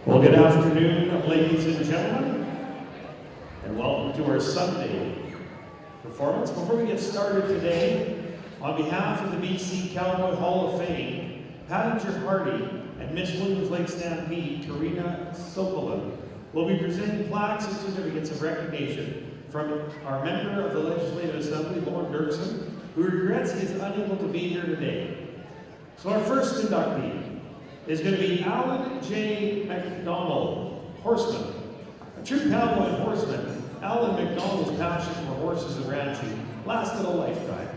Well, good afternoon, ladies and gentlemen, and welcome to our Sunday performance. Before we get started today, on behalf of the BC Cowboy Hall of Fame, Pattinger Hardy and Miss Williams Lake Stampede, Karina Sokolin, will be presenting plaques and certificates of recognition from our member of the Legislative Assembly, Lord Dirksen, who regrets he is unable to be here today. So our first inductee is going to be Alan J. McDonald, horseman. A true cowboy and horseman, Alan McDonald's passion for horses and ranching lasted a lifetime.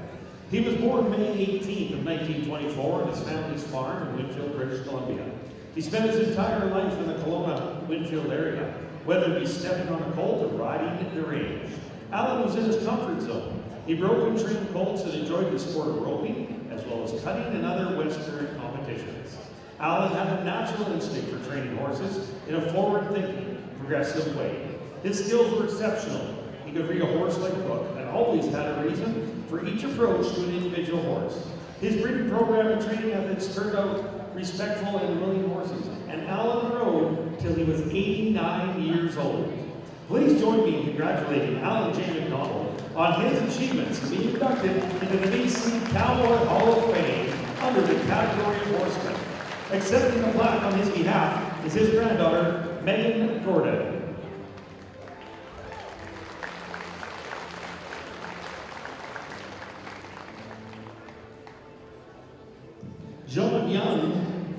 He was born May 18th of 1924 on his family's farm in Winfield, British Columbia. He spent his entire life in the Kelowna-Winfield area, whether it be stepping on a colt or riding the range. Alan was in his comfort zone. He broke and trained colts and enjoyed the sport of roping, as well as cutting and other Western competitions. Alan had a natural instinct for training horses in a forward-thinking, progressive way. His skills were exceptional. He could read a horse like a book and always had a reason for each approach to an individual horse. His breeding program and training methods turned out respectful and willing horses, and Alan rode till he was 89 years old. Please join me in congratulating Alan J. McDonald on his achievements in being inducted into the BC Cowboy Hall of Fame under the category of horseman. Accepting the plaque on his behalf is his granddaughter, Megan Gordon. John Young's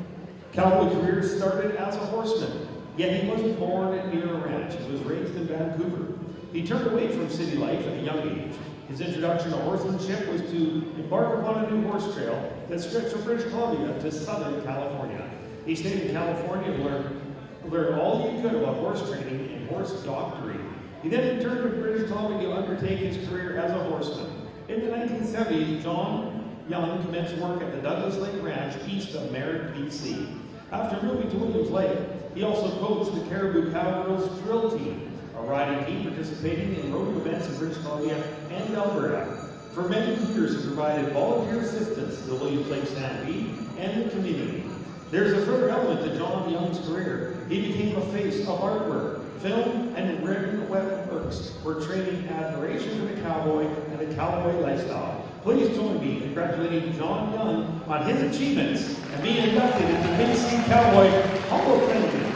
cowboy career started as a horseman, yet he wasn't born near a ranch. He was raised in Vancouver. He turned away from city life at a young age. His introduction to horsemanship was to embark upon a new horse trail that stretched from British Columbia to Southern California. He stayed in California to learn all he could about horse training and horse doctory. He then returned to British Columbia to undertake his career as a horseman. In the 1970s, John Young commenced work at the Douglas Lake Ranch east of Merritt, BC. After moving to Williams Lake, he also coached the Caribou Cowgirls drill team, a riding team participating in rodeo events in British Columbia and Alberta. For many years, he provided volunteer assistance to the Williams Lake Stampede and the community. There's a further element to John Young's career. He became a face of artwork, film, and written web works, portraying admiration for the cowboy and the cowboy lifestyle. Please join me in congratulating John Young on his achievements and being inducted into the BC Cowboy Hall of Fame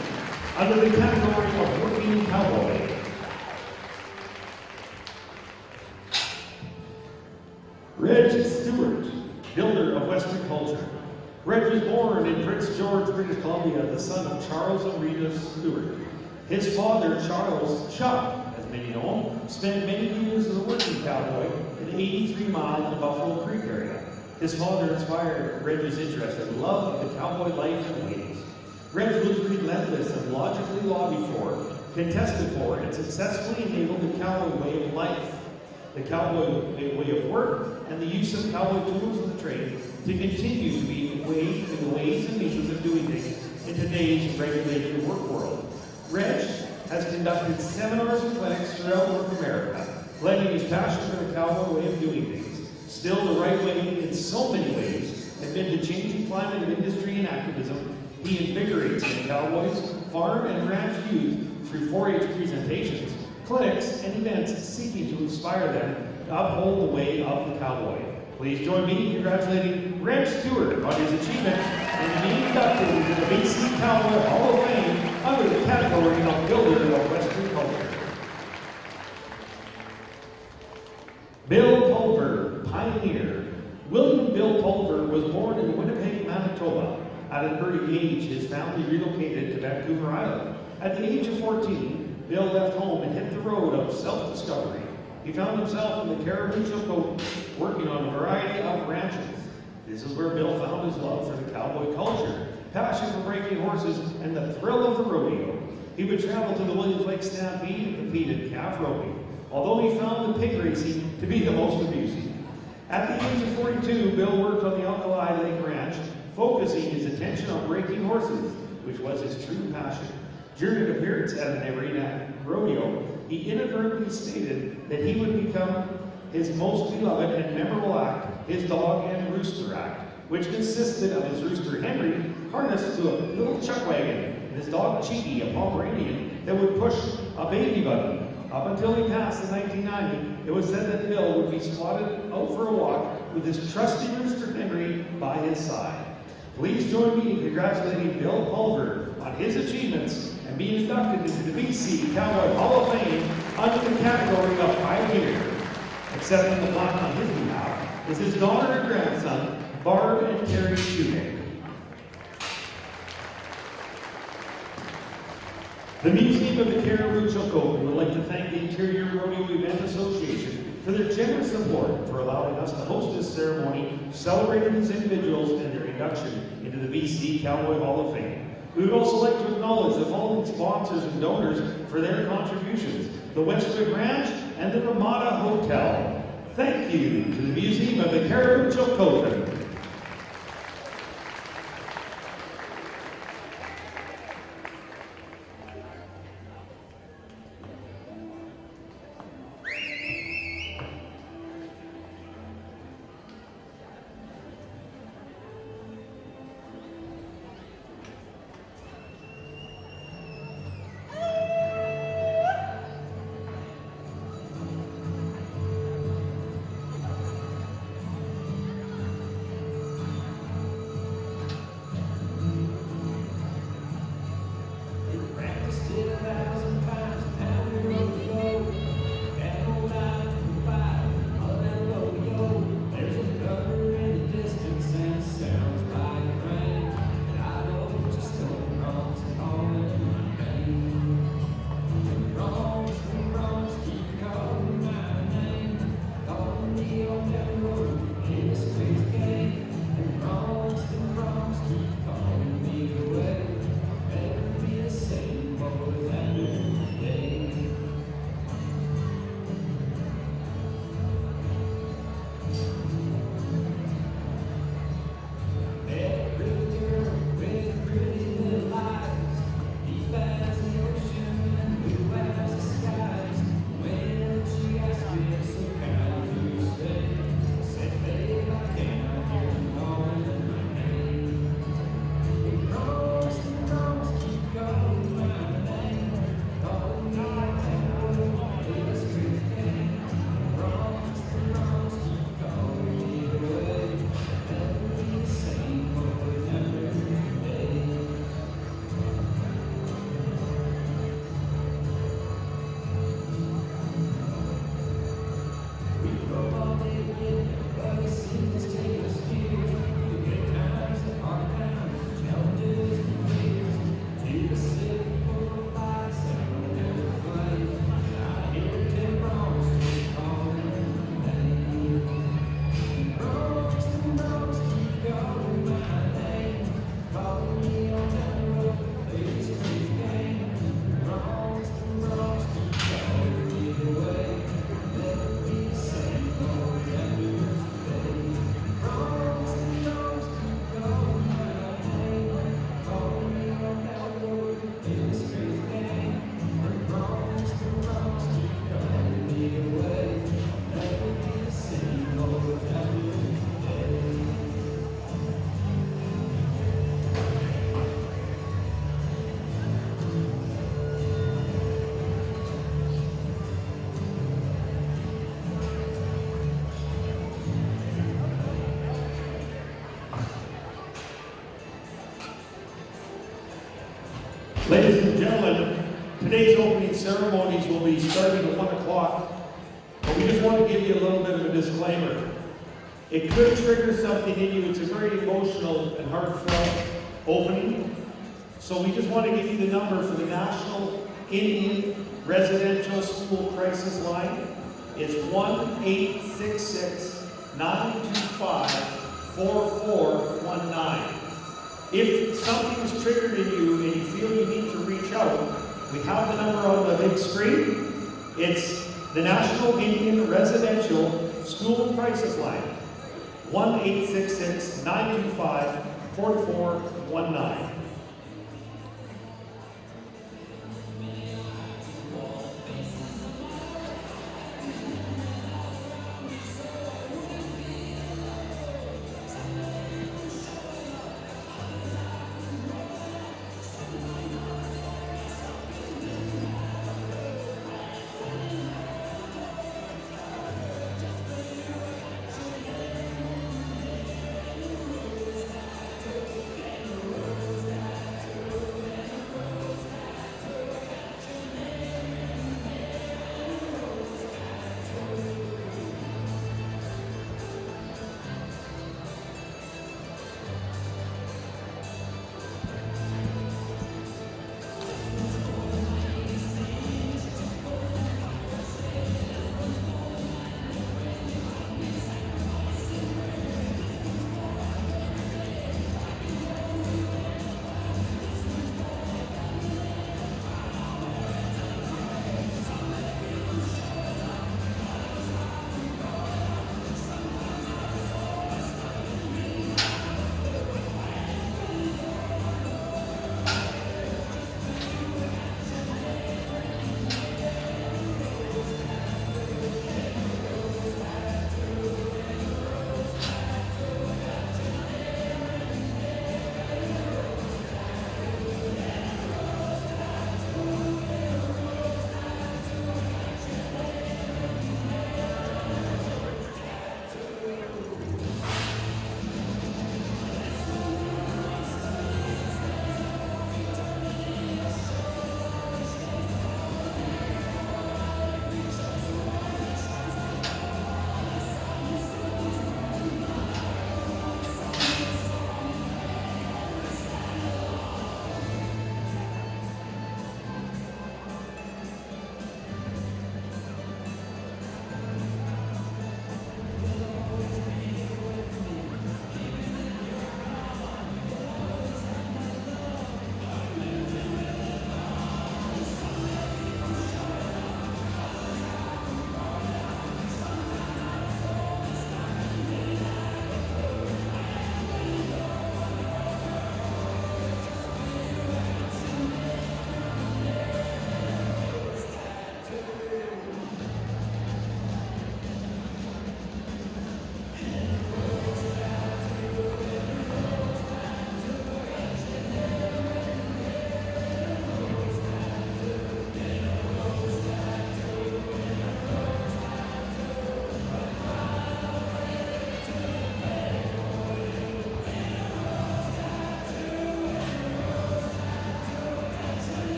under the category of working cowboy. Reg Stewart, builder of Western culture. Reg was born in Prince George, British Columbia, the son of Charles and Rita Stewart. His father, Charles Chuck, as many know him, spent many years as a working cowboy in 83 Mile in the Buffalo Creek area. His father inspired Reg's interest and love of the cowboy life and ways. Reg was relentless and logically lobbied for, contested for, and successfully enabled the cowboy way of life, the cowboy way of work, and the use of cowboy tools of the trade to continue to be ways and means of doing things in today's regulated work world. Reg has conducted seminars and clinics throughout North America, blending his passion for the cowboy way of doing things, still the right way in so many ways, amid the changing climate of industry and activism. He invigorates the cowboys, farm and ranch youth through 4-H presentations, clinics, and events seeking to inspire them to uphold the way of the cowboy. Please join me in congratulating Reg Stewart on his achievement and being inducted into the BC Cowboy Hall of Fame under the category of Builder of Western Culture. Bill Pulver, pioneer. William Bill Pulver was born in Winnipeg, Manitoba. At an early age, his family relocated to Vancouver Island. At the age of 14, Bill left home and hit the road of self-discovery. He found himself in the Caribou Coast, working on a variety of ranches. This is where Bill found his love for the cowboy culture, passion for breaking horses, and the thrill of the rodeo. He would travel to the Williams Lake Stampede and compete in calf roping, although he found the pig racing to be the most amusing. At the age of 42, Bill worked on the Alkali Lake Ranch, focusing his attention on breaking horses, which was his true passion. During an appearance at an arena rodeo, he inadvertently stated that he would become his most beloved and memorable act, his dog and rooster act, which consisted of his rooster Henry harnessed to a little chuck wagon. his dog Cheeky, a Pomeranian, that would push a baby button. Up until he passed in 1990, it was said that Bill would be spotted out for a walk with his trusty rooster Henry by his side. Please join me in congratulating Bill Pulver on his achievements and being inducted into the BC Cowboy Hall of Fame under the category of Pioneer. Accepting the plaque on his behalf is his daughter and grandson, Barb and Terry Schumann. The Museum of the Caribou Chilcotin would like to thank the Interior Rodeo Event Association for their generous support for allowing us to host this ceremony, celebrating these individuals and their induction into the BC Cowboy Hall of Fame. We would also like to acknowledge the following sponsors and donors for their contributions: the Westwood Ranch and the Ramada Hotel. Thank you to the Museum of the Caribou Chilcotin. Ladies and gentlemen, today's opening ceremonies will be starting at 1 o'clock, but we just want to give you a little bit of a disclaimer. It could trigger something in you. It's a very emotional and heartfelt opening. So we just want to give you the number for the National Indian Residential School Crisis Line. It's 1-866-925-4419. If something is triggered in you and you feel you need to reach out, we have the number on the big screen. It's the National Indian Residential School Crisis Line, 1-866-925-4419.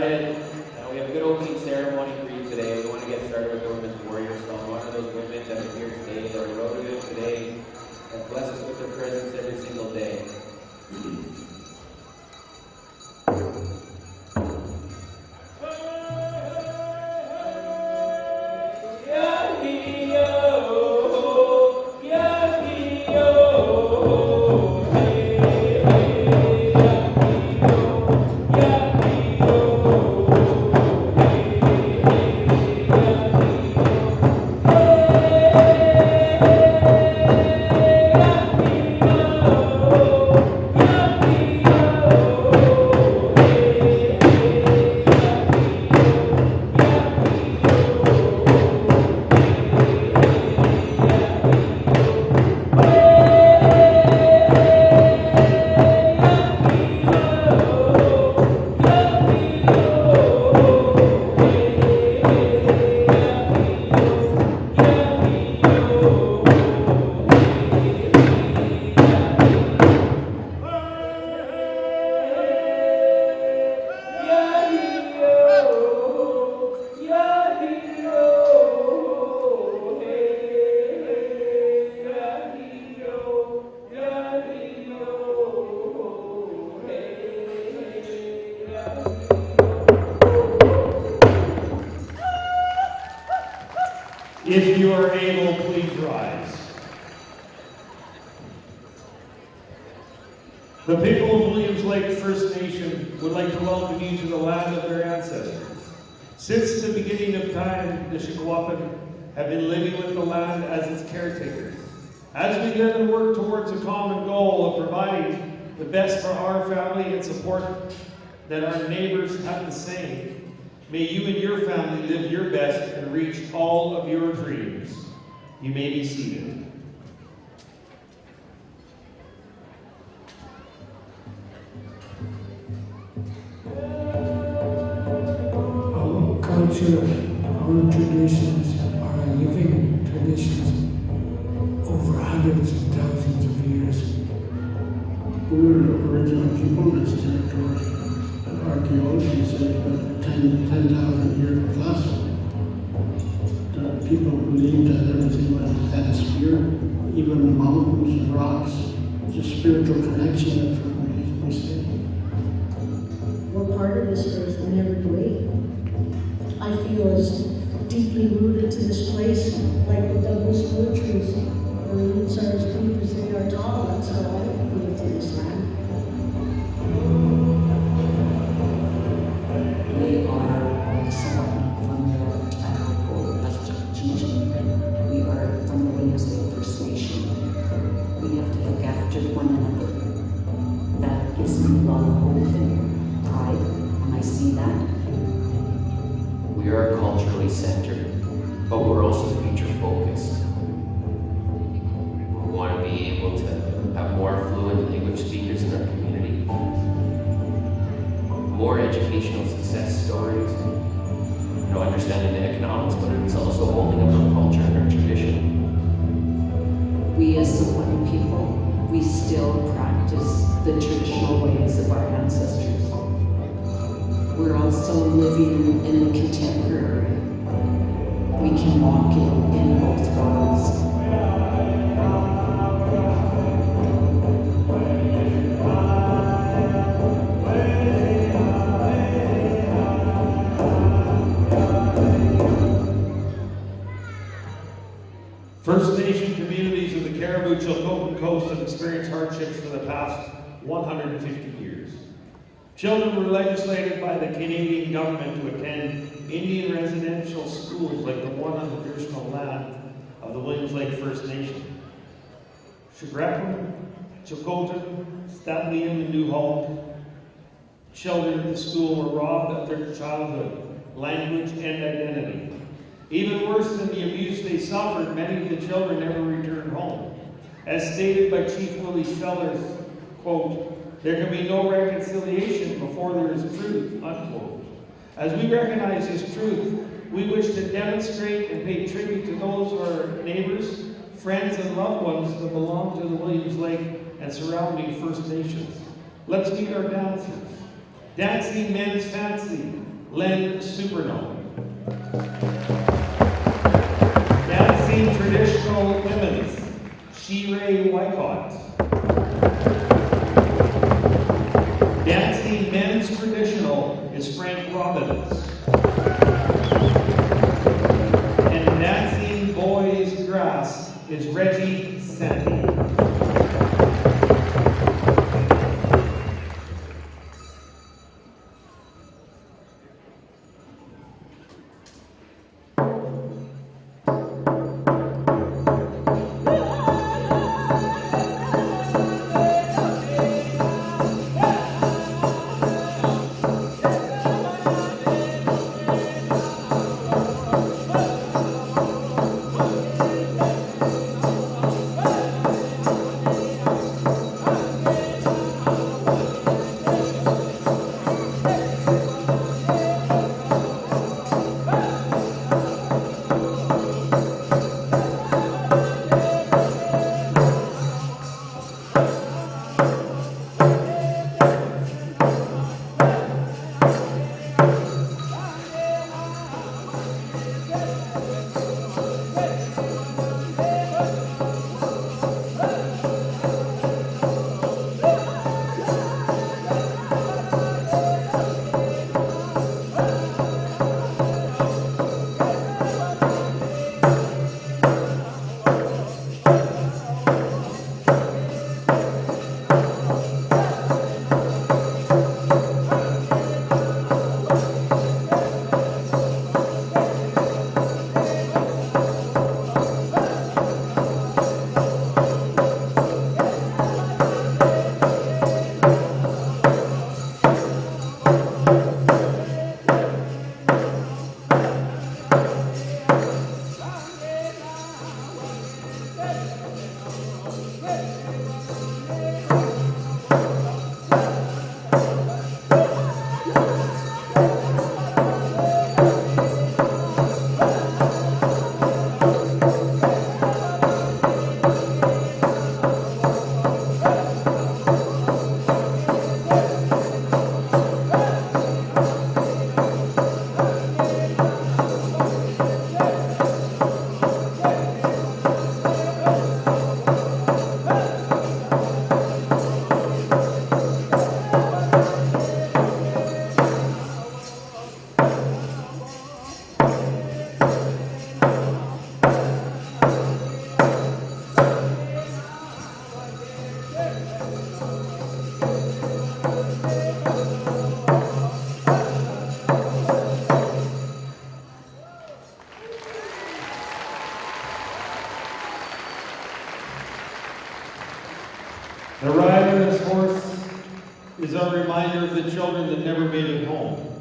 started. We have a good opening ceremony for you today. We want to get started with the Women's Warrior song. One of those women that are here today, that are Rodeo today, and bless us with their presence every single day. If you are able, please rise. The people of Williams Lake First Nation would like to welcome you to the land of their ancestors. Since the beginning of time, the Shikwapan have been living with the land as its caretakers. As we then work towards a common goal of providing the best for our family and support that our neighbors have the same, may you and your family live your best and reach all of your dreams. You may be seated. Our culture, our traditions are living traditions over hundreds of thousands of years. We're the original people in this territory. Archaeology says about 10,000 years plus. The people believed that everything had a spirit, even the mountains and rocks. It's a spiritual connection, that's what we say. We're part of this earth in every way. I feel as deeply rooted to this place, like the Douglas fir trees. The roots are as deep as they are tall. That's how I feel to this land. We are someone from the We are from the Williams Lake First Nation. We have to look after one another. That gives me a lot of hope and pride when I see that. We are culturally centered, but we're also future focused. We want to be able to have more fluent language speakers in our community, more educational success stories, understanding the economics, but it's also holding up our culture and our tradition. We as the One people, we still practice the traditional ways of our ancestors. We're also living in a contemporary. We can walk in both worlds. First Nation communities of the Cariboo-Chilcotin Coast have experienced hardships for the past 150 years. Children were legislated by the Canadian government to attend Indian residential schools like the one on the traditional land of the Williams Lake First Nation. Chagrepan, Chilcotin, Statlian, and Newhall. Children at the school were robbed of their childhood, language, and identity. Even worse than the abuse they suffered, many of the children never returned home. As stated by Chief Willie Sellers, quote, "There can be no reconciliation before there is truth," unquote. As we recognize this truth, we wish to demonstrate and pay tribute to those of our neighbors, friends, and loved ones that belong to the Williams Lake and surrounding First Nations. Let's meet our dancers. Dancing Men's Fancy, Len Superno. Dancing traditional women's, Shirei Wycott. Dancing men's traditional is Frank Robbins. And dancing boys grass is Reggie Sandy. The ride of this horse is a reminder of the children that never made it home.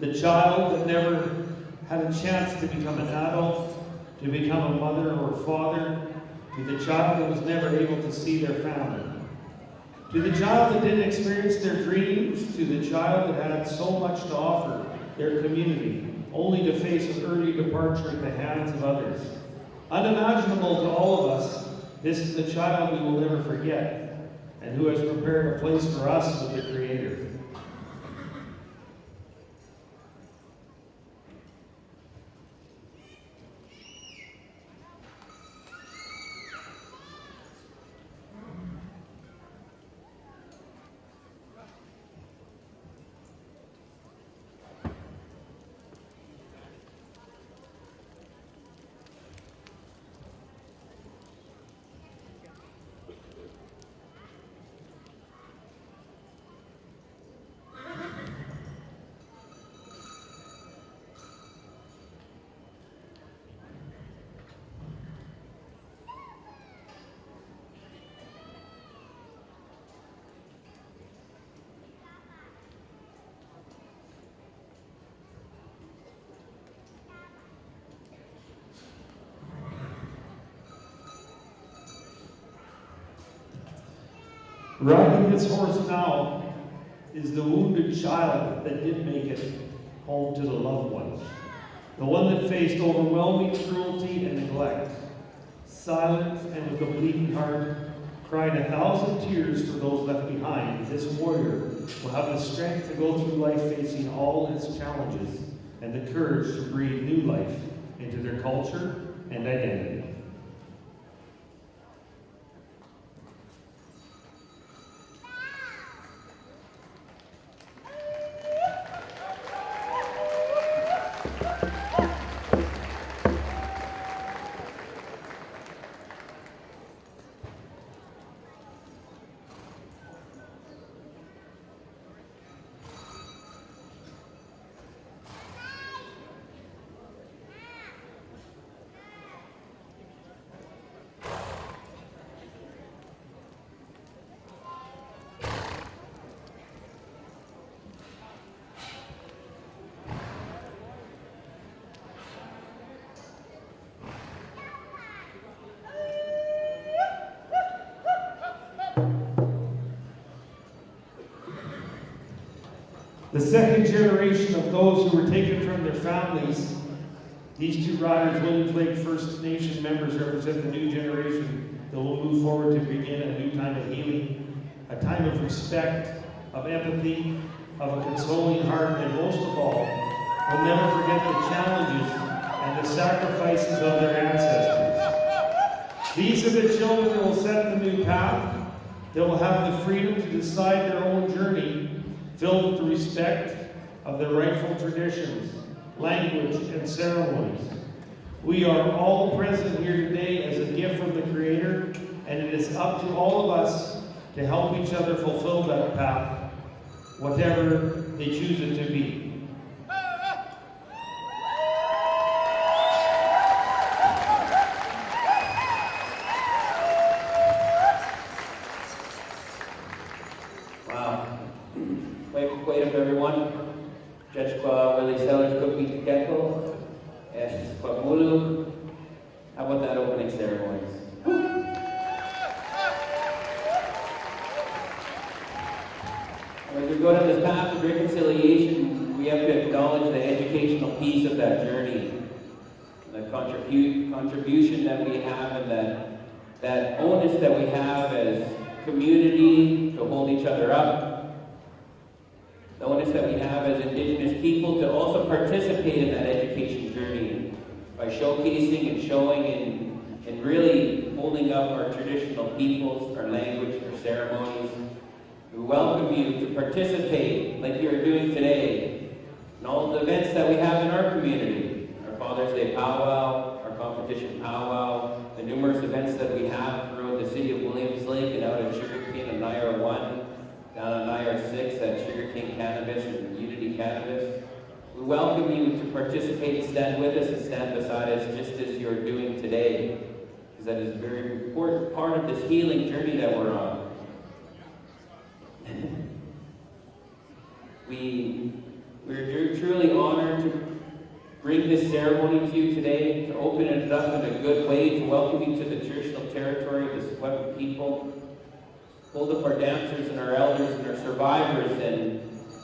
The child that never had a chance to become an adult, to become a mother or father, to the child that was never able to see their family. To the child that didn't experience their dreams, to the child that had so much to offer their community, only to face an early departure at the hands of others. Unimaginable to all of us, this is the child we will never forget, and who has prepared a place for us with the Creator. Riding this horse now is the wounded child that did make it home to the loved ones. The one that faced overwhelming cruelty and neglect. Silent and with a bleeding heart, crying 1,000 tears for those left behind, this warrior will have the strength to go through life facing all its challenges and the courage to breathe new life into their culture and identity. The second generation of those who were taken from their families, these two riders, Williams Lake First Nation members, represent the new generation that will move forward to begin a new time of healing, a time of respect, of empathy, of a consoling heart, and most of all, will never forget the challenges and the sacrifices of their ancestors. These are the children that will set the new path, that will have the freedom to decide their own journey, filled with the respect of their rightful traditions, language, and ceremonies. We are all present here today as a gift from the Creator, and it is up to all of us to help each other fulfill that path, whatever they choose it to be. Wait up, everyone. Judge Willie Sellers Cookie Tekeko and Kwamulu. How about that opening ceremonies? As we go down this path of reconciliation, we have to acknowledge the educational piece of that journey, the contribution that we have, and that onus that we have as community to hold each other up. The onus that we have as Indigenous people to also participate in that education journey by showcasing and showing and really holding up our traditional peoples, our language, our ceremonies. We welcome you to participate like you are doing today in all the events that we have in our community. Our Father's Day powwow, our competition powwow, the numerous events that we have throughout the city of Williams Lake and out at Sugarcane and Nyar 1. Down on Nyar 6 at Sugarcane Cannabis and Unity Cannabis. We welcome you to participate and stand with us and stand beside us just as you're doing today, because that is a very important part of this healing journey that we're on. We're truly honored to bring this ceremony to you today, to open it up in a good way, to welcome you to the traditional territory of the Secwepemc people. Hold up our dancers and our elders and our survivors and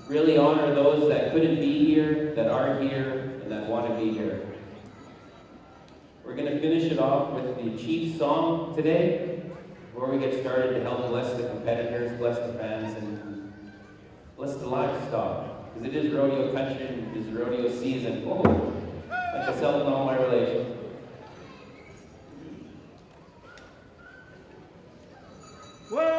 really honor those that couldn't be here, that are here, and that want to be here. We're going to finish it off with the Chief's song today, before we get started, to help bless the competitors, bless the fans, and bless the livestock, because it is rodeo country and it is rodeo season. Oh, like I sell in all my relations. Way,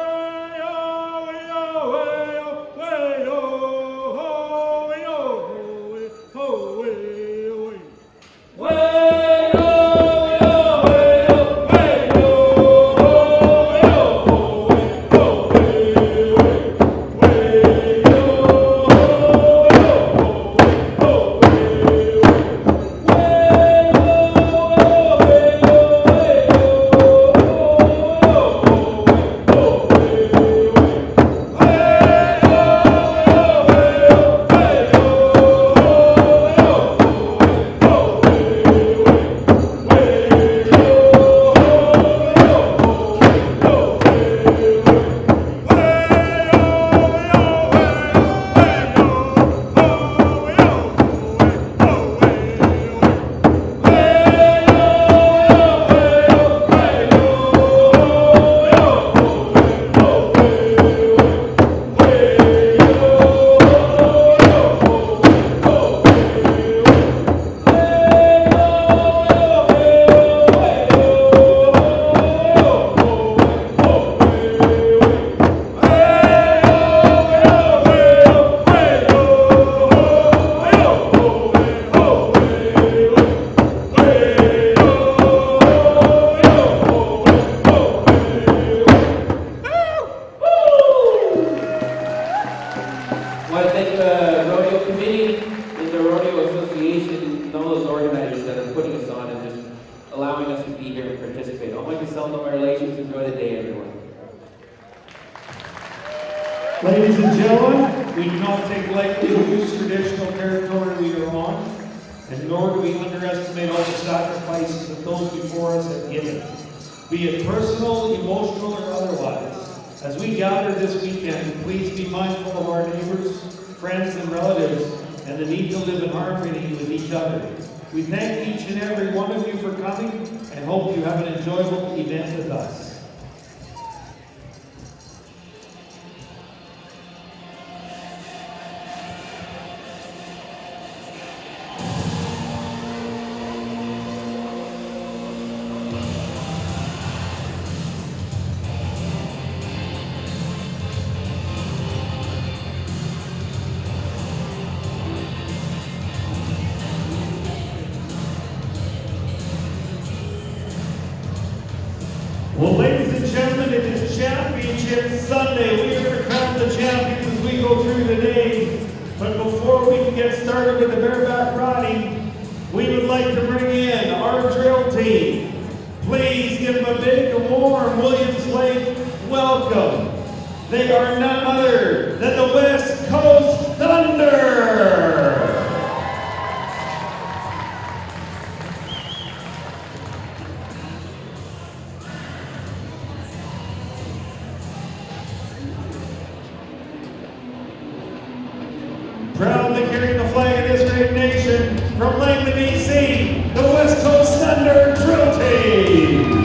participating in the Rodeo Association and all those organizers that are putting us on and just allowing us to be here and participate. I'd like to sell them our relations. Enjoy the day, everyone. Ladies and gentlemen, we do not take lightly whose traditional territory we are on, and nor do we underestimate all the sacrifices that those before us have given, be it personal, emotional, or otherwise. As we gather this weekend, please be mindful of our neighbors, friends, and relatives, and the need to live in harmony with each other. We thank each and every one of you for coming and hope you have an enjoyable event with us. Well, ladies and gentlemen, it is Championship Sunday. We are going to crown the champions as we go through the day. But before we can get started with the bareback riding, we would like to bring in our drill team. Please give them a big, warm Williams Lake welcome. They are none other than the West Coast Thunder. Proudly carrying the flag of this great nation from Langley, BC, the West Coast Thunder Drill Team.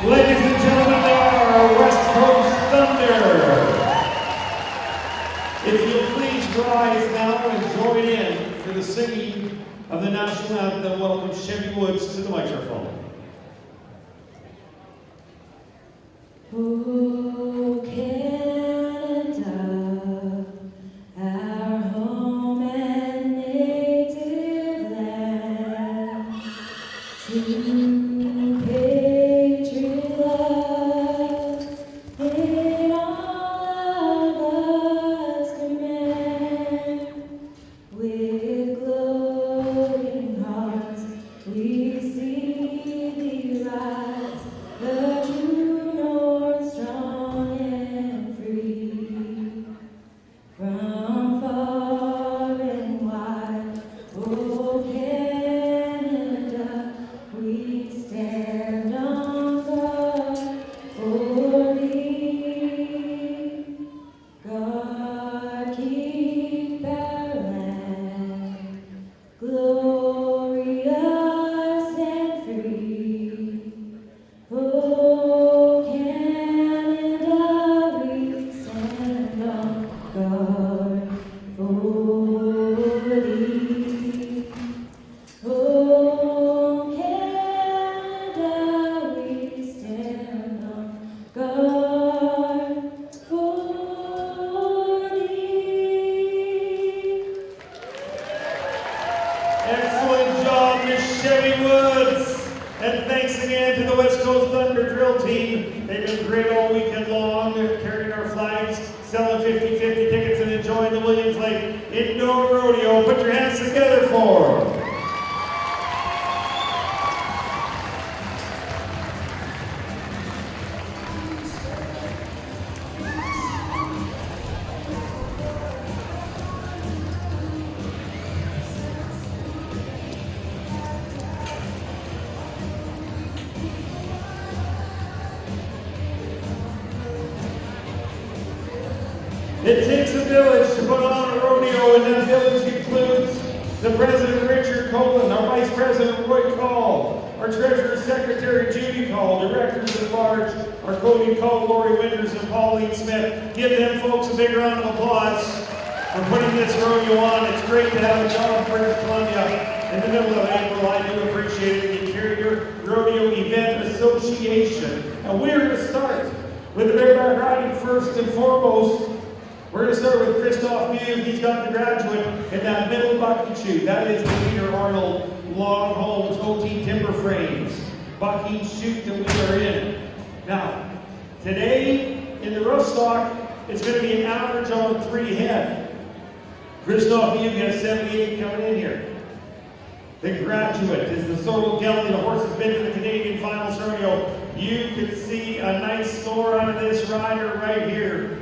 Ladies and gentlemen, they are West Coast Thunder. If you'll please rise now and join in for the singing of the national anthem, welcome Chevy Woods to the microphone. Oh, Canada, our home and native land, to patriot love in all of us command. With glowing hearts we see thee rise, the true north, strong and free. From far and wide, oh Canada, we stand on guard for thee. God keep our land glorious and free. Oh Canada, we stand on guard for thee. Oh Canada, we stand on guard for thee. Excellent job, Miss Chevy Woods. And thanks again to the West Coast Thunder drill team. They've been great all weekend long. They're carrying our flags, selling 50-50 tickets, and enjoying the Williams Lake Indoor Rodeo. Put your hands together for them. It takes a village to put on a rodeo, and that village includes the President Richard Colin, our Vice President Roy Call, our Treasurer Secretary Judy Call, Directors at Large, our Cody Call, Lori Winters, and Pauline Smith. Give them folks a big round of applause for putting this rodeo on. It's great to have a job in British Columbia in the middle of April. I do appreciate it. The Interior Rodeo Event Association. And we're going to start with the Bareback riding first and foremost. We're going to start with Christoph Mew. He's got the graduate in that middle bucking chute. That is the Peter Arnold Long Holmes OT Timber Frames bucking chute that we are in. Now, today in the rough stock, it's going to be an average on 3 head. Christoph Mew gets 78 coming in here. The graduate is the Sorrel Gelding. The horse has been to the Canadian Finals Rodeo. You can see a nice score out of this rider right here.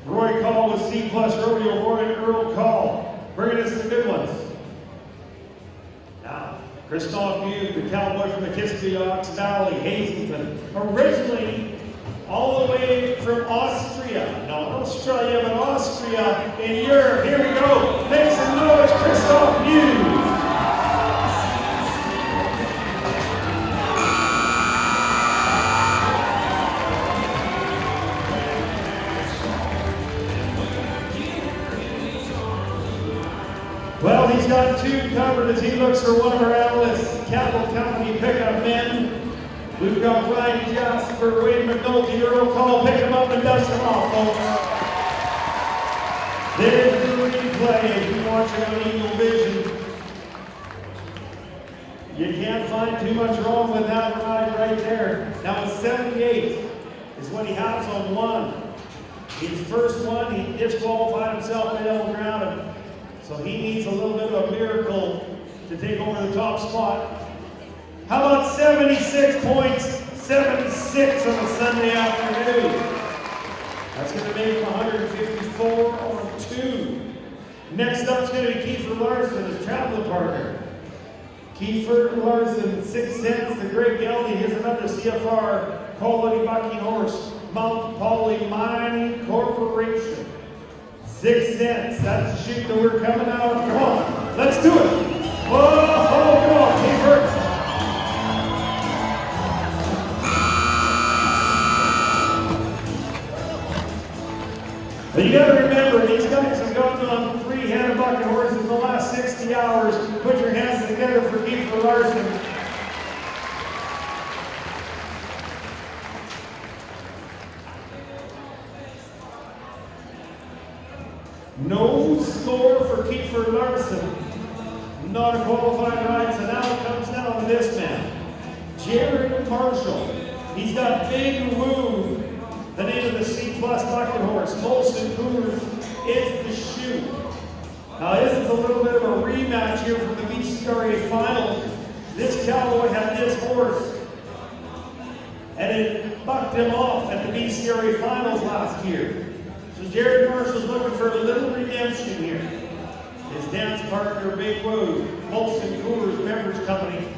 Roy Call with C+ Rodeo, Roy and Earl Call, bringing us the good ones. Now, Christoph Mew, the cowboy from the Kissimmee Ox Valley, Hazleton, originally all the way from Austria. Not Australia, but Austria in Europe. Here we go. Make some noise, Christoph Mew. Well, he's got 2 covered as he looks for one of our analysts, Capital Company pickup men. We've got Brian Jasper, Wade McNulty, Earl Call. Pick him up and dust him off, folks. There's the replay as you watch it on Eagle Vision. You can't find too much wrong with that ride right there. Now, 78 is what he has on 1. His first one, he disqualified himself in the ground. So he needs a little bit of a miracle to take over the top spot. How about 76 points? 76 on a Sunday afternoon. That's going to make him 154 on 2. Next up is going to be Kiefer Larson, his traveling partner. Kiefer Larson, 6 cents. The Great Gelding. Here's another CFR quality bucking horse, Mount Poly Mining Corporation. 6 cents. That's the chute that we're coming out. Come on, let's do it. Whoa, come on, Kiefer. Larson. No score for Kiefer Larson. Not a qualified ride, so now it comes down to this man, Jared Marshall. He's got Big Woo, the name of the C+ bucket horse. Molson Coors is the shoe. Now this is a little bit of a rematch here from the BCRA finals. This cowboy had this horse, and it bucked him off at the BCRA finals last year. So Jared Marshall's looking for a little redemption here. His dance partner, Big Woo, Molson Coors Beverage Company,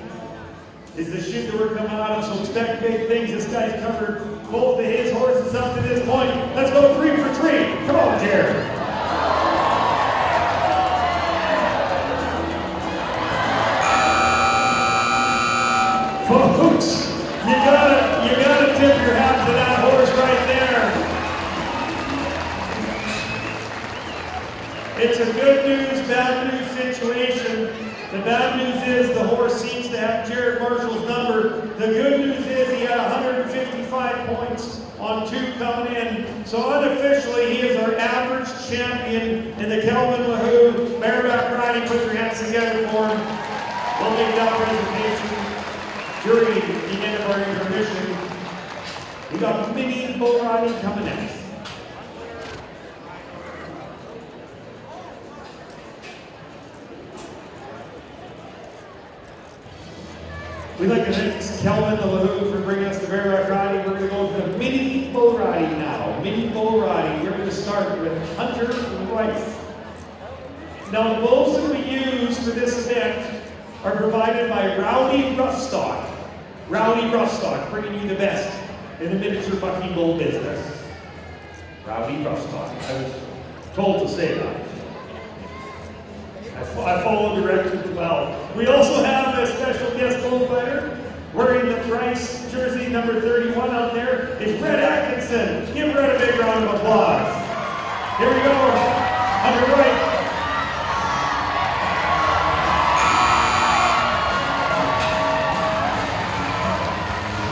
is the shoe that we're coming out of, so expect big things. This guy's covered both of his horses up to this point. Let's go 3 for 3. Come on, Jared. Folks, you gotta tip your hat to that horse right there. It's a good news, bad news situation. The bad news is the horse seems to have Jared Marshall's number. The good news is he had 155 points on 2 coming in. So unofficially, he is our average champion in the Kelvin LaHoo Bareback riding. Put your hands together for him. We'll make that presentation during the end of our intermission. We got mini bull riding coming next. We'd like to thank Kelvin LaHoo for bringing us the Bareback riding. We're going to go to the mini bull riding now. Mini bull riding. We're going to start with Hunter Rice. Now the bulls that we use for this event are provided by Rowdy Roughstock. Rowdy Roughstock, bringing you the best in the miniature bucking bull business. Rowdy Roughstock. I was told to say that. I follow directions well. We also have a special guest bullfighter wearing the Price jersey number 31 out there. It's Brett Atkinson. Give Brett a big round of applause. Here we go. Hunter Rice.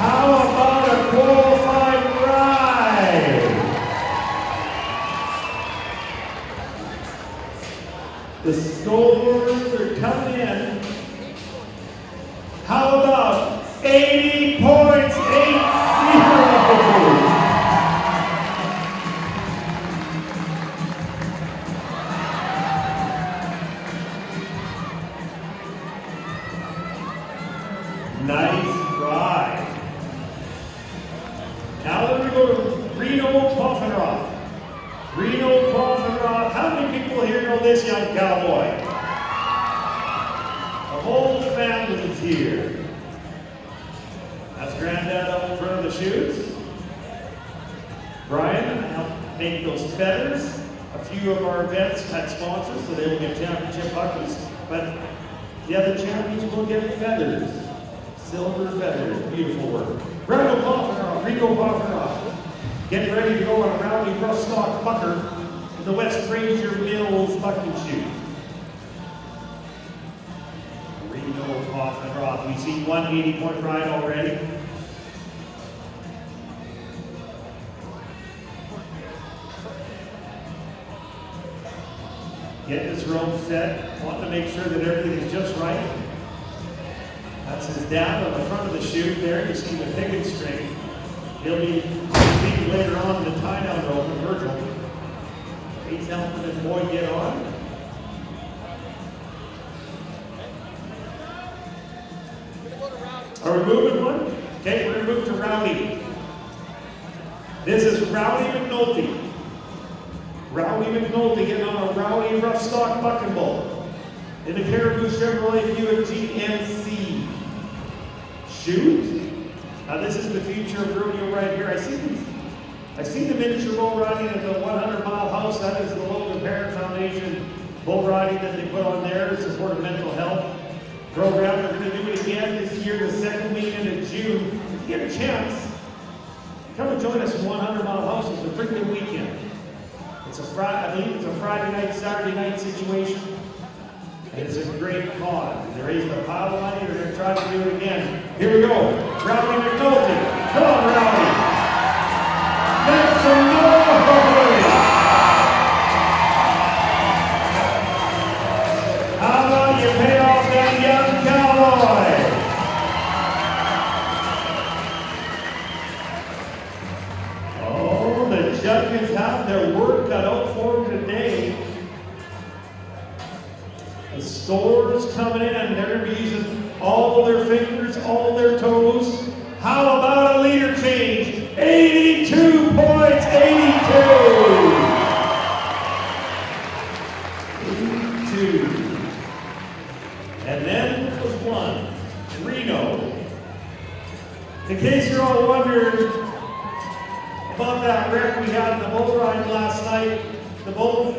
How about a qualified ride? The scores are coming in. How about 80 points, 8-0? Nice ride. Now let me go to Reno Coffenroth. Reno Coffenroth. How many people here know this young cowboy? The whole family is here. That's Granddad up in front of the chutes. Brian helped make those feathers. A few of our events had sponsors, so they will get championship buckles. But the other champions will get feathers. Silver feathers. Beautiful work. Reno Coffenroth. Reno Coffenroth. Getting ready to go on a Rowdy Roughstock bucker in the West Fraser Mills bucking chute. Reno Coffenroth. We've seen one 80-point ride already. Get this rope set. Want to make sure that everything is just right. That's his dad on the front of the chute there. You see the picket string. He'll be leading later on in the tie-down rope with Virgil. He's helping his boy get on. Are we moving one? Okay, we're going to move to Rowdy. This is Rowdy McNulty. Rowdy McNulty getting on a Rowdy Roughstock bucking bull in the Caribou Chevrolet Buick GMC. Shoot. Now this is the future of rodeo right here. I see the miniature bull riding at the 100 Mile House. That is the Logan Parent Foundation bull riding that they put on there to support a mental health program. They're going to do it again this year, the second weekend of June. If you get a chance, come and join us in 100 Mile House. It's a pretty good weekend. It's a Friday, I believe it's a Friday night, Saturday night situation. And it's a great cause. They raise the pile of money, they're going to try to do it again. Here we go. Rowdy McNulty. Come on, Rowdy. Make some noise. How about you pay off that young cowboy? Oh, the judges have their work cut out for them today. The score's coming in, and they're going to be using all of their fingers, all of their toes. How about a leader change? 82 points, 82. 82. And then there was one, Reno. In case you're all wondering about that wreck we had in the bull ride last night, the bull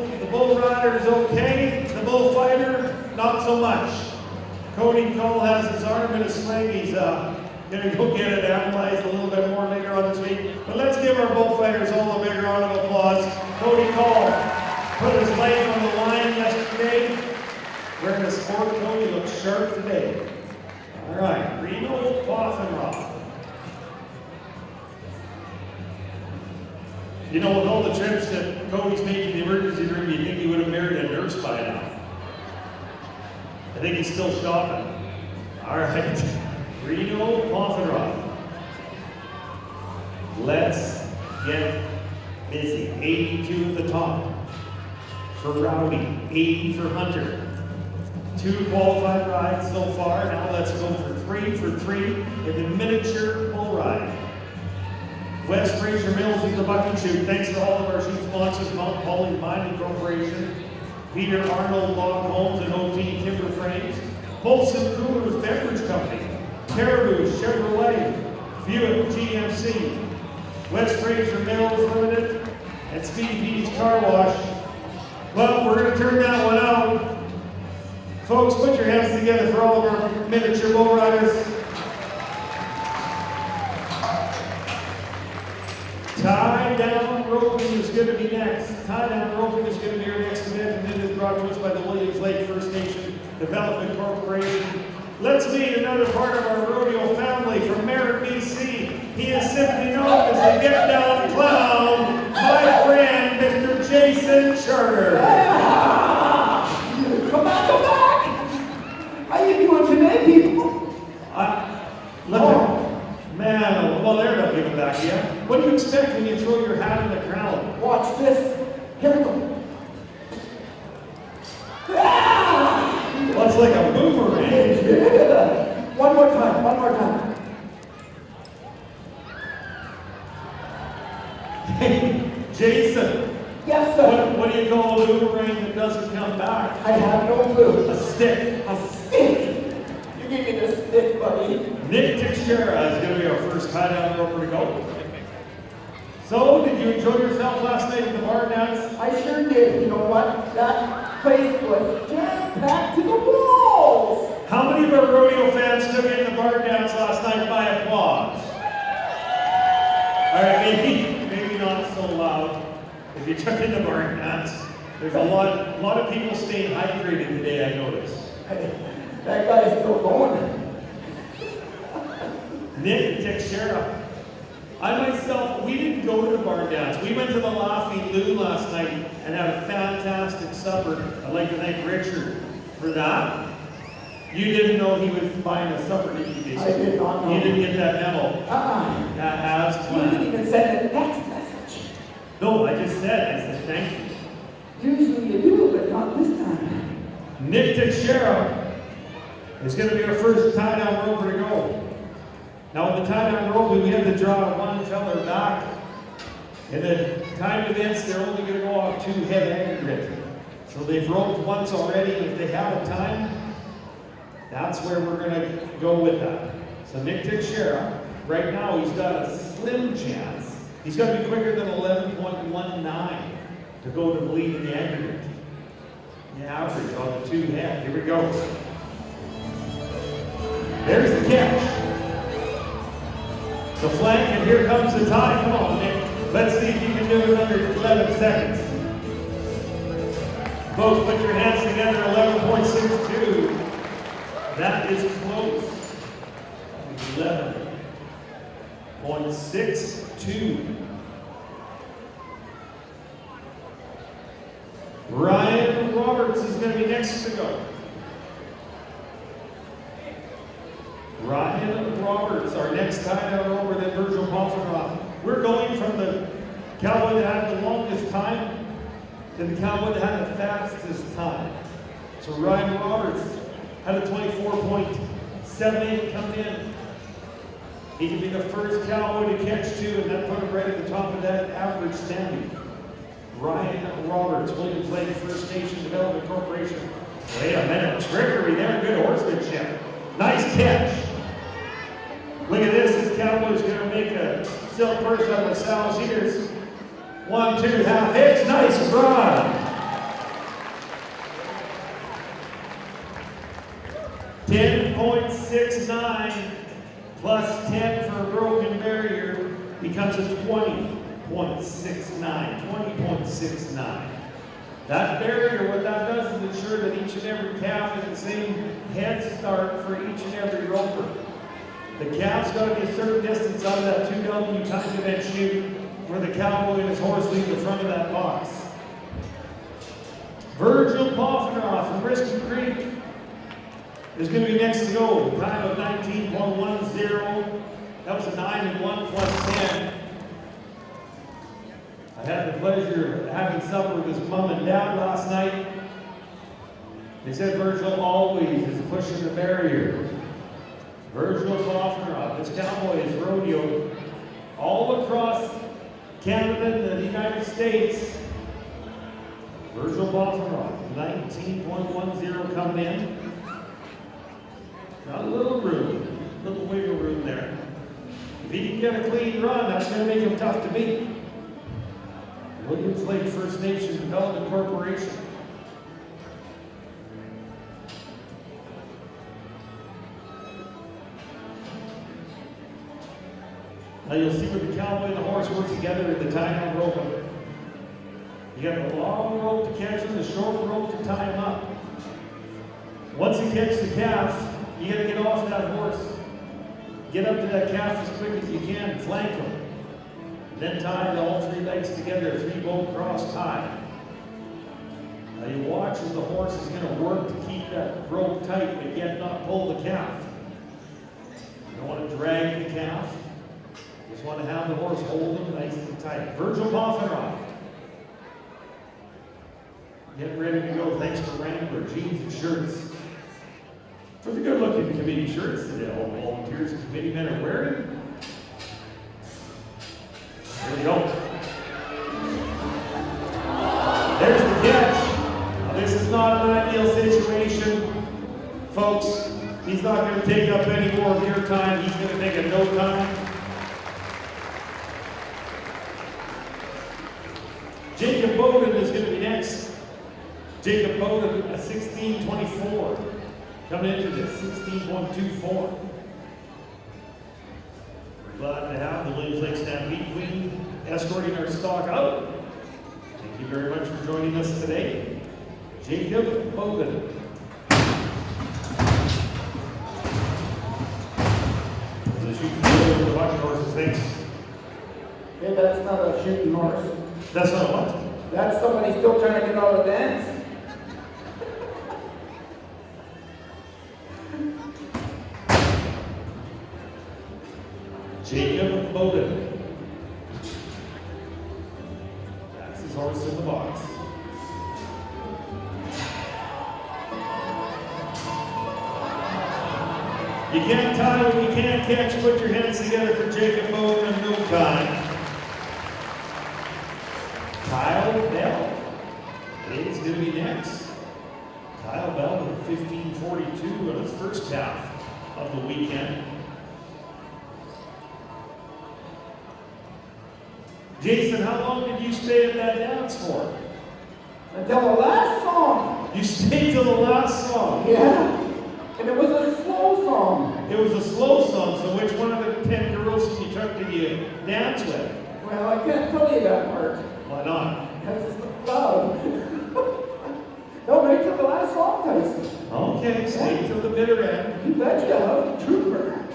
rider is okay, the bullfighter, not so much. Cody Cole has his arm in a sling. He's going to go get it analyzed a little bit more later on this week. But let's give our bullfighters all a big round of applause. Cody Cole put his life on the line yesterday. Wearing a sport coat, he looks sharp today. All right, Reno Poffenroth. You know, with all the trips that Cody's making in the emergency room, you'd think he would have married a nurse by now. I think he's still shopping. All right, Reno Poffenroth. Let's get busy. 82 at the top for Rowdy, 80 for Hunter. 2 qualified rides so far. Now let's go for 3 in the miniature bull ride. West Fraser Mills is the bucket chute. Thanks to all of our chute sponsors, Mount Pauling Mining Corporation, Peter Arnold Log Homes and OT Timber Frames, Molson Coolers Beverage Company, Caribou Chevrolet, Buick GMC, West Fraser Mills Limited, and Speedy Petey's Car Wash. Well, we're going to turn that one out. Folks, put your hands together for all of our miniature bull riders. Tie down roping is going to be next. Tie down roping is going to be our next event, and it is brought to us by the Williams Lake First Nation Development Corporation. Let's meet another part of our rodeo family from Merritt, BC. He is simply known as the Get Down Clown, my friend, Mr. Jason Charter. Come back! How you doing today, people? Man, well, they're not giving back yet. What do you expect when you throw your hat in the crowd? Watch this. Here we go. Well, it's like a boomerang. Yeah. One more time. Hey, Jason. Yes, sir. What do you call a boomerang that doesn't come back? I have no clue. A stick. A stick? You give me the stick, buddy. Nick Teixeira is going to be our first tie-down roper to go. So, did you enjoy yourself last night at the bar dance? I sure did. You know what? That place was jam-packed to the walls. How many of our rodeo fans took in the bar dance last night by applause? All right, maybe not so loud. If you took in the bar dance, there's a lot of people staying hydrated today, I noticed. That guy is still going. Nick Teixeira. I myself, we didn't go to the barn dance. We went to the Laughing Lou last night and had a fantastic supper. I'd like to thank Richard for that. You didn't know he was buying a supper, did you, Jason? I did not know. You didn't get that memo. As You planned. didn't even send a text message. No, I just said thank you. Usually you do, but not this time. Nick Teixeira is going to be our first tie-down roper to go. Now, in the tie-down rope, we have to draw one feller back. In the time events, they're only going to go off 2 head aggregate. So they've roped once already, and if they have a time, that's where we're going to go with that. So Nick Teixeira, right now, he's got a slim chance. He's got to be quicker than 11.19 to go to the lead in the aggregate. The average on the 2 head. Here we go. There's the catch. The flank, and here comes the tie. Come on, Nick. Let's see if you can do it under 11 seconds. Folks, put your hands together, 11.62. That is close. 11.62. Ryan Roberts is going to be next to go. Ryan Roberts, our next time out over than Virgil Poffenroth. We're going from the cowboy that had the longest time to the cowboy that had the fastest time. So Ryan Roberts had a 24.78 come in. He could be the first cowboy to catch two, and that put him right at the top of that average standing. Ryan Roberts, Williams Lake First Nation Development Corporation. Wait a minute, trickery there, good horsemanship. Nice catch. Look at this cowboy's gonna make a silk purse out of Sal's ears. 1, 2, half hitch, nice run. 10.69 plus 10 for a broken barrier becomes a 20.69. 20.69. That barrier, what that does is ensure that each and every calf has the same head start for each and every roper. The calf's got to be a certain distance out of that 2W time event chute where the cowboy and his horse leave the front of that box. Virgil Poffenroth from Brisket Creek is going to be next to go. The time of 19.10. That was a 9 and 1 plus 10. I had the pleasure of having supper with his mom and dad last night. They said Virgil always is pushing the barrier. Virgil Poffenroth, this cowboy is rodeoed all across Canada and the United States. Virgil Poffenroth, 19.10 coming in. Got a little room, little wiggle room there. If he can get a clean run, that's going to make him tough to beat. Williams Lake First Nation Development Corporation. Now you'll see where the cowboy and the horse work together at the time on rope. You got the long rope to catch him, the short rope to tie him up. Once you catch the calf, you got to get off that horse. Get up to that calf as quick as you can, flank him. Then tie all three legs together, 3 bolt cross tie. Now you watch as the horse is going to work to keep that rope tight, but yet not pull the calf. You don't want to drag the calf. You just want to have the horse hold him nice and tight. Virgil Poffenroth. Getting ready to go. Thanks to Wrangler jeans and shirts. For the good-looking committee shirts that all volunteers and committee men are wearing. There we go. There's the catch. Now, this is not an ideal situation. Folks, he's not going to take up any more of your time. He's going to take a no time. Jacob Bowden is going to be next. Jacob Bowden, a 16.24. Coming into this, 16.24. Glad to have the Williams Lake Stampede Queen escorting our stock out. Thank you very much for joining us today. Jacob Bowden. As a shooting field with the bucket horses, thanks. Hey, that's not a shooting horse. That's not what? That's somebody still trying to get out of dance. Jacob Bowden. That's his horse in the box. You can't tie what you can't catch. Put your hands together for Jacob Bowden in no time. Kyle Bell is going to be next. Kyle Bell with 15.42 on his first calf of the weekend. Jason, how long did you stay at that dance for? Until the last song. You stayed till the last song? Yeah. And it was a slow song. It was a slow song, so which one of the 10 girls you took did you dance with? Well, I can't tell you that part. Why not? Because it's loud. right till the last song, Tyson. Okay, stay till the bitter end. You betcha, I'm a trooper.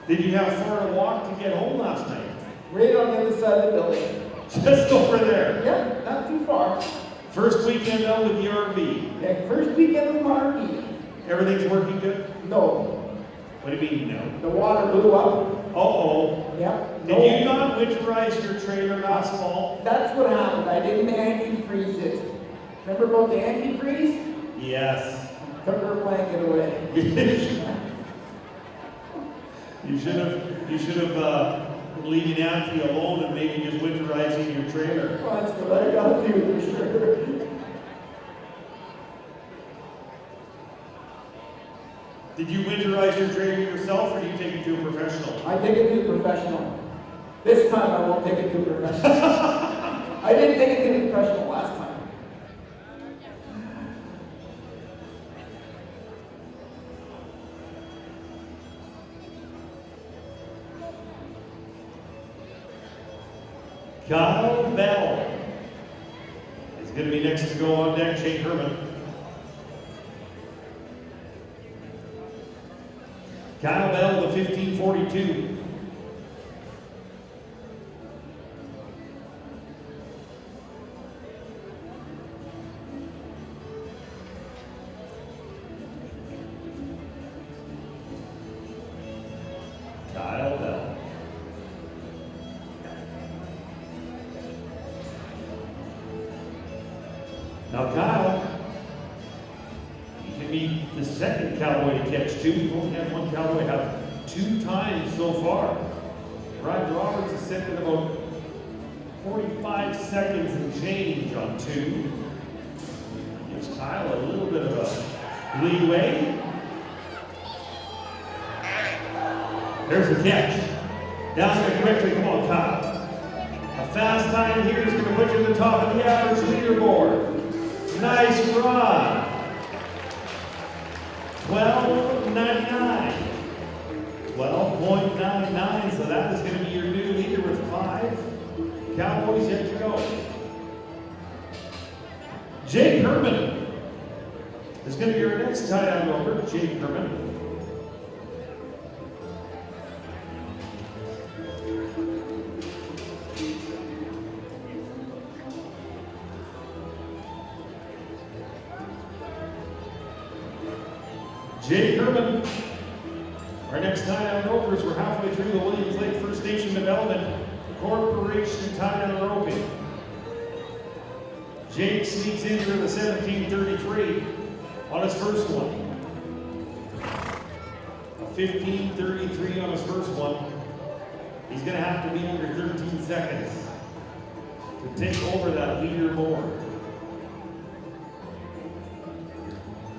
Did you have far to walk to get home last night? Right on the other side of the building. Just over there. Yeah, not too far. First weekend out with the RV. Yeah, first weekend with Marky. Everything's working good? No, What do you mean, no? the water blew up. Uh-oh. Yeah. Did you not winterize your trailer last fall? That's what happened. I didn't antifreeze it. Remember about the antifreeze? Yes. Took her blanket away. You should have leaving Auntie alone and maybe just winterizing your trailer. Well, that's what I got to do for sure. Did you winterize your trailer yourself, or do you take it to a professional? I take it to a professional. This time I won't take it to a professional. I didn't take it to a professional last time. Kyle Bell is going to be next to go on deck. Jake Herman. Kyle Bell, the 1542. Kyle Bell. Now Kyle, he can be the second cowboy to catch two. We've only had one cowboy have 2 times so far. Ryan Roberts is sitting at about 45 seconds and change on 2. Gives Kyle a little bit of a leeway. There's the catch. Down there quickly, come on Kyle. A fast time here is going to put you at the top of the average leaderboard. Nice run. 12.99. 12.99. So that is going to be your new leader with 5 cowboys yet to go. Jake Herman is going to be your next tie-down roper. Jake Herman. Jake Herman, our next tie-down ropers. We're halfway through the Williams Lake First Nation Development Corporation tie-down roping. Jake sneaks in for the 1733 on his first one. A 1533 on his first one. He's going to have to be under 13 seconds to take over that leaderboard.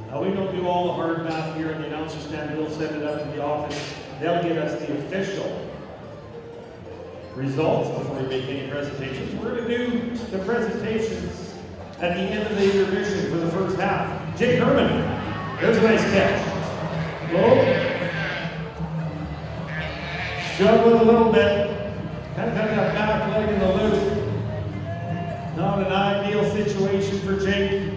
Now, we don't do all the hard math here in the announcer stand. We'll send it up to the office. They'll give us the official results before we make any presentations. We're going to do the presentations at the end of the intermission for the first half. Jake Herman, there's a nice catch. Low. Struggling a little bit. Kind of got that back leg in the loop. Not an ideal situation for Jake.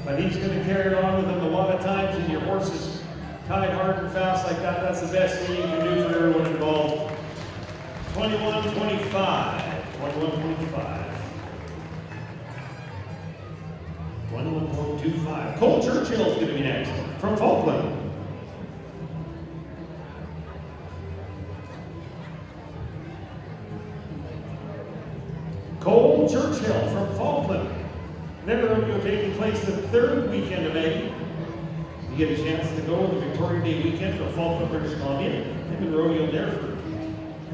But he's going to carry it on with him. A lot of times when your horse is tied hard and fast like that, that's the best thing you can do for everyone involved. 21-25. 21-25. 21.25. Cole Churchill is going to be next from Falkland. Cole Churchill from Falkland. Never rodeo taking place the 3rd weekend of May. You get a chance to go on the Victoria Day weekend from Falkland, British Columbia. They've been rodeoing there for,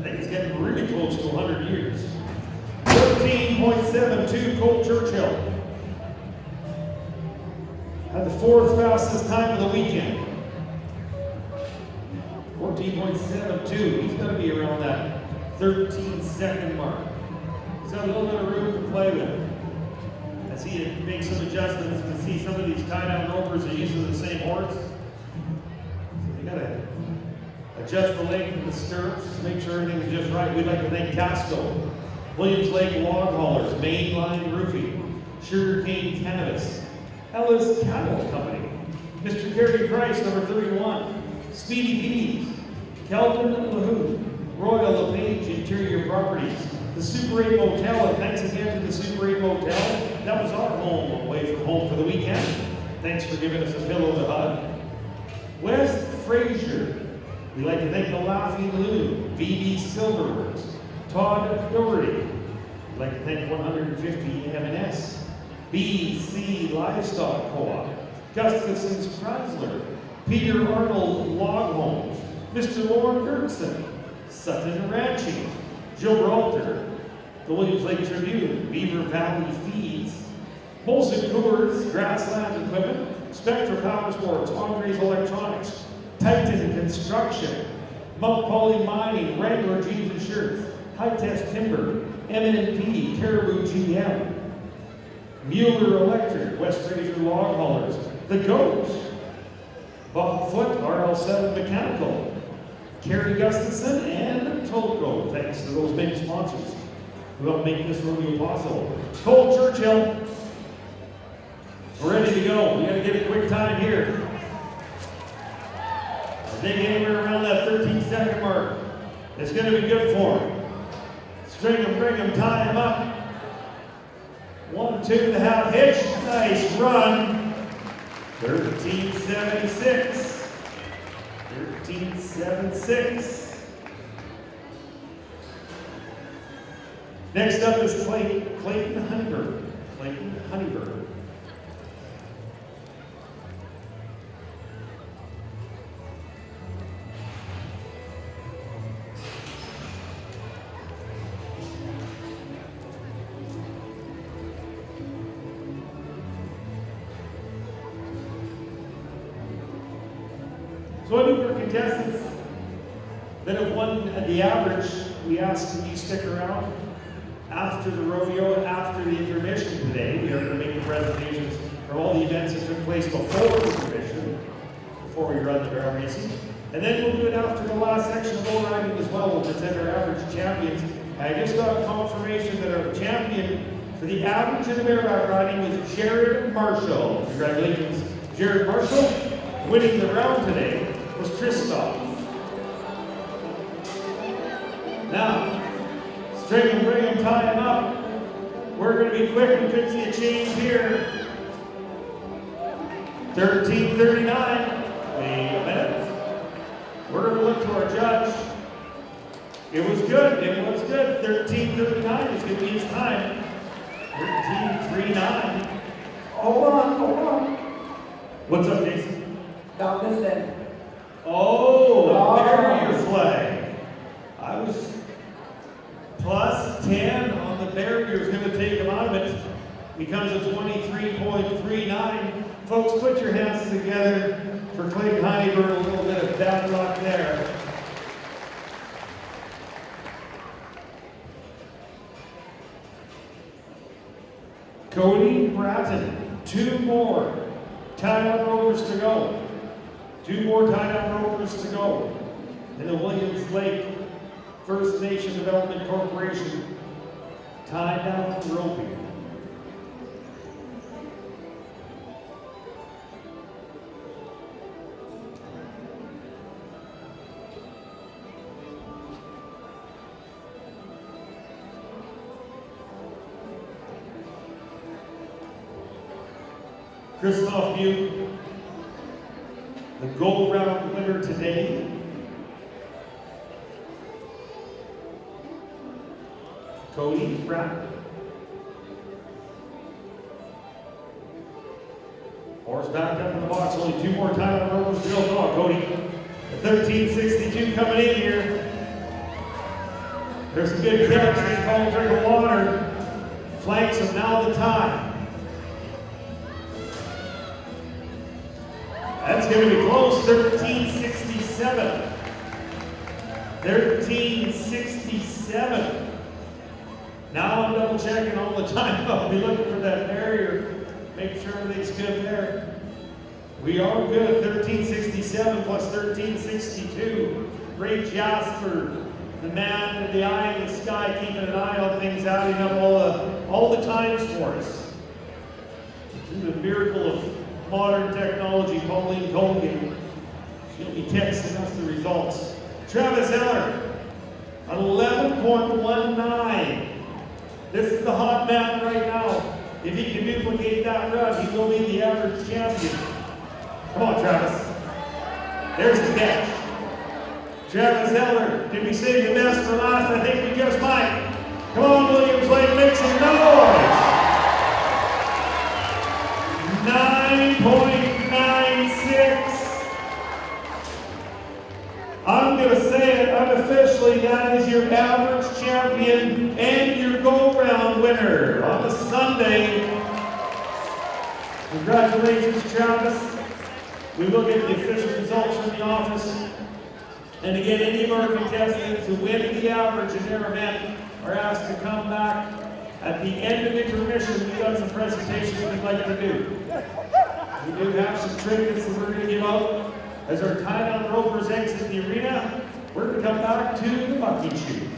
I think it's getting really close to 100 years. 13.72, Cole Churchill. Had the 4th fastest time of the weekend. 14.72, he's got to be around that 13-second mark. He's got a little bit of room to play with. I see it make some adjustments to see some of these tie-down ropers are using the same horse. So you gotta adjust the length of the stirrups, make sure everything's just right. We'd like to thank Casco, Williams Lake Log Haulers, Mainline Roofing, Sugarcane Cannabis, Ellis Cattle Company, Mr. Gary Price, number 31, Speedy Peas, Kelvin LaHoo, Royal LePage Interior Properties, the Super 8 Motel, and thanks again to the Super 8 Motel. That was our home away from home for the weekend. Thanks for giving us a pillow to hug. West Fraser, we'd like to thank the Laughing Loon, VB Silverworks, Todd Doherty. We'd like to thank 150 M&S, BC Livestock Co-op, Gustafson's Chrysler, Peter Arnold Log Homes, Mr. Lauren Gertson, Sutton Ranching, Gibraltar, the Williams Lake Tribune, Beaver Valley Feeds, Molson Coors Grassland Equipment, Spectra Power Sports, Andres Electronics, Titan Construction, Mount Poly Mining, Wrangler Jeans and Shirts, High Test Timber, M&P, Caribou GM, Mueller Electric, West Fraser Log Haulers, The Goat, Bob Foot, RL7 Mechanical, Kerry Gustafson, and Tolko. Thanks to those many sponsors who helped make this rodeo possible. Cole Churchill, we're ready to go. We got to get a quick time here. I think anywhere around that 13-second mark. It's going to be good for him. String him, bring him, tie him up. 1, 2.5 hitch. Nice run. 13.76. 13.76. Next up is Clayton Honeyberg. Clayton Honeyberg. So any of our contestants that have won at the average, we ask that you stick around after the rodeo, after the intermission today. We are going to make the presentations for all the events that took place before the intermission, before we run the barrel racing. And then we'll do it after the last section of bull riding as well. We'll present our average champions. I just got confirmation that our champion for the average in the bareback riding was Jared Marshall. Congratulations, Jared Marshall. Winning the round today was Christoph. Now, string him, bring him, tie him up. We're going to be quick. We could see a change here. 13:39. Wait a minute. We're going to look to our judge. It was good. It was good. 13:39 is going to be his time. 13:39. Hold on. What's up, Jason? Down this end. Oh, barrier flag. I was plus 10 on the barrier. Is going to take him out of it. Becomes a 23.39. Folks, put your hands together for Clayton Honeyberg. A little bit of bad luck there. Cody Bratton, 2 more tie-down ropers to go. 2 more tie-down ropers to go in the Williams Lake First Nation Development Corporation tie-down roping. Christoph Butte, the gold round winner today. Cody Pratt. Horse backed up in the box, only 2 more tie-down ropers to go. Come on, Cody. The 13.62 coming in here. There's a good catch. He's called a drink of water. Flanks him, now the tie. That's going to be close, 13.67. 13.67. Now I'm double checking all the time. I'll be looking for that barrier. Make sure everything's good there. We are good, 13.67 plus 13.62. Ray Jasper, the man with the eye in the sky, keeping an eye on things, adding up all the times for us. through the miracle of modern technology, Pauline Colgan. She'll be texting us the results. Travis Eller, an 11.19. This is the hot man right now. If he can duplicate that run, he will be the average champion. Come on, Travis. There's the catch. Travis Eller, did we save the best for last? I think we just might. Come on, Williams Lake, make some noise. 9.96. I'm going to say it unofficially, that is your average champion and your go-round winner on the Sunday. Congratulations, Travis. We will get the official results from the office. And again, any of our contestants who win the average in their event are asked to come back at the end of intermission. We've got some presentations we'd like to do. We do have some trinkets that we're going to give out as our tie-down ropers exit the arena. We're going to come back to the bucking shoes.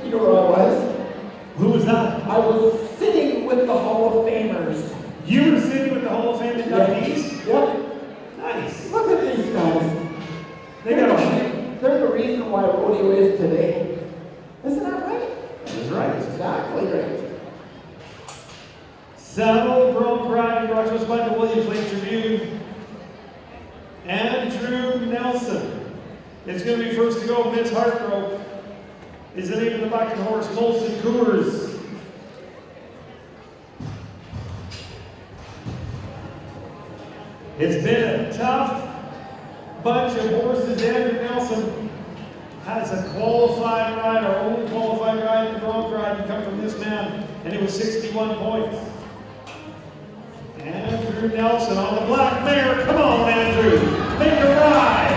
You know where I was? Who was that? I was sitting with the Hall of Famers. You were sitting with the Hall of Fame inductees? Yep. Nice. Look at these guys. They're the reason why rodeo is today. Isn't that right? That's right. Exactly right. Saddle, bronc riding brought to us by the Williams Lake Tribune. Andrew Nelson is going to be first to go. Miss Heartbroke is the name of the bucking horse. Molson Coors. It's been a tough bunch of horses. Andrew Nelson has a qualified ride, our only qualified ride in the bronc ride, to come from this man, and it was 61 points. Andrew Nelson on the black mare. Come on, Andrew. Make a ride.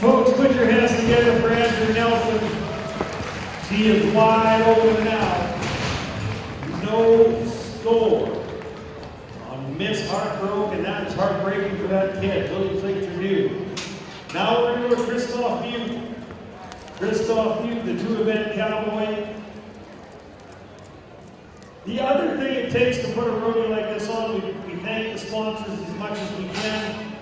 Folks, put your hands together for Andrew Nelson. He is wide open now. No score on Miss Heartbroke, and that is heartbreaking for that kid. Williams Lake Tribune. Now we're going to go to Christoph Butte. Christoph Butte, the two-event cowboy. The other thing it takes to put a rodeo like this on, we thank the sponsors as much as we can,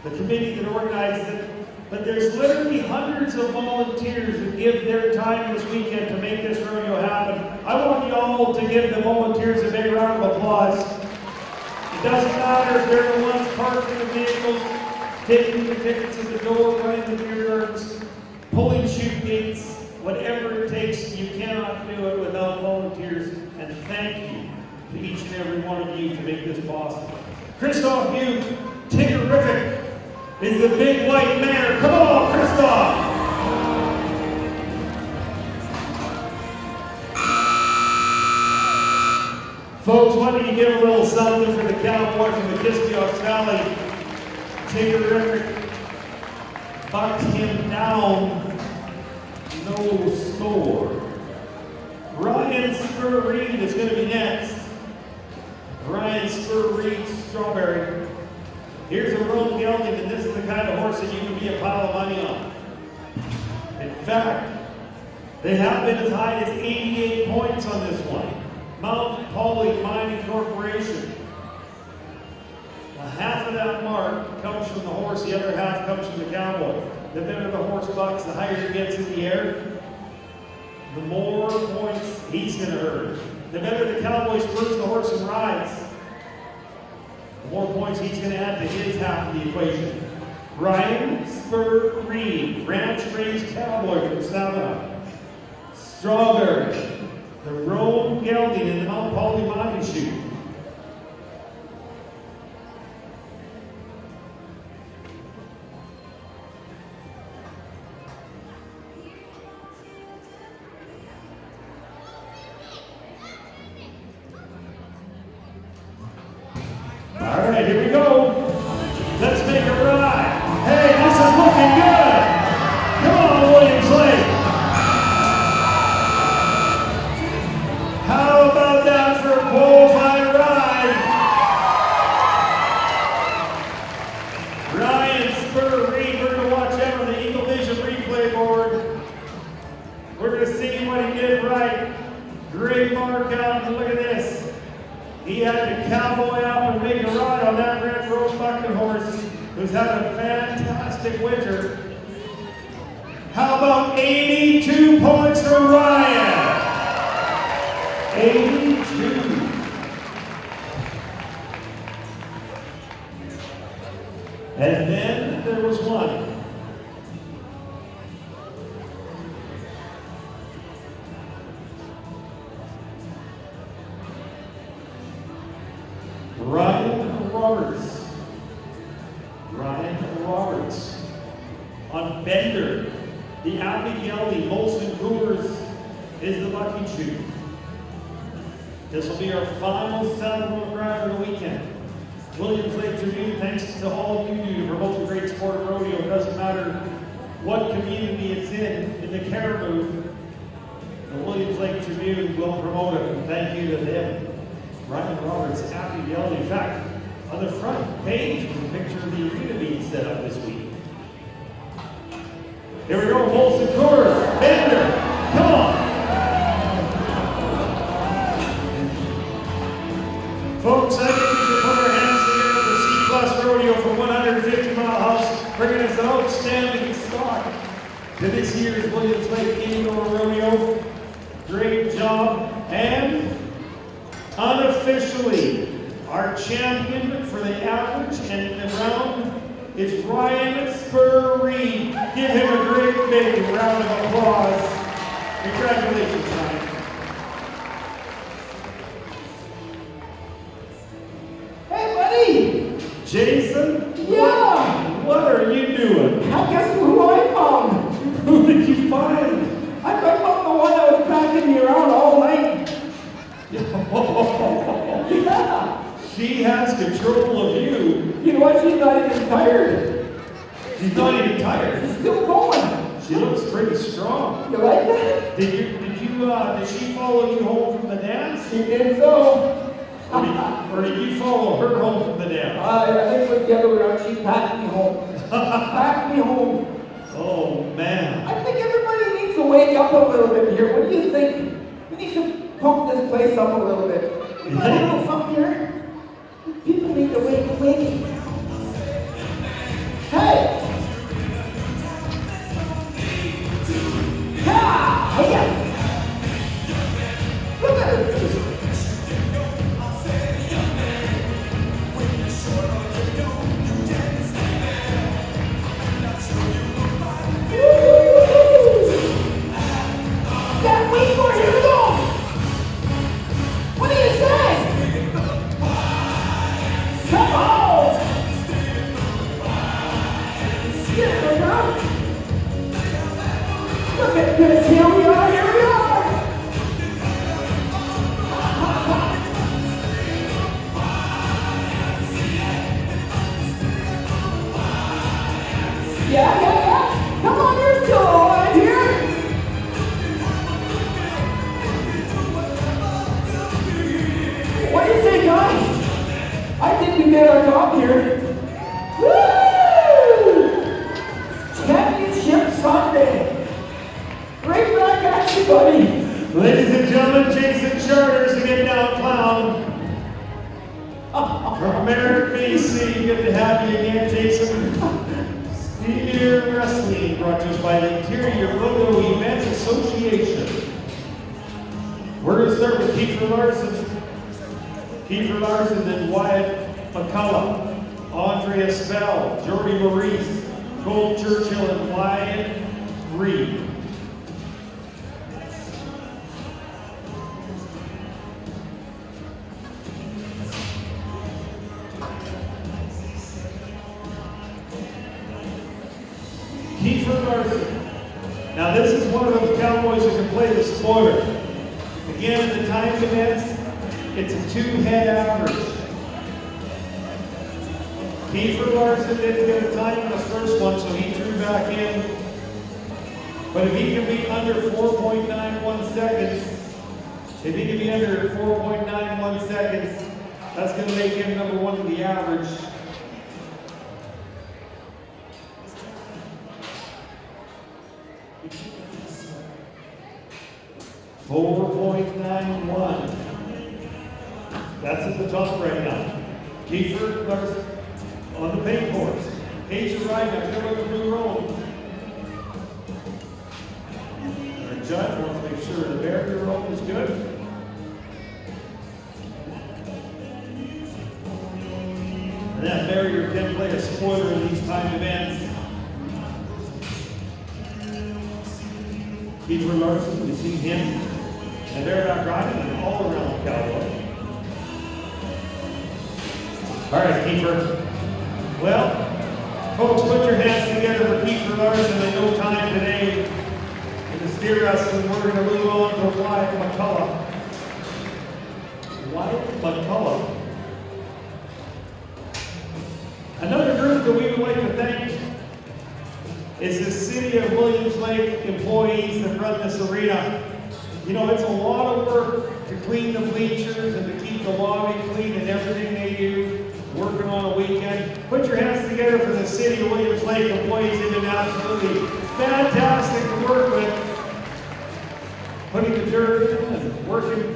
the committee that organized it, but there's literally hundreds of volunteers that give their time this weekend to make this rodeo happen. I want you all to give the volunteers a big round of applause. It doesn't matter if they're the ones parking the vehicles, taking the tickets at the door, running the beer gardens, pulling chute gates, whatever it takes. You cannot do it without volunteers, and thank you to each and every one of you to make this possible. Christoph Butte, Tiggerific, is the big white mare. Come on, Christoph! Folks, why don't you give a little something for the cowboy from the Kiskioks Valley? Tiggerific bucked him down. No score. Ryan Spur Reed is going to be next. Ryan Spur Reed, Strawberry. Here's a Rome Gelding, and this is the kind of horse that you can be a pile of money on. In fact, they have been as high as 88 points on this one. Mount Pauly Mining Corporation. Half of that mark comes from the horse, the other half comes from the cowboy. The better the horse bucks, the higher he gets in the air, the more points he's going to earn. The better the cowboy spurs the horse and rides, the more points he's going to add to his half of the equation. Ryan Spur Reed, ranch raised cowboy from Savannah. Strawberry, the Rome Gelding in the Mount Pauly Mining Chute. All right, here we go. Let's make to see what he did right. Great mark out, and look at this. He had to cowboy up and make a ride on that red road bucking horse, who's had a fantastic winter. How about 82 points from Ryan? 82. And then there was one. Ryan Roberts. On Bender, the Abigail Molson Coors is the bucking chute. This will be our final settlement grind of the weekend. Williams Lake Tribune, thanks to all you do to promote the great sport of rodeo. It doesn't matter what community it's in the Caribou, the Williams Lake Tribune will promote it. And thank you to them. Ryan Roberts, Abigail. In fact, on the front page was a picture of the arena being set up this week. Here we go, Molson Coors, Bender, come on. Folks, I think we should put our hands together for C-Plus Rodeo from 150 Mile House, bringing us an outstanding start to this year's Williams Lake Indoor Rodeo. Great job. And unofficially, our champion for the average and the round is Ryan Spurry. Give him a great big round of applause. Congratulations, Ryan. Hey, buddy! Jason? Yeah! What are you doing? Guess who I found? Who did you find? I found the one that was backing me around all night. Yeah! She has control of you. You know what? She's not even tired. She's not even tired. She's still going. She looks pretty strong. You like that? Did she follow you home from the dance? She did so. Or did you follow her home from the dance? I think it was the other way around. She packed me home. Packed me home. Oh, man. I think everybody needs to wake up a little bit here. What do you think? We need to pump this place up a little bit. We got a little something here. People need to wake. Hey! Ha! Hey! Look at it! Yeah, wait for it! Here we go! What do you say? Come on! Get it out! Look at this! Here we are! Here we are! Yeah! Come on, you're still alive here! What do you say, guys? I think we did our job here. Woo! Championship Sunday. Great back action, buddy. Ladies and gentlemen, Jason Charters to get down clown. From Merritt, BC, good to have you again, Jason. Steer Wrestling, brought to us by the Interior Rodeo Events Association. We're going to start with Kiefer Larson. Kiefer Larson, then Wyatt McCullough, Andrea Spell, Jordy Maurice, Cole Churchill, and Wyatt Reed. Kiefer Larson. Now this is one of the cowboys who can play the spoiler. Again, in the time events, it's a two-head average. Kiefer Larson didn't get a time in the first one, so he drew back in. But if he can be under 4.91 seconds, if he can be under 4.91 seconds, that's going to make him number one in the average. 4.91. That's at the top right now. Kiefer Larson on the pink horse. Pace of ride, now good with the blue roll. Our judge wants to make sure the barrier roll is good. And that barrier can play a spoiler in these time events. Kiefer Larson, you see him and Bareback riding and all around Cowboy. All right, Kiefer. Well, folks, put your hands together for Kiefer Larson in no time today. In the steer wrestling, we're going to move on to Wyatt McCullough. Wyatt McCullough. Another group that we would like to thank is the City of Williams Lake employees that run this arena. You know, it's a lot of work to clean the bleachers and to keep the lobby clean and everything they do, working on a weekend. Put your hands together for the City of Williams Lake employees. They've been absolutely fantastic to work with. Putting the dirt in and working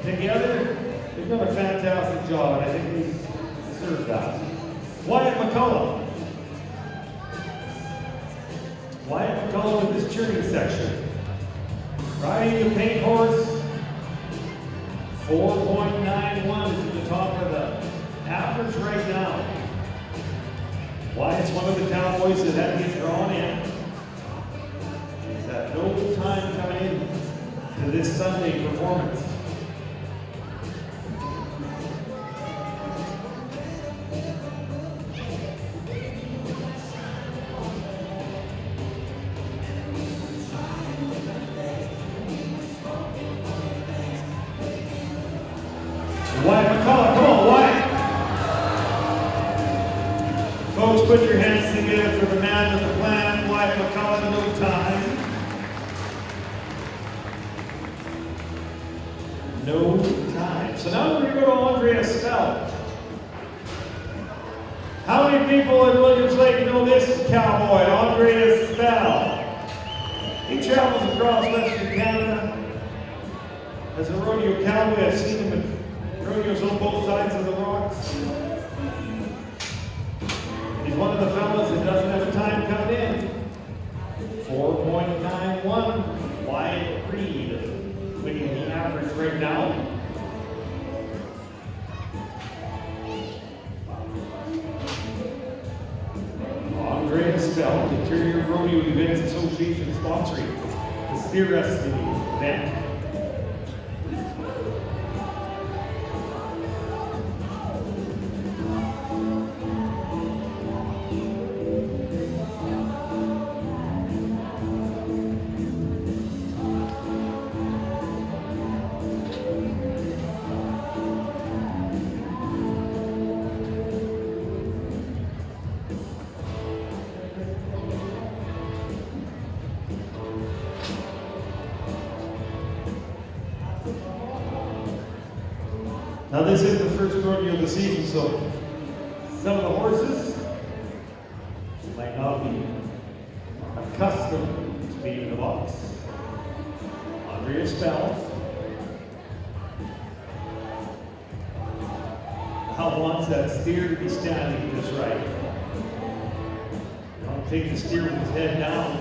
together. They've done a fantastic job, and I think they deserve that. Wyatt McCullough. Wyatt McCullough with this cheering section. Riding the pink horse, 4.91 is at the top of the average right now. Wyatt's one of the cowboys that had to get drawn in. He's had no time coming in to this Sunday performance. Wyatt McCullough, come on, Wyatt. Folks, put your hands together for the man with the plan, Wyatt McCullough, no time. No time. So now we're going to go to Andrea Spell. How many people in Williams Lake know this cowboy, Andrea Spell? He travels across Western Canada as a rodeo cowboy. I've seen him in rodeos on both sides of the rocks. He's one of the fellas that doesn't have a time coming in. 4.91. Wyatt Reed winning the average right now. Andrea Spell, Interior Rodeo Events Association sponsoring the steer wrestling event. Now this is the first rodeo of the season, so some of the horses might not be accustomed to being in the box. Andrea Spell. How wants that steer to be standing just right. Don't take the steer with his head down.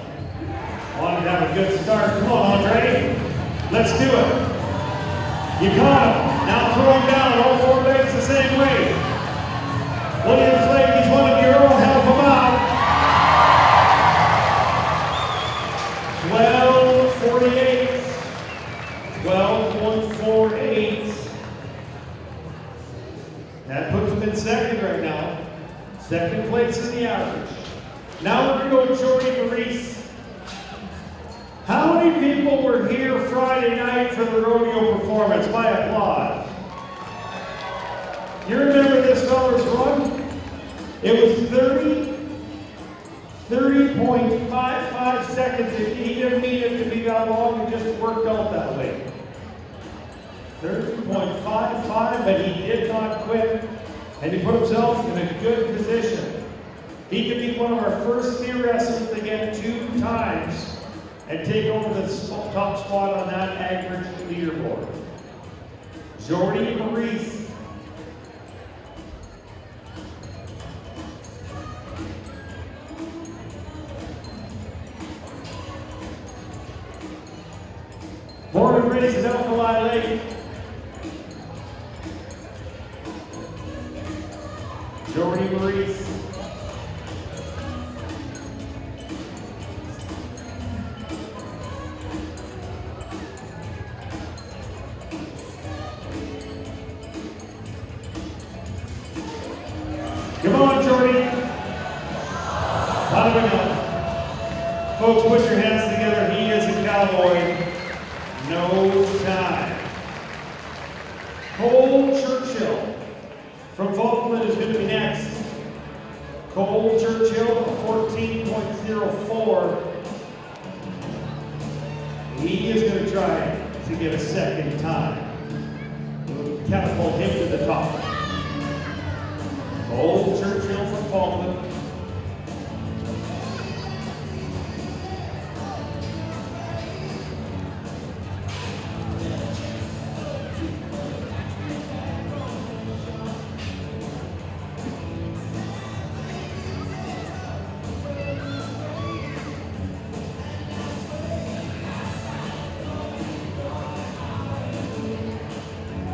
Want to have a good start. Come on, Andre. Let's do it. You got him. Now throw him down, all four legs the same way. Williams Lake, he's one of your own, help him out. 12.48. 12.48. That puts him in second right now. Second place in the average. Now we're going to go Jordy Maurice. How many people were here Friday night for the rodeo performance? By applause. You remember this fella's run? It was 30.55 seconds. He didn't mean it to be that long, it just worked out that way. 30.55, but he did not quit. And he put himself in a good position. He could be one of our first steer wrestlers to get 2 times and take over the top spot on that average leaderboard. Jordy Maurice. Born and raised in Alkali Lake. Jordy Maurice. Come on, Jordy. How do we go? Folks, put your hands together. He is a cowboy. No time. Cole Churchill from Falkland is going to be next. Cole Churchill, 14.04. He is going to try to get a second time. We'll catapult him to the top. Cole Churchill from Falkland.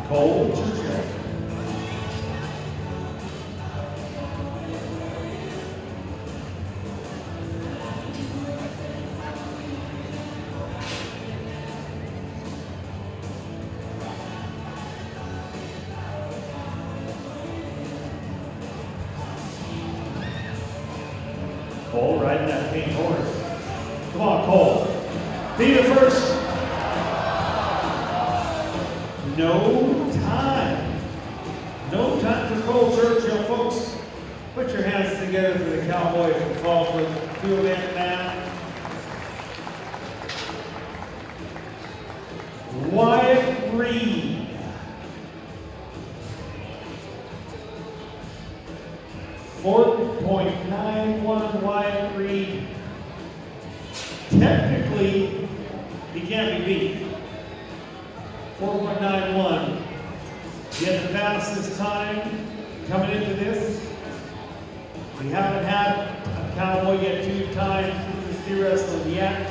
Cole Churchill. Cole riding that pink horse. Come on, Cole. Be the first. No time. No time for Cole Churchill, folks. Put your hands together for the Cowboy from Falkland. 2-event man. Wyatt Reed. .91 Wyatt Reed. Technically, he can't be beat. 4.91. He had the fastest time coming into this. We haven't had a cowboy get 2 times through the steer wrestling yet.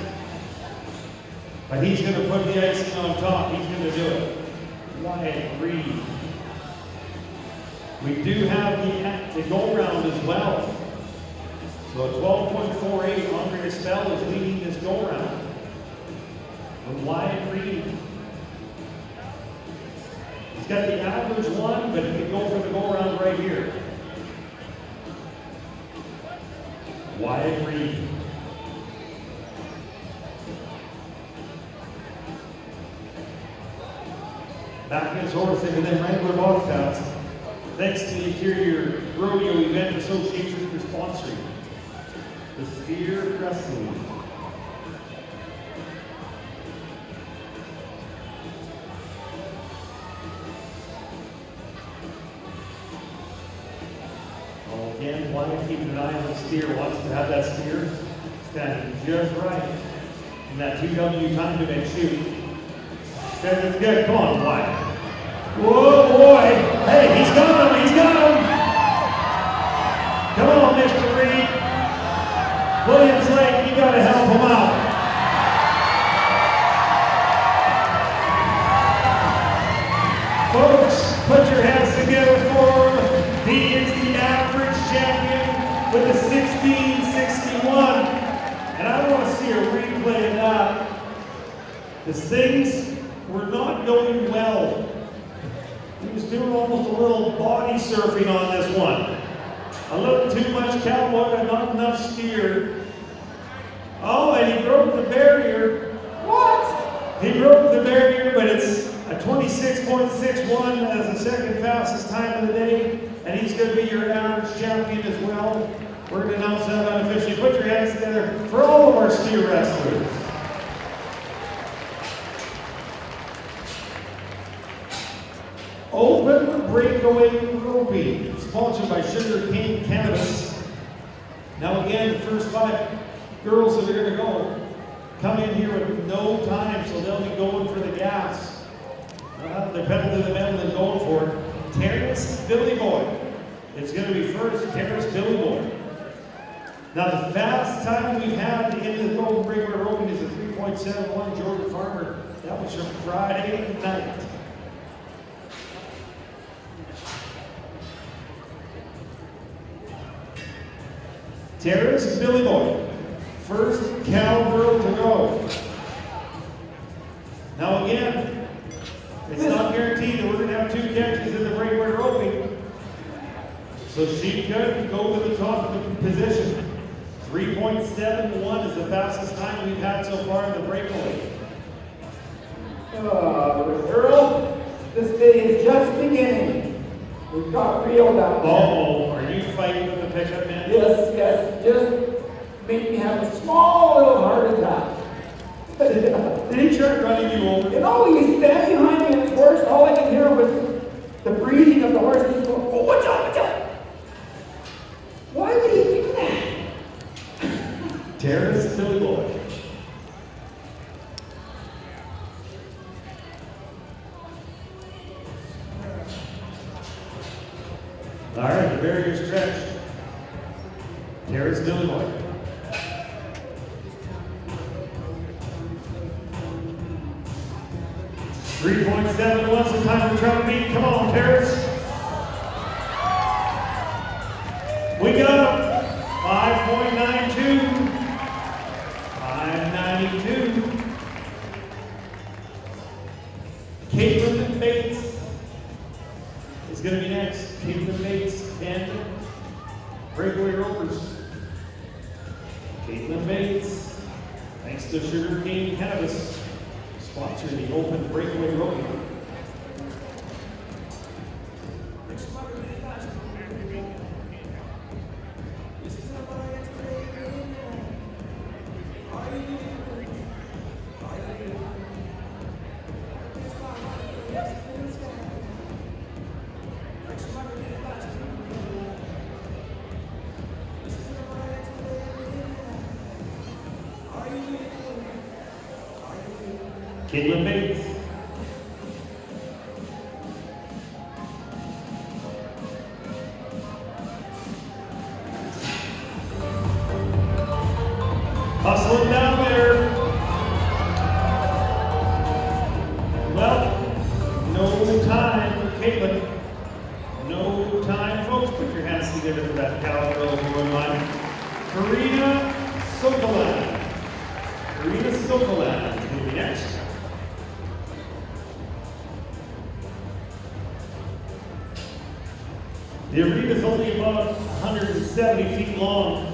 But he's going to put the icing on top. He's going to do it. Wyatt Reed. We do have the go round as well. So at 12.48, Andre Spell is leading this go round. With Wyatt Reed. He's got the average one, but he can go for the go round right here. Wyatt Reed. Back in his horse and then Wrangler Bobcats. Thanks to the Interior Rodeo Event Association for sponsoring the Steer Wrestling. Again, Wyatt keeping an eye on the steer, wants to have that steer standing just right in that 2W time event shoot. That's good. Come on, Wyatt. Whoa, boy. Hey, he's got him. He's got him. Come on, Mr. Reed. Williams Lake, you got to help him out. Folks, put your hands together for him. He is the average champion with a 16.61. And I want to see a replay of that. Because things were not going well. He was doing almost a little body surfing on this one. A little too much cowboy and not enough steer. Oh, and he broke the barrier. What? He broke the barrier, but it's a 26.61 as the second fastest time of the day. And he's going to be your average champion as well. We're going to announce that unofficially. Put your hands together for all of our steer wrestlers. Open Breakaway Roping, sponsored by Sugar Cane Cannabis. Now again, the first 5 girls that are going to go. come in here with no time, so they'll be going for the gas. They're pedal to the metal and going for it. Terrace Billy Boy. It's going to be first, Terrace Billy Boy. Now the fastest time we've had to get to the Golden Breakaway Roping is a 3.71 Georgia Farmer. That was from Friday night. Terrace Billy Boy. First cowgirl to go. Now again, it's not guaranteed that we're going to have 2 catches in the breakaway roping. So she could go to the top of the position. 3.71 is the fastest time we've had so far in the breakaway. Earl, this day is just beginning. We've got Rio down there. Oh, are you fighting with the pickup man? Yes, yes, just made me have a small little heart attack. Did he try running you over? You know, he's standing behind me on his horse, all I can hear was the breathing of the horse. He's going, oh, watch out, watch out. Why would he do that? Terrace Billy Boy. All right, the barrier stretched. Terrace Billy Boy. .71's the time we're trying to beat. Come on, Terrace. We got him. 5.92. 5.92. Caitlin Bates is going to be next. Caitlin Bates and Breakaway Ropers. Caitlin Bates, thanks to Sugar Cane Cannabis, sponsoring the Open Breakaway Roping. Caitlin Bates. Hustling down there. Well, no time for Caitlin. No time, folks. Put your hands together for that cowgirl if you wouldn't mind. Karina Sokolan. Karina Sokolan is going to be next. The arena is only about 170 feet long.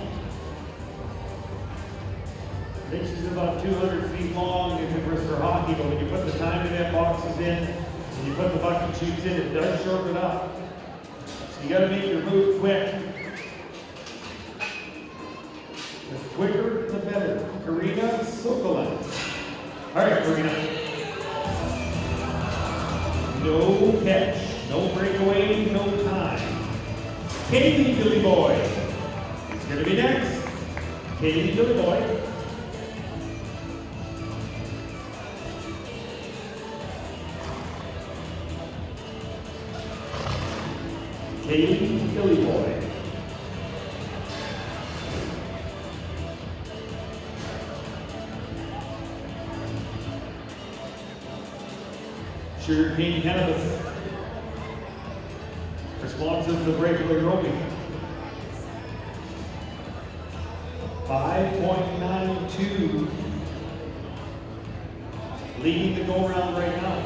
I think she's about 200 feet long if it was for hockey, but when you put the time event boxes in and you put the bucket shoots in, it does shorten up. So you got to make your move quick. The quicker, the better. Karina Sokolan. All right, Karina. No catch, no breakaway, no time. Katie Billy Boy is going to be next. Katie Billy Boy. Katie Billy Boy. Sugar Cane Cannabis. Responsive to breakaway roping. 5.92. Leading the go round right now.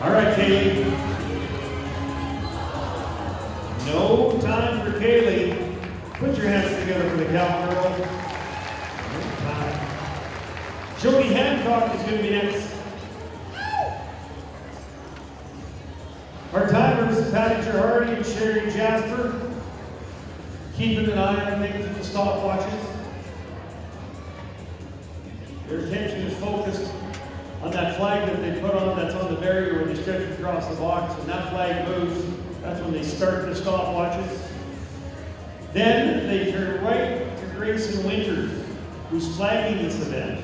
All right, Kaylee. No time for Kaylee. Put your hands together for the cowgirl. No time. Jody Hancock is going to be next. Our timers, Patty Gerhardy and Sherry Jasper, keeping an eye on things with the stopwatches. Your attention is focused on that flag that they put on that's on the barrier when they stretch it across the box. When that flag moves, that's when they start the stopwatches. Then they turn right to Grayson Winters, who's flagging this event.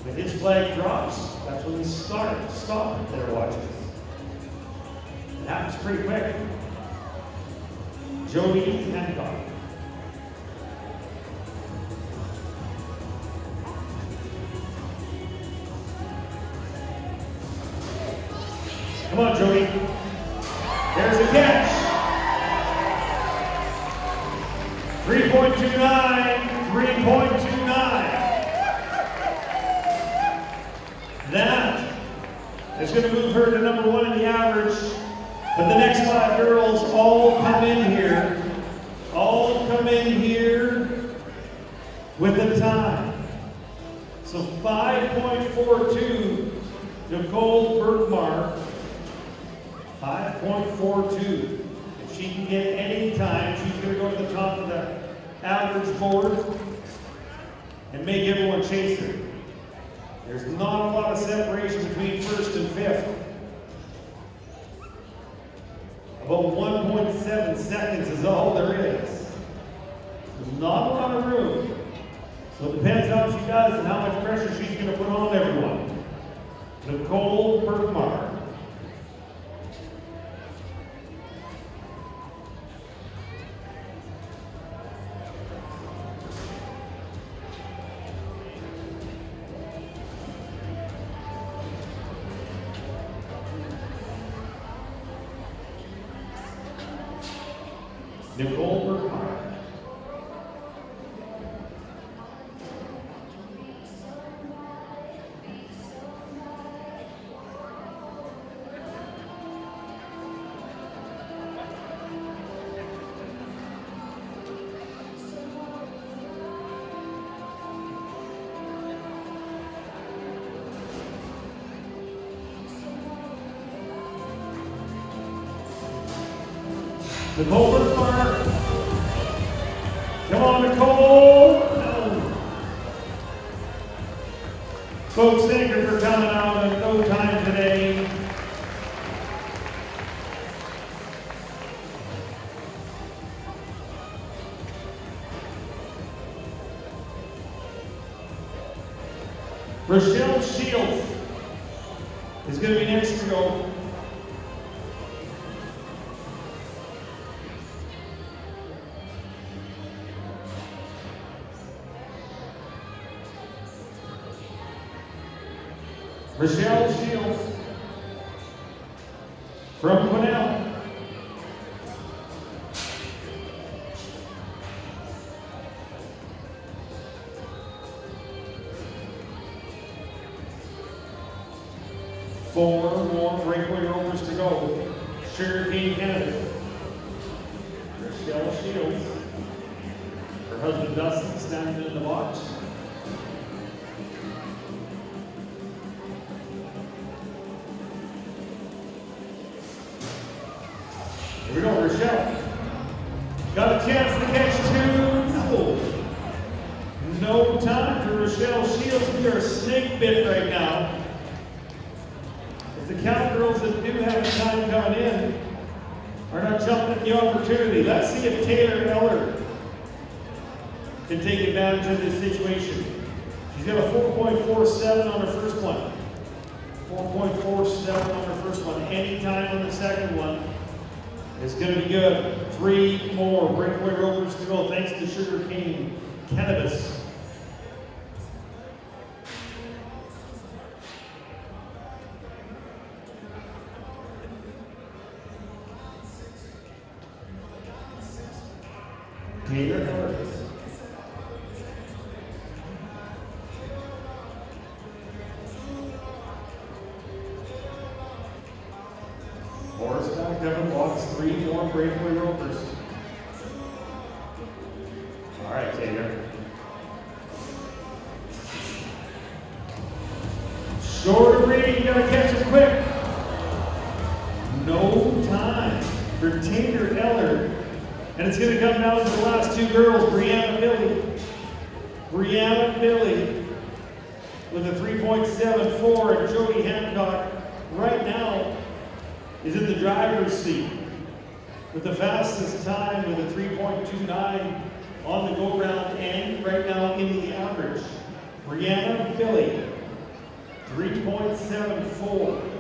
When his flag drops, that's when they stop their watches. It happens pretty quick. Jody Hancock. Come on, Jody. There's the catch. 3.29, 3.29. That is going to move her to number one in the average. But the next 5 girls all come in here. All come in here with a tie. So 5.42, Nicole Bergmar. 5.42. If she can get any time, she's going to go to the top of the average board and make everyone chase her. There's not a lot of separation between first and fifth. About 1.7 seconds is all there is. Not a lot of room. So it depends how she does and how much pressure she's going to put on everyone. Nicole Bergmar. Nicole Bergmar. Nicole Bergmar. Come on, Nicole. No. Folks, thank you for coming out in no time today. Rochelle Shields is going to be next to go. Rochelle Shields from Quinnell. Four more breakaway rovers to go. Sugarcane Canada. Rochelle Shields. Her husband Dustin standing in the box. Here we go, Rochelle. Got a chance to catch two. No time for Rochelle Shields. We are snake bit right now. As the cowgirls that do have time coming in are not jumping at the opportunity. Let's see if Taylor Eller can take advantage of this situation. She's got a 4.47 on her first one. 4.47 on her first one. Any time on the second one. It's going to be good. 3 more breakaway rovers to go, thanks to Sugarcane Cannabis. Taylor Hurst. Horseback Devon walks 3 more breakaway ropers. All right, Taylor. Shorter reading, you gotta catch it quick. No time for Taylor Eller. And it's gonna come down to the last 2 girls, Brianna Billy. Brianna Billy with a 3.74, and Jody Hancock right now is in the driver's seat with the fastest time with a 3.29 on the go-round and right now in the average. Brianna Billy, 3.74.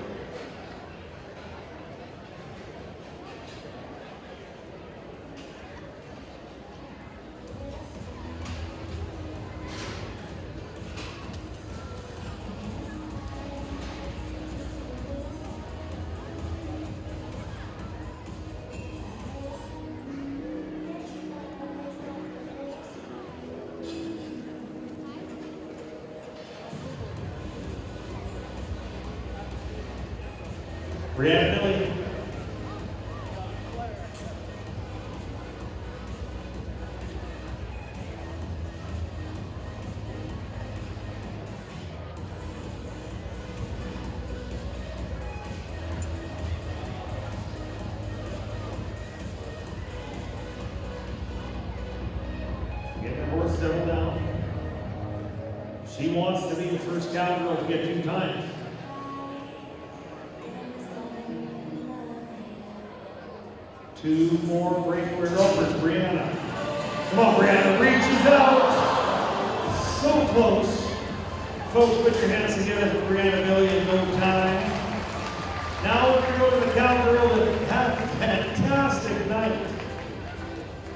Brianna Billy. Getting her horse settled down. She wants to be the first cowgirl to get 2 times. Two more breakaway ropers, Brianna. Come on, Brianna, reaches out. So close. Folks, put your hands together for Brianna Billy in no time. Now we're going to go to the cowgirl that had a fantastic night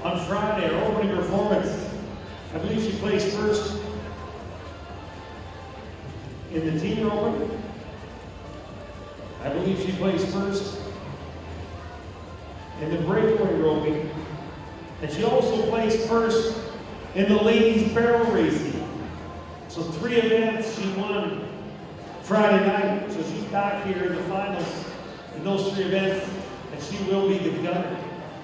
on Friday, her opening performance. I believe she placed first in the team roping. I believe she placed first in the breakaway roping, and she also placed first in the ladies barrel racing. So 3 events she won Friday night, so she's back here in the finals in those 3 events, and she will be the gunner,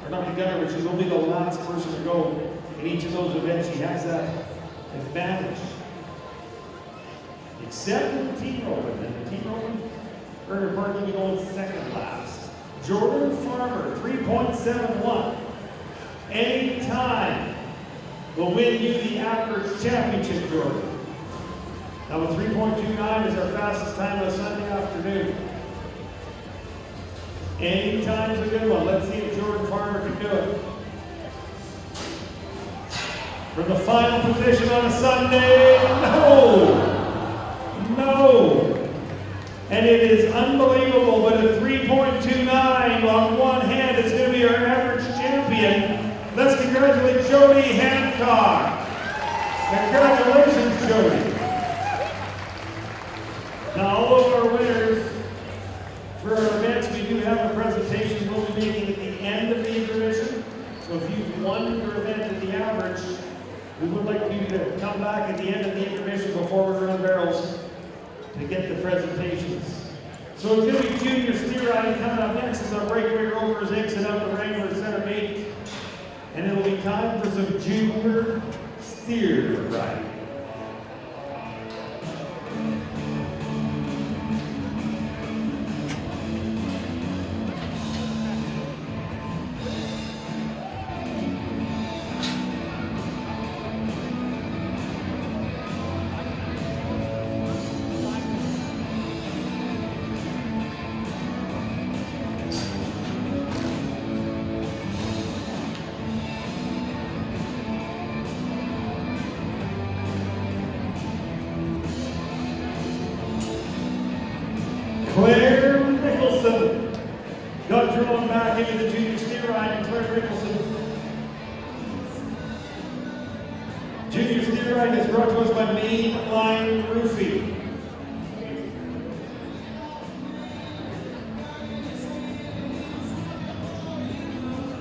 or not the gunner, but she will be the last person to go in each of those events. She has that advantage. Except in the team roping, and the team roping, Earner Park will be going second last. Jordan Farmer, 3.71. Any time will win you the average championship, Jordan. Now, a 3.29 is our fastest time on a Sunday afternoon. Any time's a good one. Let's see if Jordan Farmer can do it. For the final position on a Sunday, no. And it is unbelievable, but a 3.29 on one hand is going to be our average champion. Let's congratulate Jody Hancock. Congratulations, Jody. Now, all of our winners for our events, we do have a presentation we'll be making at the end of the intermission. So if you've won your event at the average, we would like you to come back at the end of the intermission before we run barrels to get the presentations. So it's going to be junior steer riding coming up next as our breakaway ropers exit out the Wrangler center gate. And it'll be time for some junior steer riding. Got drawn back into the junior steer ride, and Claire Nicholson. Junior steer ride is brought to us by Mainline Roofing.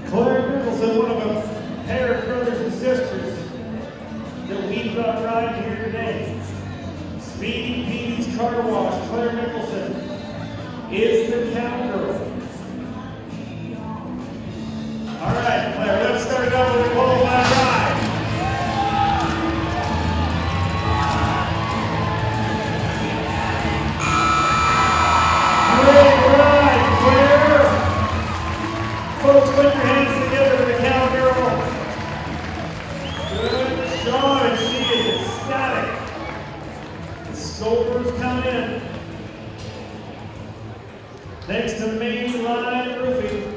Claire Nicholson, one of a pair of brothers and sisters that we've got riding here today. Speedy Petey's Car Wash, Claire Nicholson is the cowgirl. All right, Claire, let's start out with a qualified ride. Great ride, Claire. Folks, put your hands together for the cowgirl. Good job, and she is ecstatic. So Thanks to Mainline Roofing.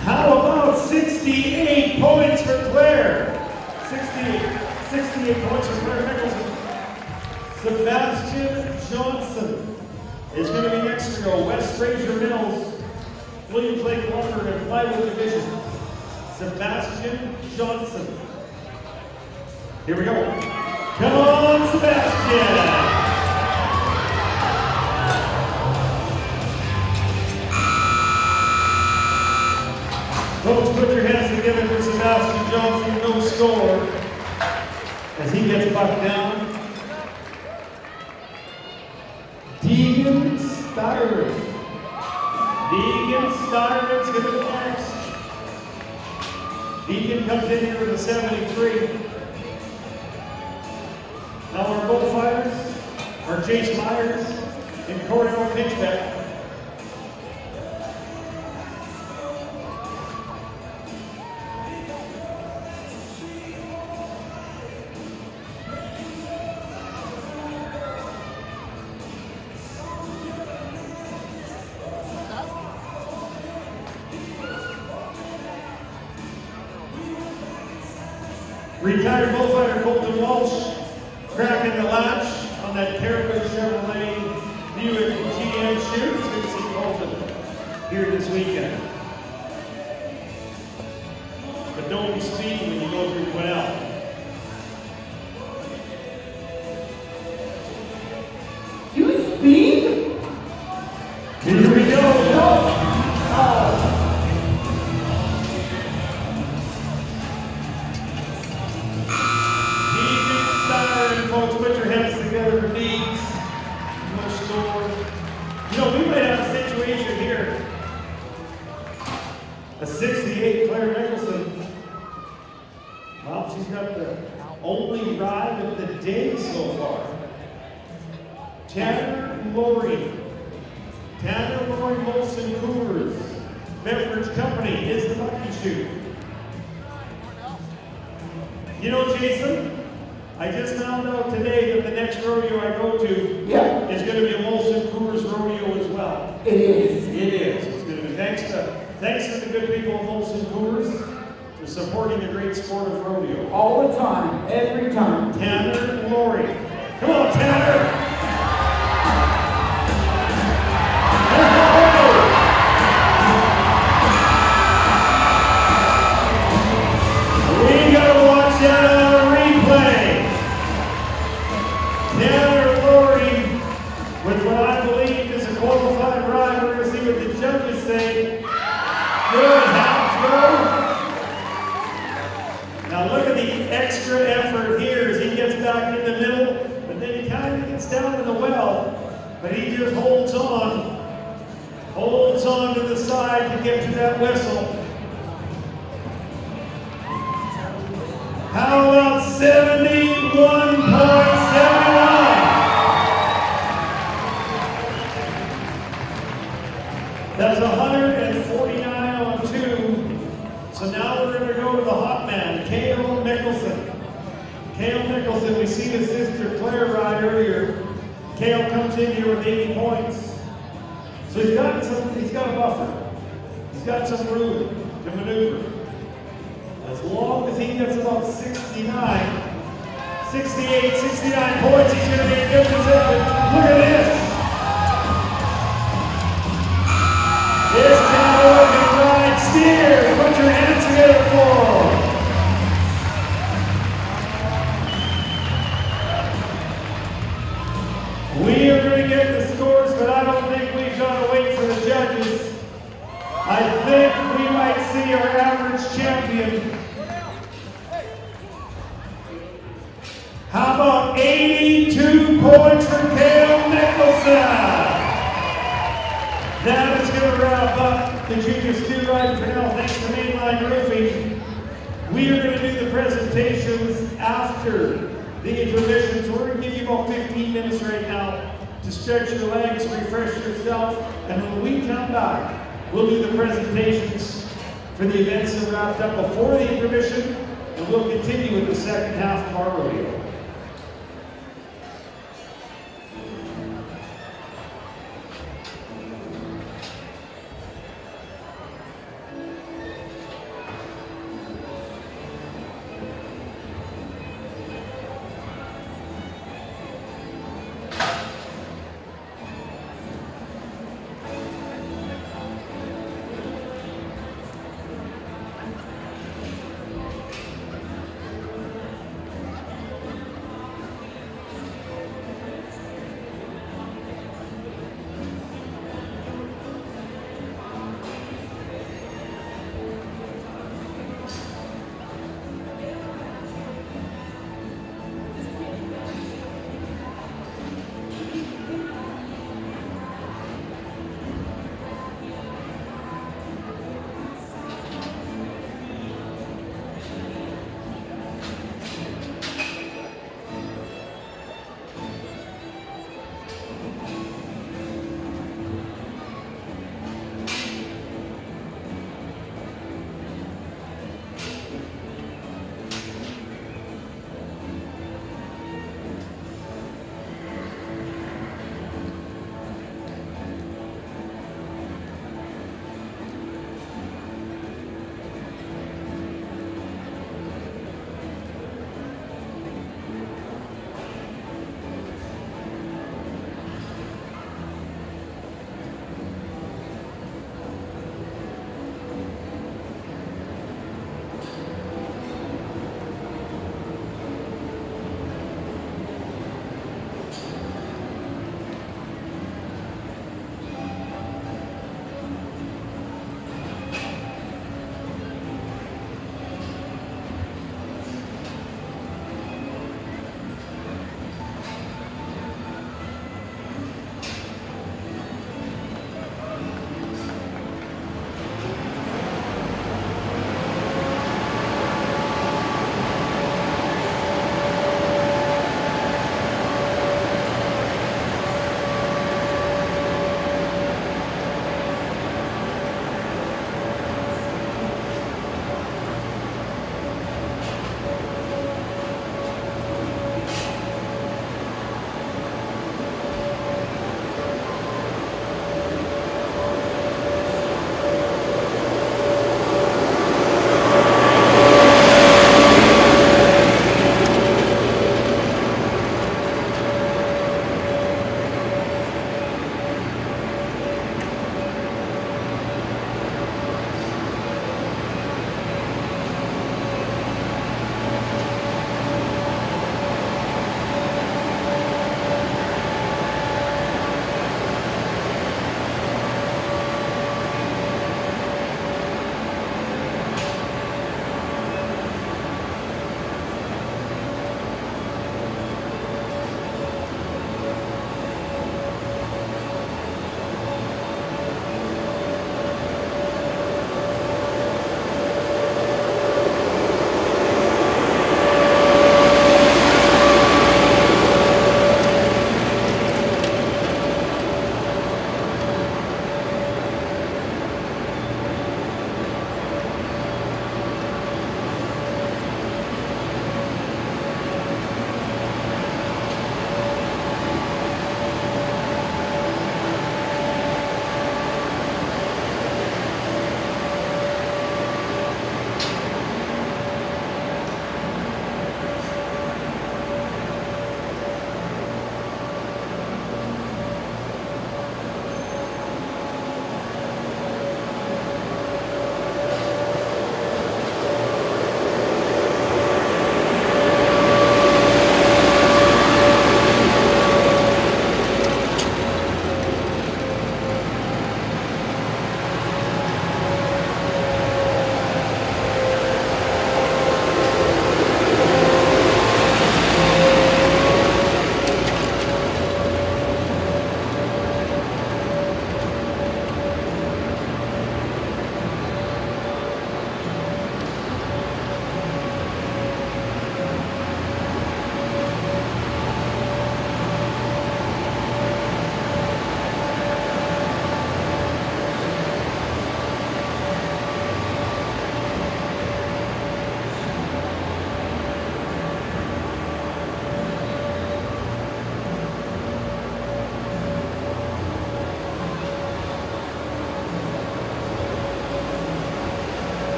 How about 68 points for Claire? 68 points for Claire Nicholson. Sebastian Johnson is going to be next to go. West Fraser Mills, Williams Lake Lumber and Plywood Division. Sebastian Johnson. Here we go. Come on, Sebastian! Folks, put your hands together for Sebastian Johnson, no score, as he gets bucked down. Deegan Styron. Deegan Styron's going to be next. Deegan comes in here with a 73. Now our bullfighters are Jace Myers and Cordell Pinchback. Retired bullfighter Colton Walsh cracking the latch on that Caribou Chevrolet Buick GM shoot. It's good to see Colton here this weekend. But don't be speeding when you go through Quinnell. You speed? Here we go. Folks, put your hands together for Deeds. No score. You know, we might have a situation here. A 68 Claire Nicholson. Well, she's got the only ride of the day so far. Tanner Lowry. Tanner Lowry Molson Cougars. Beverage Company is the lucky shoe. You know, Jason? I just found out today that the next rodeo I go to is going to be a Molson Cougars rodeo as well. It is. It is. It's going to be thanks to the good people of Molson Cougars for supporting the great sport of rodeo. All the time, every time. Tanner Lowry. Come on, Tanner! We gotta watch that on a replay. Tanner Lowry, with what I believe is a qualified ride. We're going to see what the judges say. Good, half throw. Now look at the extra effort here as he gets back in the middle, but then he kind of gets down in the well, but he just holds on to the side to get to that whistle. How about 71.79? That's 149 on 2. So now we're going to go to the hot man, Cale Nicholson. Cale Nicholson, we see his sister Claire ride earlier. Cale comes in here with 80 points. So he's got a buffer. He's got some room to maneuver. As long as he gets about 68, 69 points, he's going to be in good position. Look at this. This cowboy can ride steers. Put your hands together for. We are going to get the scores, but I don't think we've got to wait for the judges. I think we might see our average champion. How about 82 points for Cale Nicholson? That is going to wrap up the junior steer ride for now. Thanks to Mainline Roofing. We are going to do the presentations after the intermission. So we're going to give you about 15 minutes right now to stretch your legs, refresh yourself. And when we come back, we'll do the presentations for the events that wrapped up before the intermission, and we'll continue with the second half of our rodeo.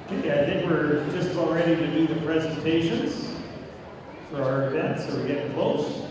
Okay, I think we're just about ready to do the presentations for our event, so we're getting close.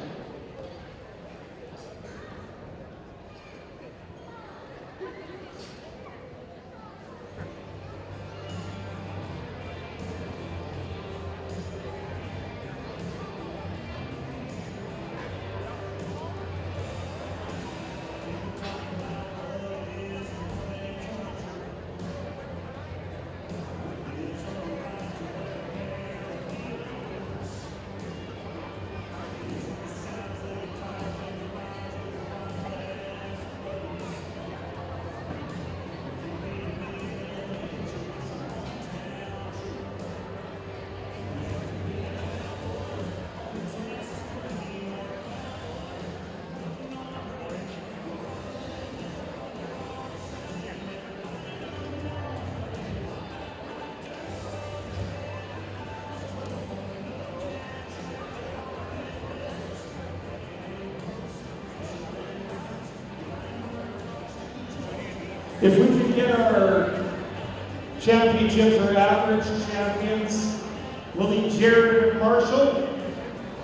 If we could get our championships, our average champions, we'll need Jared and Marshall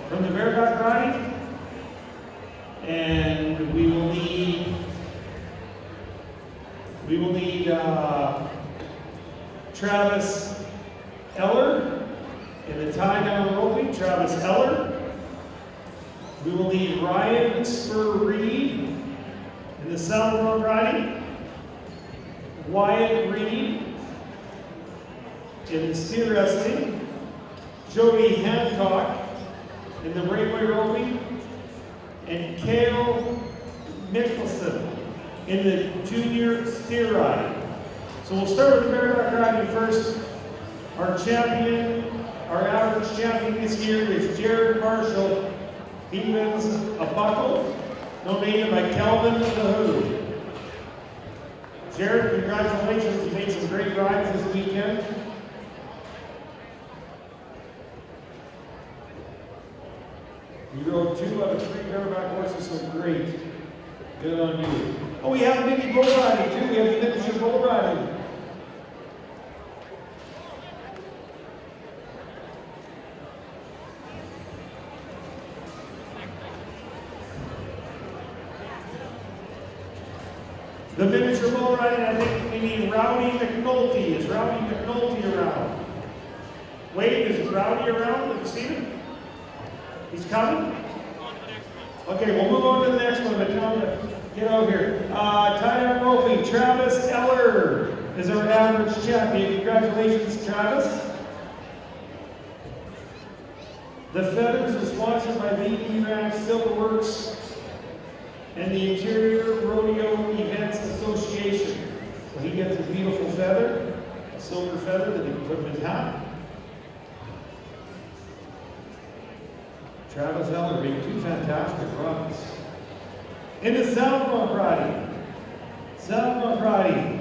from the Bareback riding. And we will need Travis Eller in the tie down roping, Travis Eller. We will need Ryan Spur Reed in the saddle rope riding. Wyatt Reed in the steer wrestling, Jody Hancock in the breakaway roping, and Cale Mickelson in the junior steer riding. So we'll start with the bareback riding first. Our champion, our average champion this year is Jared Marshall. He wins a buckle donated by Calvin LaHoo. Jared, congratulations. You made some great rides this weekend. You rode 2 out of 3 bareback horses, so great. Good on you. Oh, we have mini bull riding too. We have the miniature bull riding. The miniature bull riding, I think we need Rowdy McNulty. Is Rowdy McNulty around? Wade, is Rowdy around? Have you seen him? He's coming? Okay, we'll move on to the next one, but tell him to get over here. Tie-down roping, Travis Eller is our average champion. Congratulations, Travis. The feathers are sponsored by BB Ranch Silverworks and the Interior Rodeo Events Association. So he gets a beautiful feather, a silver feather that he can put in his hat. Travis Eller made 2 fantastic runs. In the Southmont riding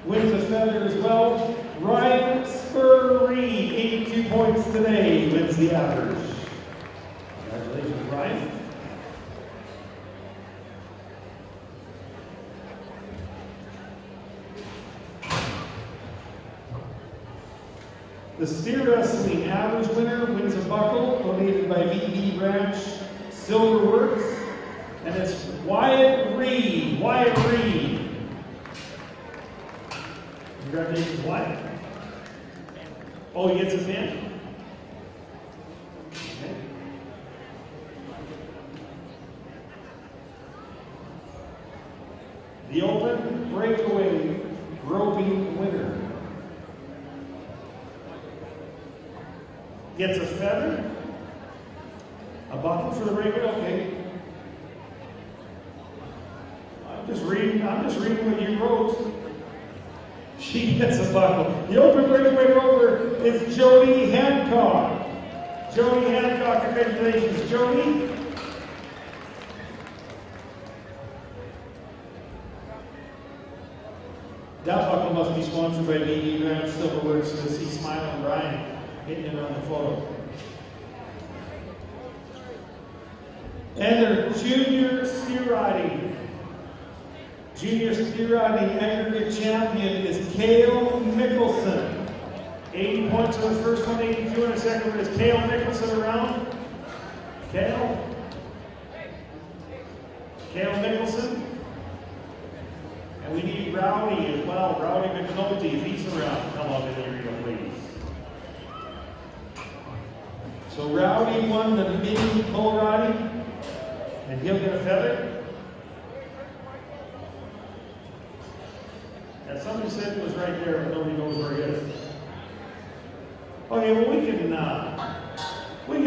wins a feather as well. Ryan Spur Reed, 82 points today, wins the average. Congratulations, Ryan. The steer wrestling average winner wins a buckle donated by VB Ranch Silverworks, and it's Wyatt Reed. Wyatt Reed. Congratulations, Wyatt. Oh, he gets a pin? Okay. The Open Breakaway roping winner gets a feather, a buckle for the breakaway. Okay. I'm just reading what you wrote. She gets a buckle. The Open Breakaway roper is Jody Hancock. Jody Hancock, congratulations, Jody. That buckle must be sponsored by BB Ranch Silverworks, so to see smiling Ryan hitting it on the photo. And their junior steer riding. Junior steer riding aggregate champion is Cale Mickelson. 80 points on the first one, 82 on the second one. Is Cale Nicholson around? Cale? Cale Nicholson? And we need Rowdy as well. Rowdy McNulty, if he's around, come up in the area, please. So Rowdy won the mini bull riding, and he'll get a feather. And somebody said it was right there, but nobody knows where he is. Okay, well we can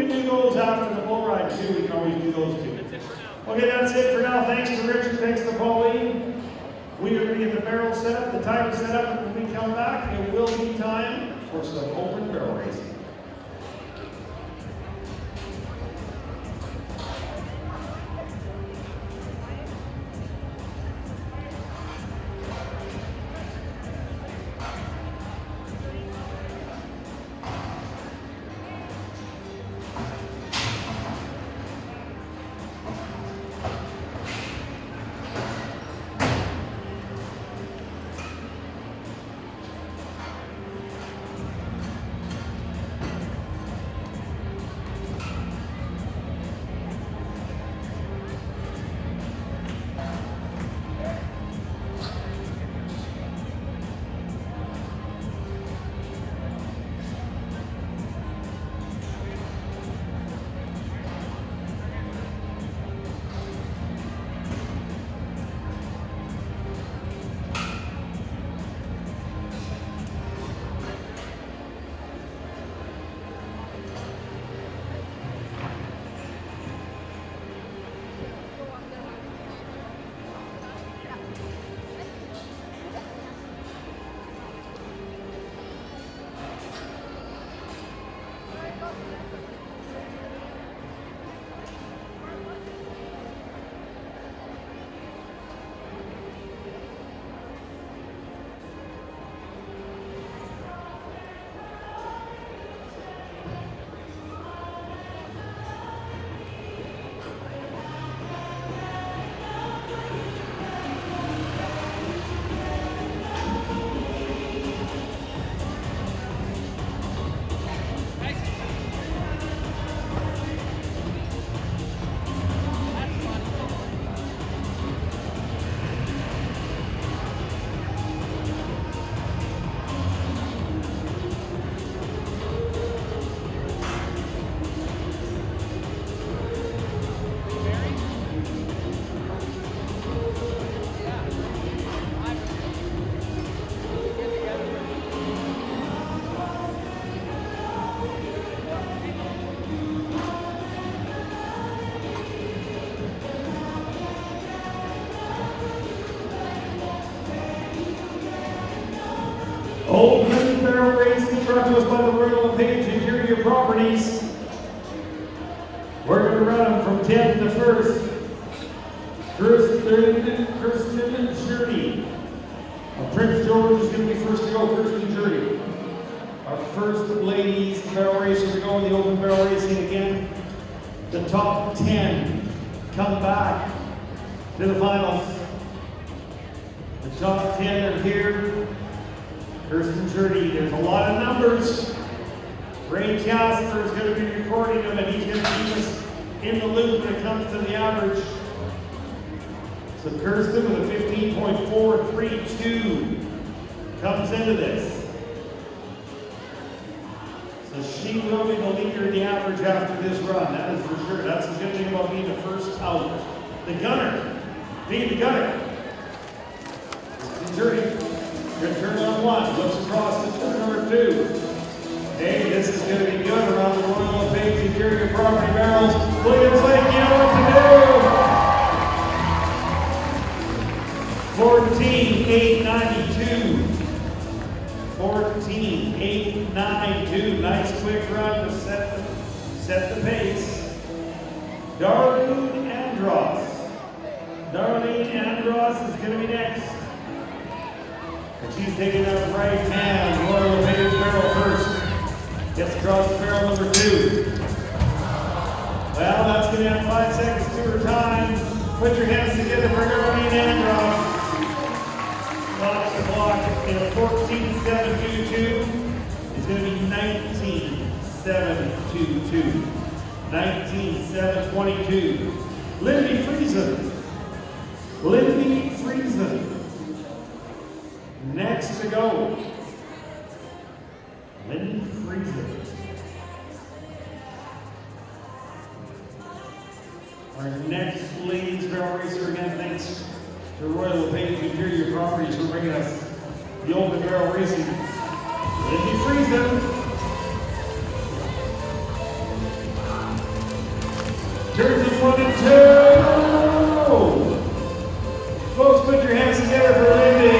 do those after the bull ride too. We can always do those too. Okay, that's it for now. Thanks to Richard, thanks to Pauline. We are going to get the barrel set up, the timer set up, and when we come back, it will be time for some open barrel racing. Open barrel racing brought to us by the Rodeo 1pm Interior Properties. We're going to run them from 10th to 1st. Kirsten Journey. Prince George is going to be first to go. Kirsten Journey. Our first ladies barrel racer to go in the open barrel racing again. The top 10 come back to the finals. The top 10 are here. Kirsten Journey, there's a lot of numbers. Ray Casper is going to be recording them, and he's going to keep us in the loop when it comes to the average. So Kirsten with a 15.432 comes into this. So she will be the leader in the average after this run, that is for sure. That's the good thing about being the first out. The gunner, being the gunner. Kirsten Journey. Good turn on one, looks across to turn number 2. Hey, this is going to be good around the Rodeo 1pm Interior Property barrels. Williams Lake, you know what to do. 14.892. 14.892. Nice quick run to set the pace. Darlene Andros. Darlene Andros is going to be next. And she's taking out right hand. Rodeo 1pm barrel first. Gets across the barrel number 2. Well, that's going to have 5 seconds to her time. Put your hands together for Darlene Andros. Stops the clock in a 14.722. It's going to be 2. 19,722. Lindy Friesen. Lindy Friesen. Next to go. Lindy Friesen. Our next ladies barrel racer, again, thanks to Royal LePage Interior Properties for bringing us the open barrel racing. Lindy Friesen. Turns in 1 and 2. Folks, put your hands together for Lindy.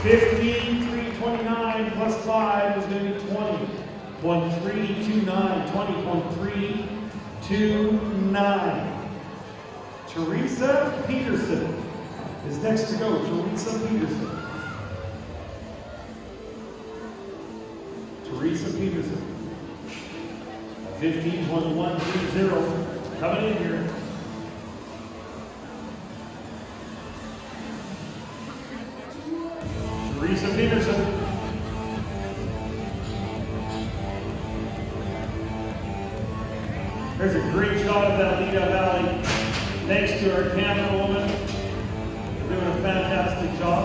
15,329 plus 5 is going to be 20. 1329, 20.329. Teresa Peterson is next to go. Teresa Peterson. Teresa Peterson. 15.130 coming in here. Teresa Peterson. There's a great shot of that Leda Valley next to our camera woman. They're doing a fantastic job.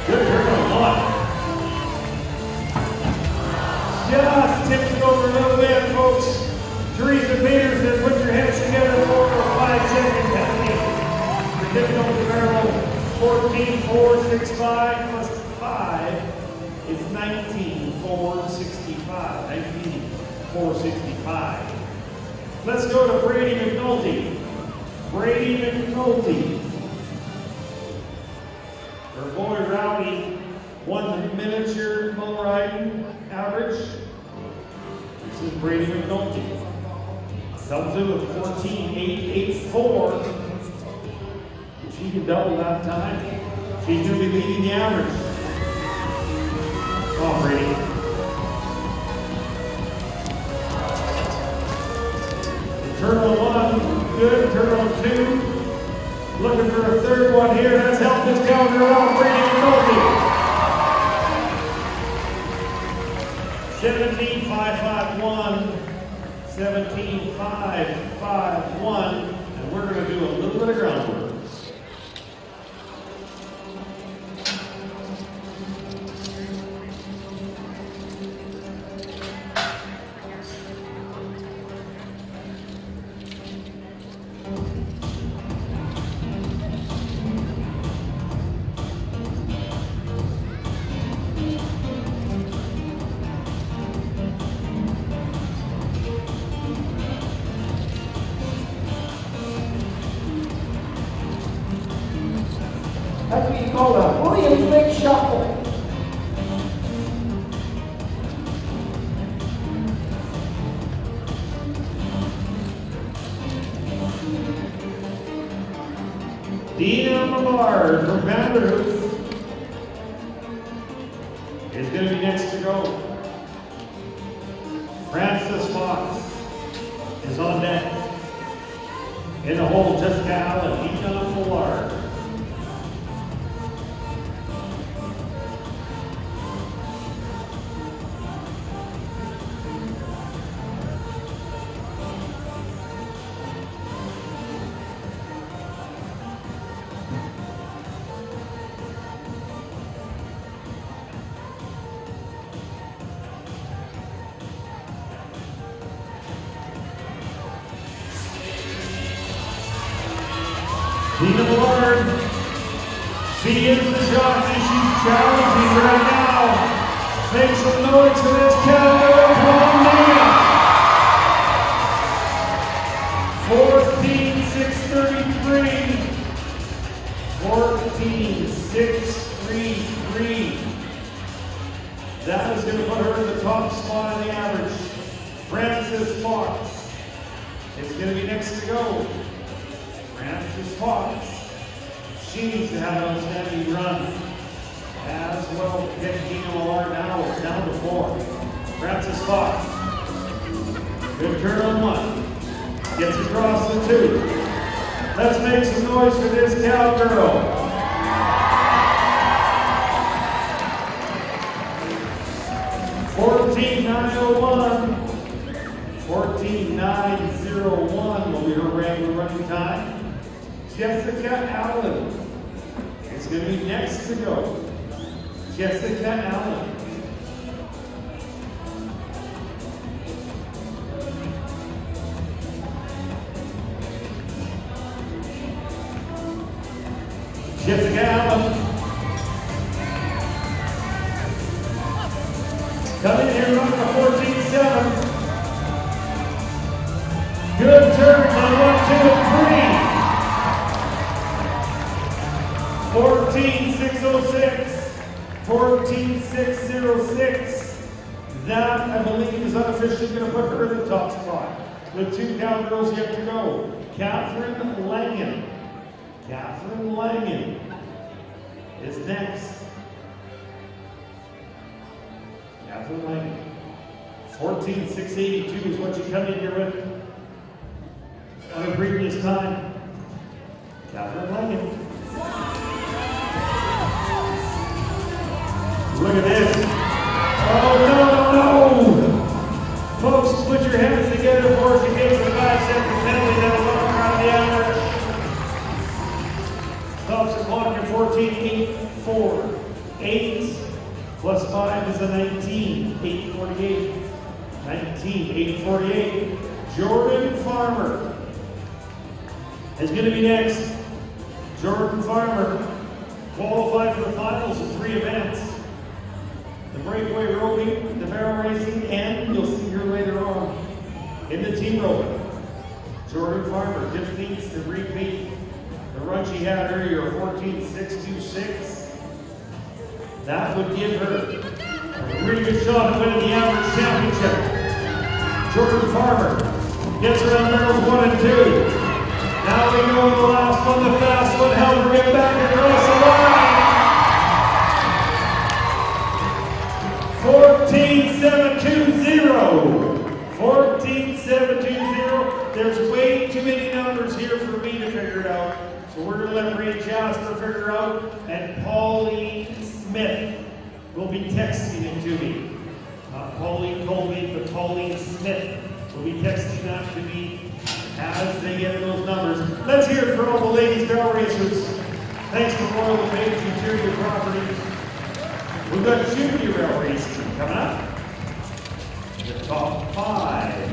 Good turn on one. Just tips it over a little bit, folks. Teresa Peterson, put your hands together for a 5-second penalty. We're tipping over the barrel. 14,465 plus 5 is 19,465. 19,465. Let's go to Brady McNulty. Brady McNulty. Our boy Rowdy won the miniature bull riding average. This is Brady McNulty. Comes in with 14,884. She can double that time. She's going to be leading the average. Come on, Brady. Turn on 1, good. Turn on 2. Looking for a third one here. Let's help this calendar out. Brady McNulty. 17,551. 17,551. And we're going to do a little bit of groundwork. That's what you call a Williams Lake shuffle. Dina Millard from Vanderhoof is going to be next to go. Francis Fox is on deck. In the hole, Jessica Allen, Dina Millard. Dina Millard, she is the jockey. She's challenging right now. Make some noise for this calendar. Come on, Dina. 14,633. 14,633. That is going to put her in the top spot in the average. Francis Fox is going to be next to go. Francis Fox, she needs to have an outstanding run. As well, get Dina Millard now, it's down to 4. Francis Fox, good turn on 1. Gets across the 2. Let's make some noise for this cowgirl. 14,901. 14,901 will be her regular running time. Jessica Allen is going to be next to go. Jessica Allen. Jessica Allen. Coming in here running a 14.7. Good turns on 1, 2, and 3. 14.606. 14.606. That, I believe, is unofficially going to put her in the top spot. With 2 cowgirls yet to go. Catherine Langen. Catherine Langen is next. Catherine Langen. 14.682 is what you come in here with on a previous time. Catherine Langen. Look at this. Oh, no. Folks, put your hands together for she takes the 5-second penalty that'll go around the average. Stops the clock at 14.848. 8 plus 5 is a 19. 8.48. 19. 8.48. Jordan Farmer is going to be next. Jordan Farmer qualified for the finals in 3 events. The breakaway roping, the barrel racing, and you'll see her later on in the team roping. Jordan Farmer just needs to repeat the run she had earlier, 14.626. That would give her a really good shot at winning the average championship. Jordan Farmer gets around barrels 1 and 2. Now we go to the last one, the fast one. Help her get back across the line. 14.720. 14.720. There's way too many numbers here for me to figure it out. So we're going to let Maria Jasper figure it out. And Pauline Smith will be texting it to me. Not Pauline Colby, but Pauline Smith will be texting that to me as they get those numbers. Let's hear it for all the ladies barrel racers. Thanks to Royal LePage Interior Properties. We've got junior barrel racing coming up. The top 5.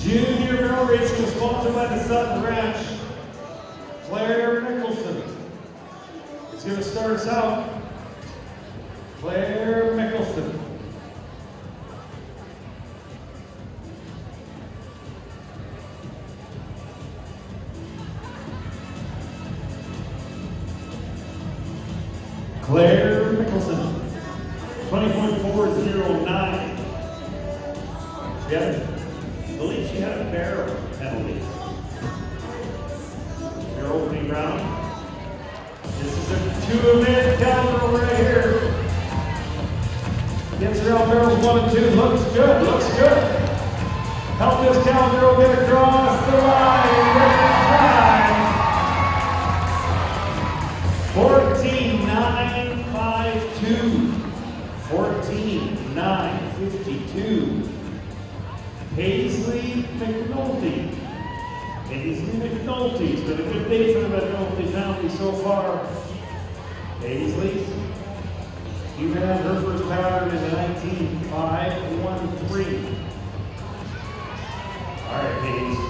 Junior barrel racing is sponsored by the Sutton Ranch. Claire Mickelson is going to start us out. Claire Mickelson. Claire Mickelson. 20.409. She had, I believe she had a barrel penalty. Their opening round. This is a 2-event caliber right here. Gets around barrels 1 and 2. Looks good, looks good. Help this cowgirl get across the line. Record time. 14.952. 14.952. Paisley McNulty. Paisley McNulty's been a good day for the McNulty family so far. Paisley, you had her first pattern in the 19.513. All right, Paisley.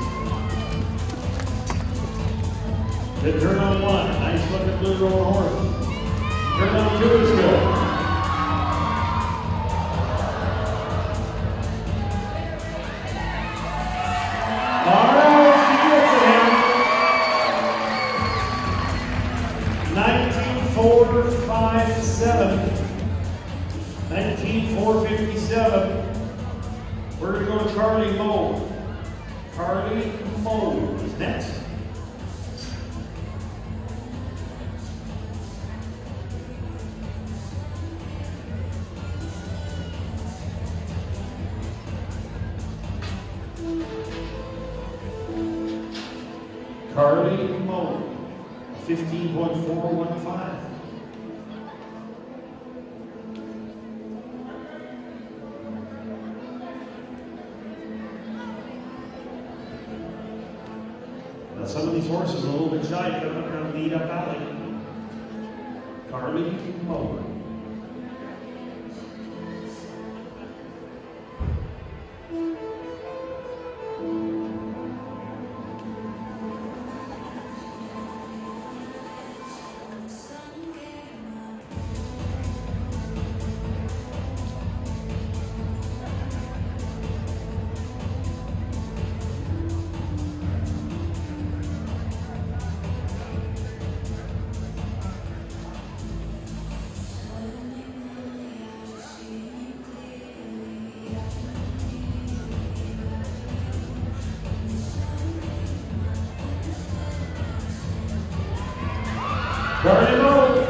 Good turn on 1. Nice looking blue roll horse. Turn on 2 is good. We're going to go to Carly Moe. Carly Moe is next. Carly Moe, 15.415. Now some of these horses are a little bit shy coming up around the lead up alley. Carly Moe. Carly Moe.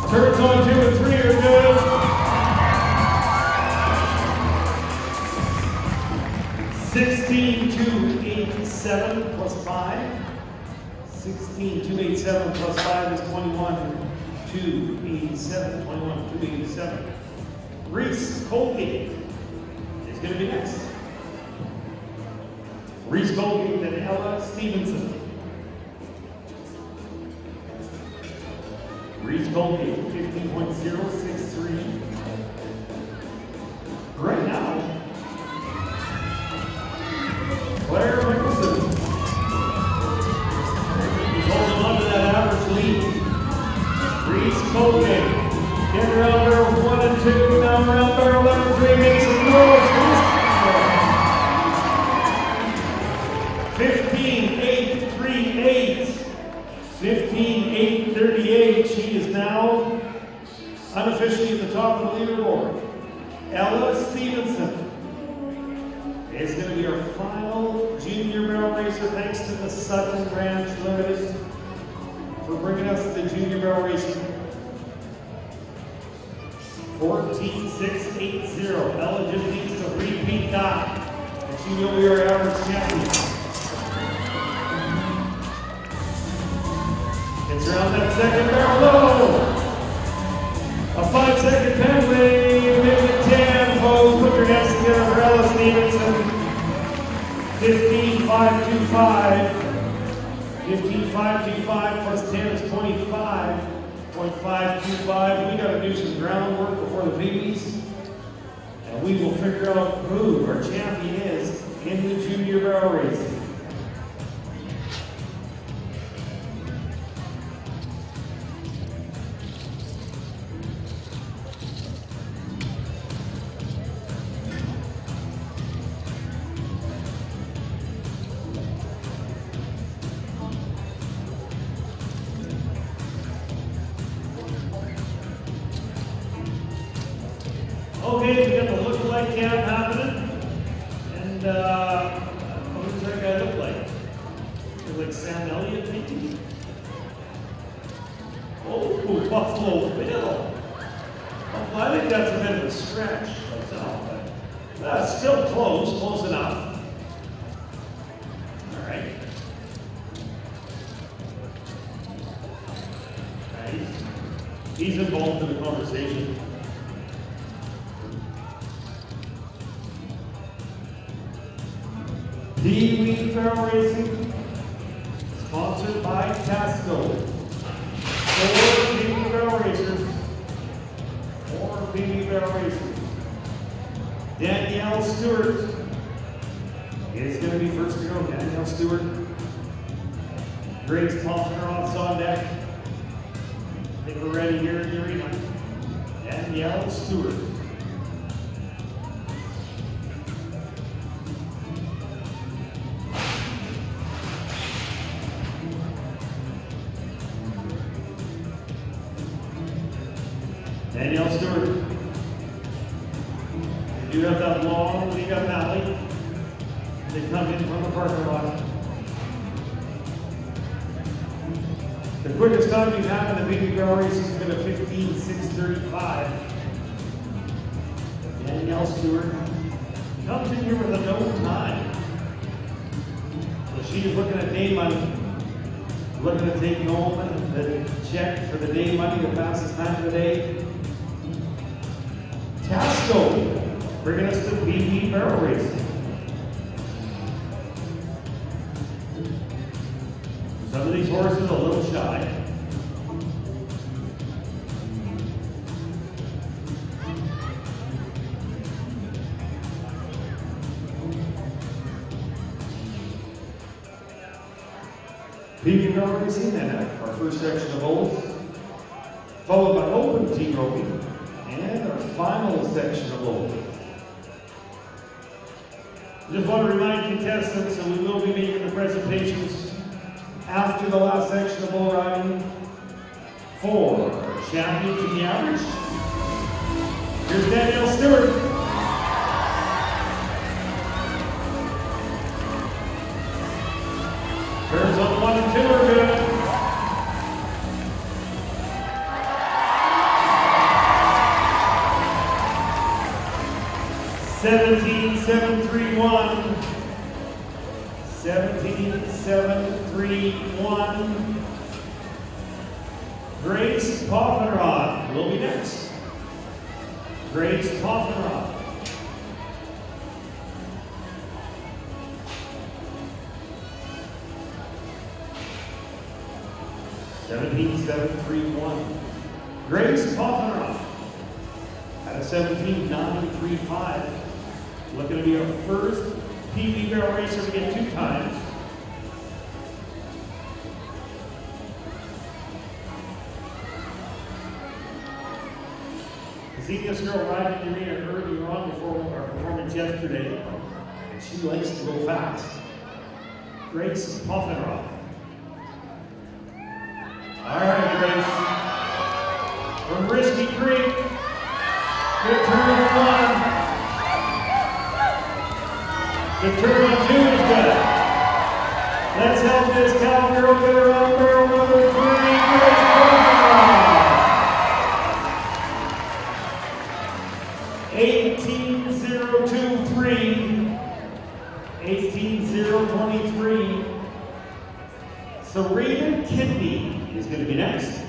Turns on 2 and 3 are good. 16,287 plus 5. 16,287 plus 5 is 21,287. 21,287. Reese Colgate is going to be next. Reese Colgate and Ella Stevenson. Reese Colgate, 15.063. Right now, Claire Mickelson is holding on to that average lead. Reese Colgate, get around barrels 1 and 2, now around barrel number 3, make some noise. 15.838. 15.838. She is now unofficially at the top of the leaderboard. Ella Stevenson is going to be our final junior barrel racer, thanks to the Sutton Ranch Limited for bringing us the junior barrel racing. 14.680. Ella just needs to repeat that, and she will be our average champion. Gets around that second barrel low. A 5-second penalty, maybe 10, folks. Put your hands together for Ella Stevenson. 15.525. 15.525 plus 10 is 25.525. We got to do some groundwork before the biggies, and we will figure out who our champion is in the junior barrel racing. Okay, we got the look-alike cam happening, and what does that guy look like? Look like Sam Elliott, maybe? Oh, Buffalo Bill. Well, I think that's a bit of a stretch myself, but that's still close enough. All right. He's involved in the conversation. D-League Barrel Racing, sponsored by Tasco. 4 D-League Barrel Racers. 4 D-League Barrel Racers. Danielle Stewart is going to be first to go. Danielle Stewart. Grace Poffenroth's on deck. I think we're ready here in the arena. Danielle Stewart. Danielle Stewart. They do have that long lead up alley. They come in from the parking lot. The quickest time we've had in the baby barrel race has been a 15:6:35. Danielle Stewart comes in here with a no time. So she is looking at day money, looking to take home the check for the day money, the fastest time of the day. Tasco bringing us to BB barrel racing. Some of these horses a little shy. PB barrel racing, and our first section of ovals, followed by open team roping, and our final section of ovals. Just want to remind contestants that we will be making the presentations after the last section of bull riding for champions in the average. Here's Danielle Stewart. Turns on 1 and 2 are good. (17.731). 17.731. Grace Poffenroth will be next. Grace Poffenroth. (17.731). Grace Poffenroth at a 17.935. Looking to be our first PB barrel racer to get 2 times. I seen this girl riding the arena earlier on before our performance yesterday, and she likes to go fast. Grace Poffenroth. All right, Grace. From Risky Creek, good turn on 1. The turn on 2 is good. Let's help this cowgirl get around barrel number 3, Grace Poffenroth. 18.023. 18.023. Serena Kidney is going to be next.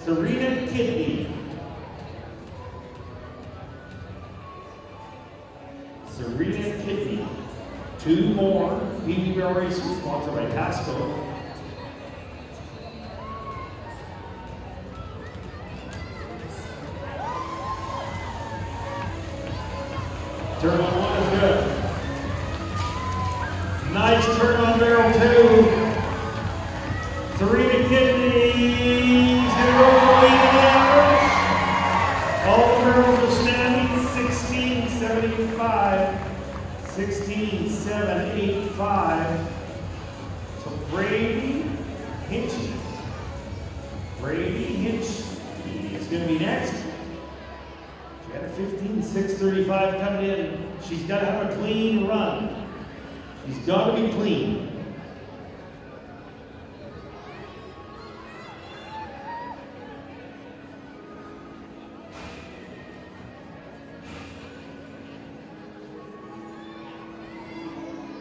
Serena Kidney. Serena Kidney. 2 more PB barrel races sponsored by Tasco. Turn on 1 is good. Nice turn on barrel 2. Serena Kidney's going to go for the lead in the average. All the barrels are standing 16.785. 16.785. So Brady Hinchy. Brady Hinch is going to be next. She got a 15.635 coming in. She's got to have a clean run. She's got to be clean.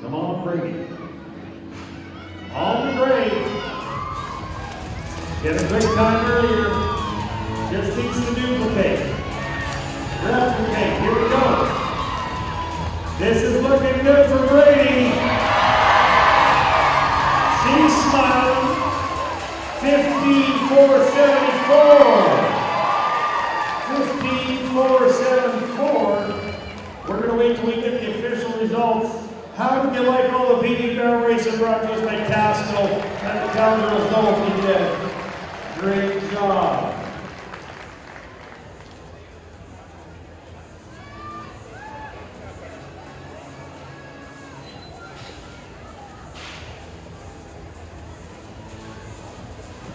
Come on, Brady. On the grade. Get a quick time earlier. Just needs to duplicate. Replicate. Here we go. This is looking good for Brady. She's smiling. 15.474. 15.474. We're going to wait till we get the official results. How did you like all the PB barrel racing brought to us by Tasco? Let the cowgirls know if you did. Great job.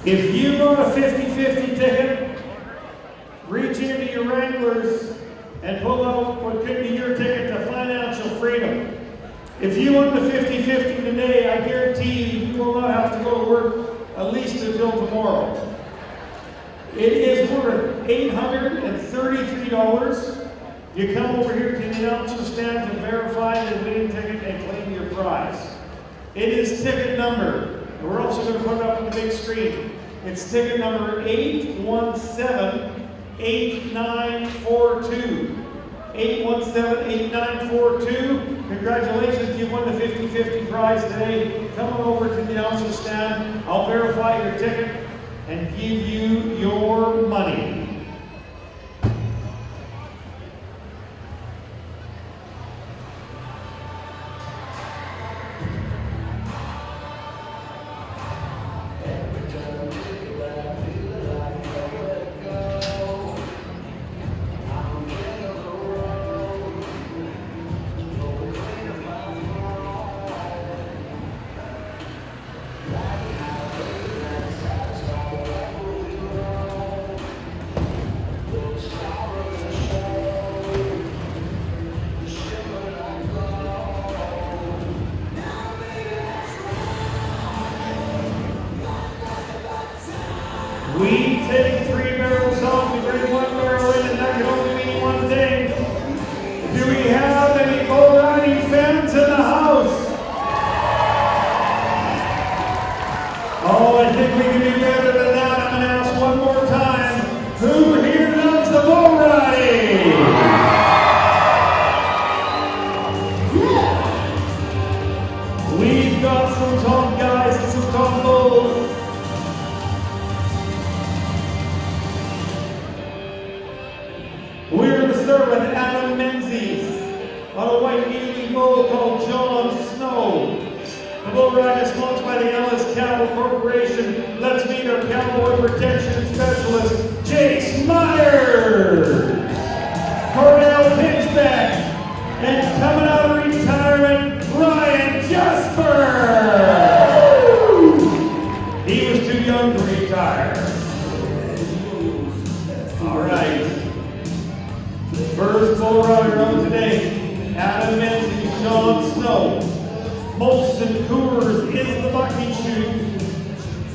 If you got a 50-50 ticket, reach into your Wranglers and pull out what could be your ticket to financial freedom. If you won the 50-50 today, I guarantee you will not have to go to work at least until tomorrow. It is worth $833. You come over here to the announcer stand to verify the winning ticket and claim your prize. It is ticket number, and we're also going to put it up on the big screen. It's ticket number 817-8942. 817-8942. Congratulations, you won the 50-50 prize today. Come on over to the announcer stand. I'll verify your ticket and give you your money. We take 3 barrels off, we bring 1 barrel in, and that can only mean one thing. Do we have any bull riding fans in the house? Oh, I think we can do better than that. I'm going to ask one more time. Who here loves the bull riding? Yeah. We've got some top guys and some top bulls. We're going to start with Adam Menzies on a white Indian bull called John Snow. The bull ride is sponsored by the Ellis Cattle Corporation. Let's meet our cowboy protection specialist, Jace Myers. Cordell Pitchback. And coming out of retirement, Ryan Jasper. He was too young to retire. All right. First bull rider on today, Adam Menzies, John Snow. Molson Coors is the bucking chute.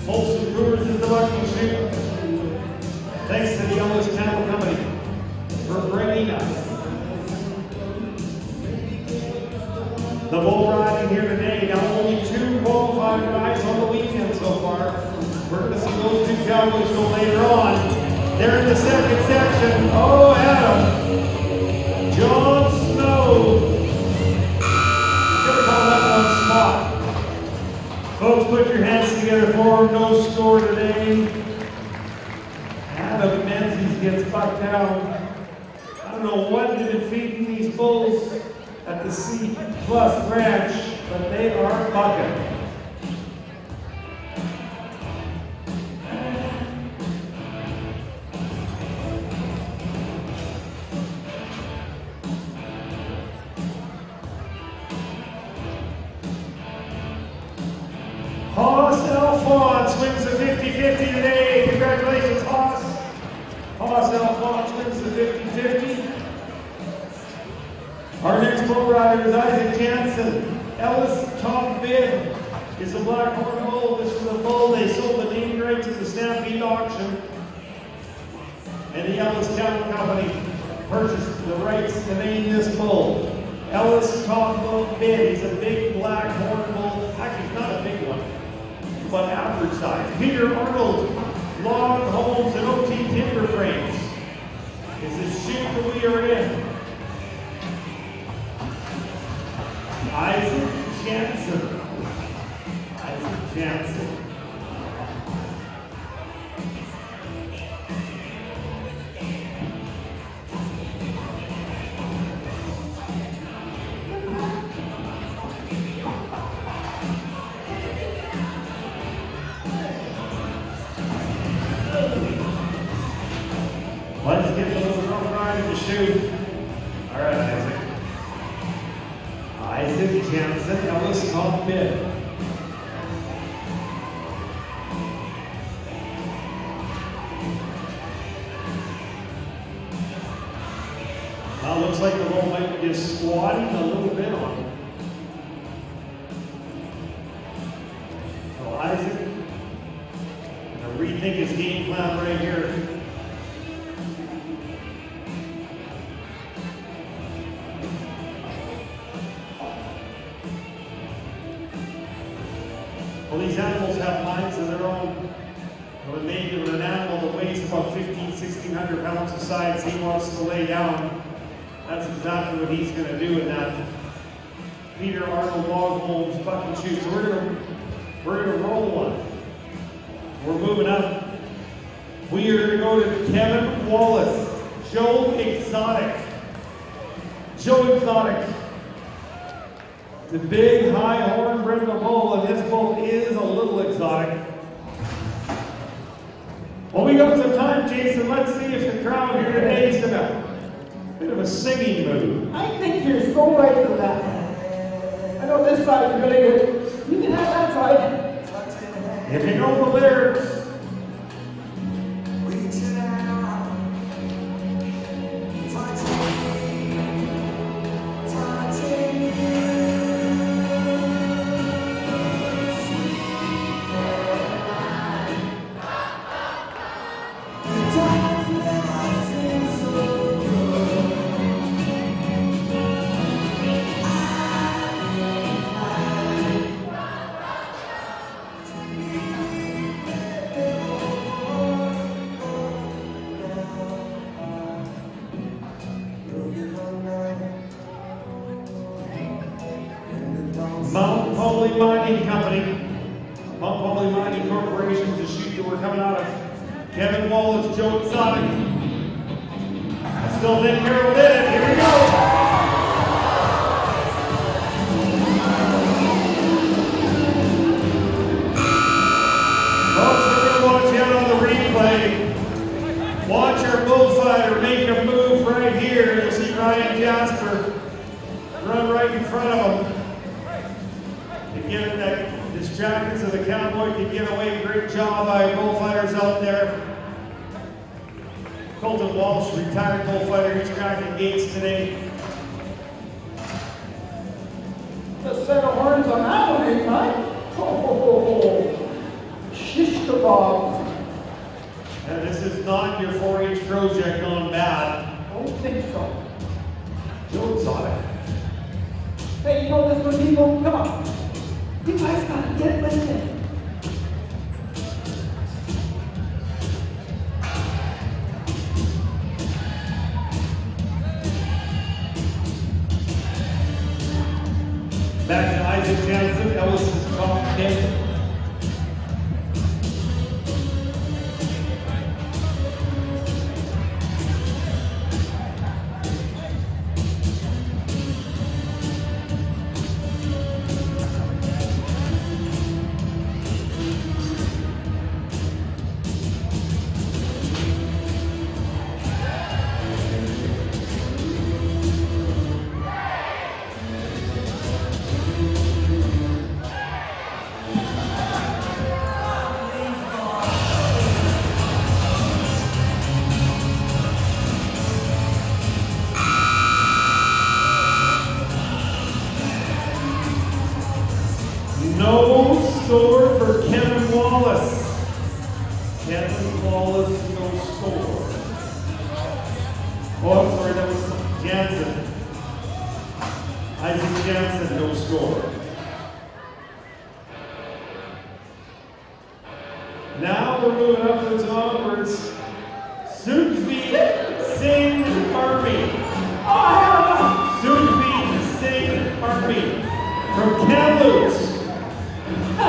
Molson Coors is the bucking chute. Thanks to the Ellis Cattle Company for bringing us the bull riding here today. Now only 2 qualified rides on the weekend so far. We're going to see those 2 cowboys go later on. They're in the second section. Oh, Adam. John Snow. Should have called that one spot. Folks, put your hands together for him. No score today. Adam Menzies gets bucked down. I don't know what they've been feeding these bulls at the C Plus Ranch, but they are bucking. Hoss Alphonse wins the 50-50 today. Congratulations, Hoss. Hoss Alphonse wins the 50-50. Our next bull rider is Isaac Jansen. Ellis Top Bid is a black horn bull. This was a bull they sold the name rights at the Stampede auction. And the Ellis Cattle Company purchased the rights to name this bull. Ellis Top Bid. He's a big black horn bull. Actually, he's not a big one, but average size. Peter Arnold, Log Homes and OT Timber Frames is the chute that we are in. Isaac Jansen. Isaac Jansen. Let's get a little rough ride in the chute. All right, Isaac. Isaac Jansen, Ellis Top Bid. Well, it looks like the bull might be just squatting a little bit on it. So Isaac, gonna rethink his game plan right here. Well, these animals have minds of their own. When they give an animal that weighs about 1,600 pounds of size, he wants to lay down. That's exactly what he's going to do in that Peter Arnold Log Holmes buck and shoot. So we're gonna roll one. We're moving up. We are going to go to Kevin Wallace, Joe Exotic. Joe Exotic. The big high horn Brenda bull, and this bull is a little exotic. Well, we got some time, Jason. Let's see if the crowd here today is in a bit of a singing mood. I think you're so right for that. I know this side is really good. You can have that side. If you know the lyrics. Mount Poly Mining Company, Mount Poly Mining Corporation is the shoot that we're coming out of. Kevin Wallace, Joe Exotic. I still think Carol did it. Here we go. Folks, we're going to watch out on the replay. Watch our bullfighter make a move right here. You'll see Ryan Jasper run right in front of him. Given that distractions of the cowboy can get away, great job by bullfighters out there. Colton Walsh, retired bullfighter, he's cracking gates today. A set of horns on that one, ain't I? Oh, shish kebabs. And this is not your 4-H project on bad. I don't think so. Joe Exotic. Hey, you know this one, people? Come on. You guys gotta get with it. Back to Isaac Jansen, Ellis's top pick. No score for Kevin Wallace. Kevin Wallace, no score. Oh, I'm sorry, that was Jansen. Isaac Jansen, no score. Now we're moving upwards and onwards. Sunfi Singh Army. Sunfi Singh Army from Kamloops. I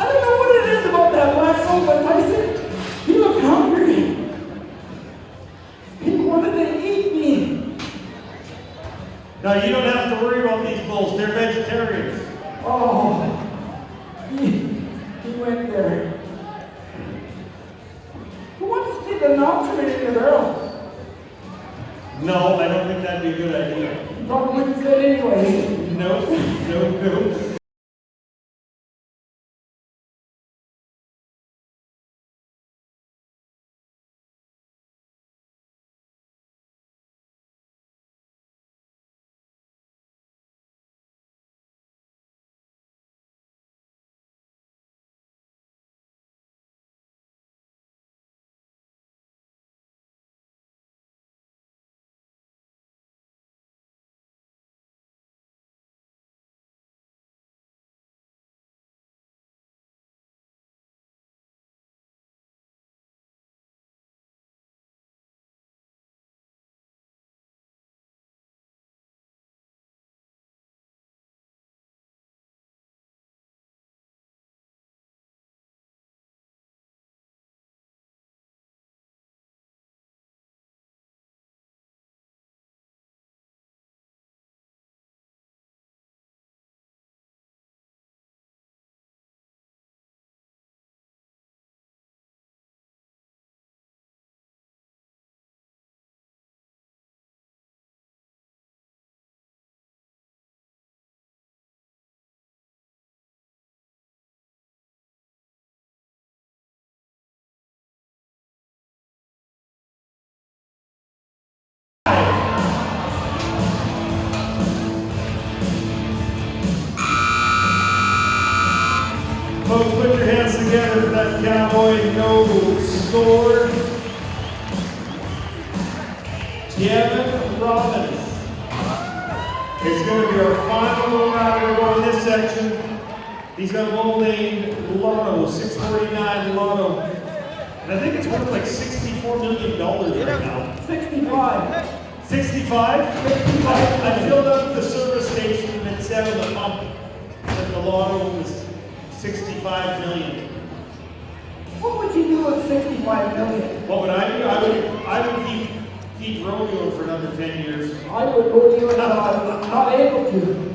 don't know what it is about that black soul, but Tyson, you look hungry. He wanted to eat me. Now you don't have to worry about these bulls, they're vegetarians. Oh, he went there. Who wants to stick a nocturne in the barrel? No, I don't think that'd be a good idea. Probably wouldn't say it anyway. No. Folks, put your hands together for that cowboy no score. Kevin Robbins. It's going to be our final little rider to go in this section. He's got a bull named Lotto, 649 Lotto. And I think it's worth like $64 million right now. 65. 65? I filled up the service station and it said on the pump that the Lotto was 65 million. What would you do with 65 million? What would I do? I would keep rodeo for another 10 years. I would rodeo until I'm not able to.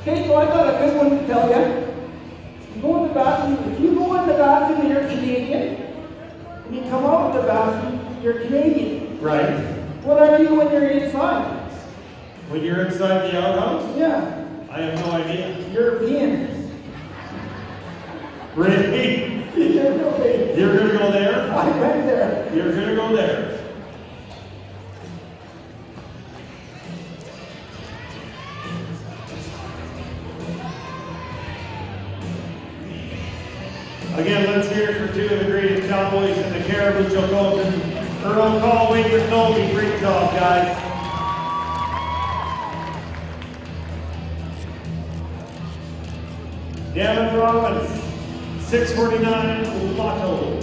Okay, so I got a good one to tell you. You go in the bathroom, if you go in the bathroom and you're Canadian, and you come out of the bathroom, you're Canadian. Right. What are you when you're inside? When you're inside the outhouse? Yeah. I have no idea. European. Really? You're going to go there? I went there. You're going to go there. Again, let's hear it for two of the greatest cowboys in the Caribou, Joe Colton. Earl Call, Wade McNulty. Great job, guys. Devin Robbins, 649 Lotto.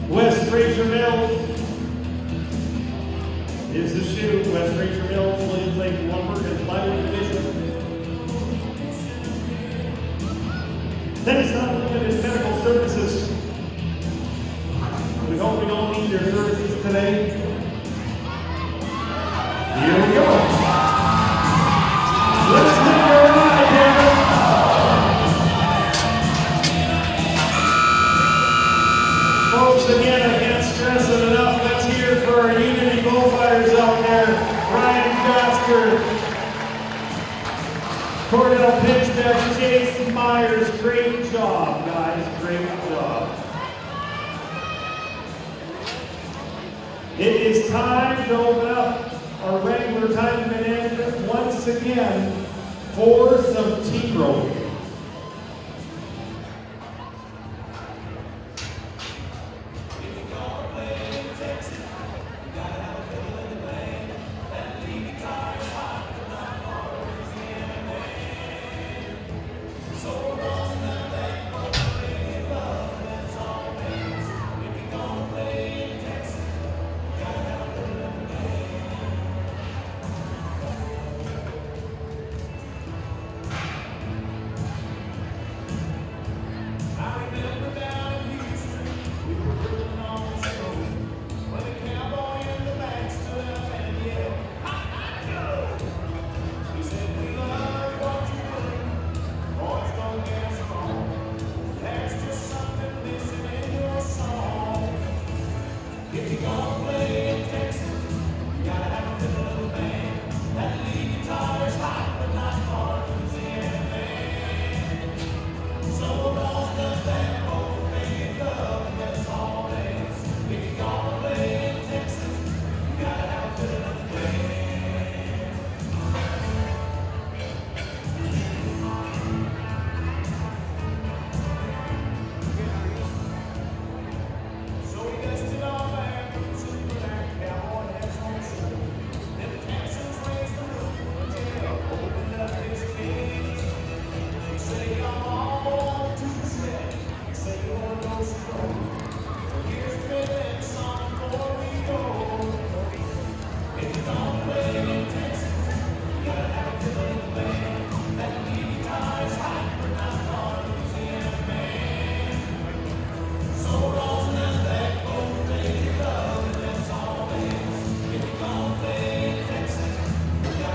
West Fraser Mills is the shoe. West Fraser Mills, Williams Lake, Lumber, and Plywood Division. Then it's not limited medical services. We hope we don't need their services today. Here we go. Let's take a ride, Devin. Folks, again, I can't stress it enough. Let's hear it for our Unity bullfighters out there. Ryan Gasker, Cordell Pitchbeck, Jason Myers. Great job, guys. Great job. It is time to open up our regular time minute once again for some T-roll.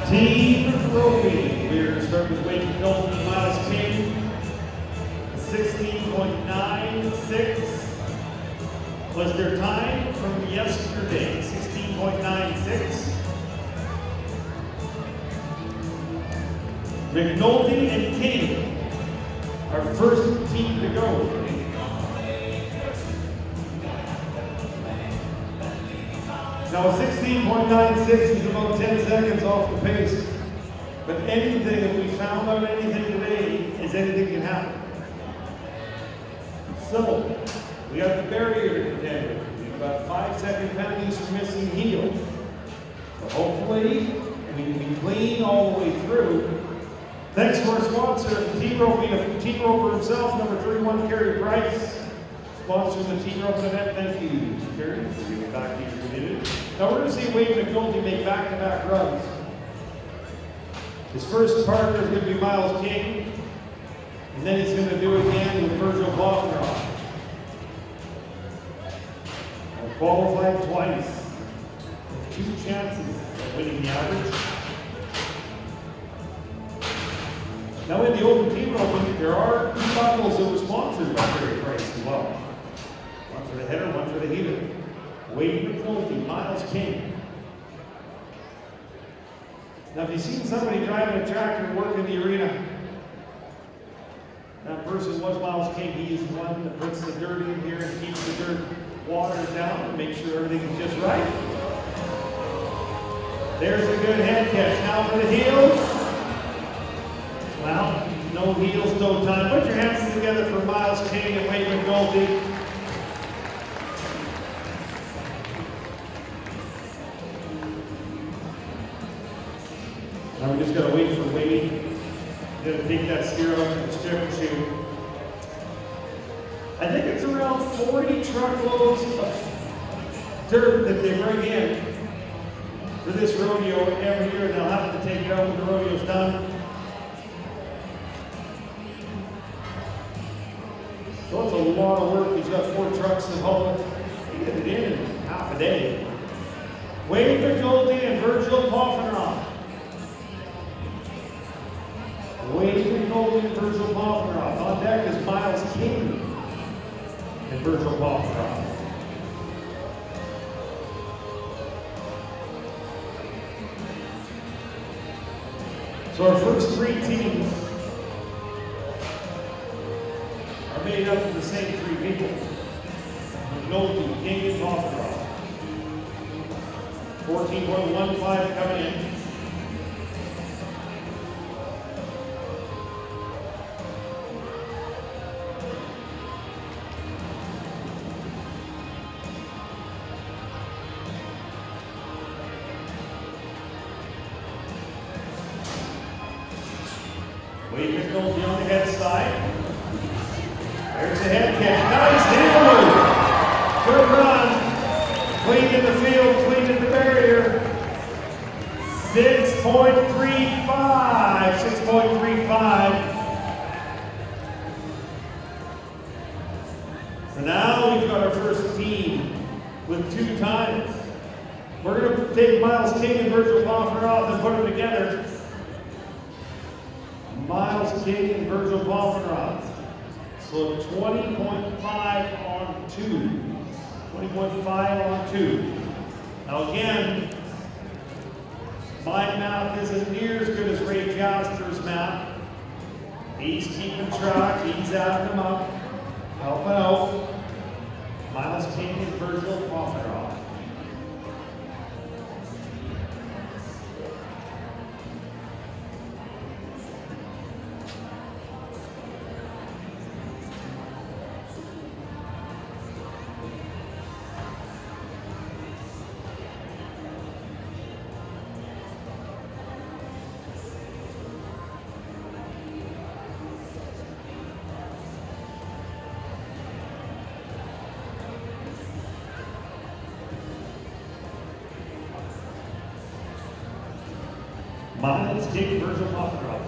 Team Trophy. We're going to start with Wade McNulty and Miles King. 16.96 was their time from yesterday. 16.96. McNulty and King, our first team to go. Now 16.96 is about 10 seconds off the pace. But anything, if we found out anything today, is anything can happen. So, we got the barrier to contend with. We've got 5-second penalties for missing heels. So hopefully, we can be clean all the way through. Thanks to our sponsor, the T-Rope, being a T-Roper himself, number 31, Carey Price. Sponsoring the T-Rope event. Thank you, Carey, for giving back to your community. Now we're going to see Wade McNulty make back-to-back runs. His first partner is going to be Miles King, and then he's going to do it again with Virgil Boffenroth. Qualified twice. 2 chances of winning the average. Now in the open team open, there are 2 bundles that were sponsored by Carey Price as well. One for the header, one for the heater. Wade McNulty, Miles King. Now if you've seen somebody driving a tractor and work in the arena, that person was Miles King. He's the one that puts the dirt in here and keeps the dirt water down and make sure everything is just right. There's a good head catch. Now for the heels. Well, no heels, no time. Put your hands together for Miles King and Wade McNulty. Now we just got to wait for Wade. Got to take that steer out to the strip and shoot. I think it's around 40 truckloads of dirt that they bring in for this rodeo every year, and they'll have to take it out when the rodeo's done. So it's a lot of work. He's got 4 trucks to haul it. He get it in half a day. Wade McNulty and Virgil Boffenroth. Wade McNulty and Virgil Boffenroth. On deck is Miles King and Virgil Boffenroth. So our first 3 teams are made up of the same 3 people. McNulty, King, and Boffenroth. 14.15 coming in. Wade McNulty on the head side. There's the head catch. Nice handle. Good run. Clean in the field, clean in the barrier. 6.35. 6.35. So now we've got our first team with 2 times. We're going to take Miles King and Virgil Boffenroth and put them together. Miles King and Virgil Boffenroth. So 20.5 on 2. 20.5 on 2. Now again, my math isn't near as good as Ray Jasper's math. He's keeping track, he's adding them up, helping out. Miles King and Virgil Boffenroth. Miles King, Virgil Boffenroth.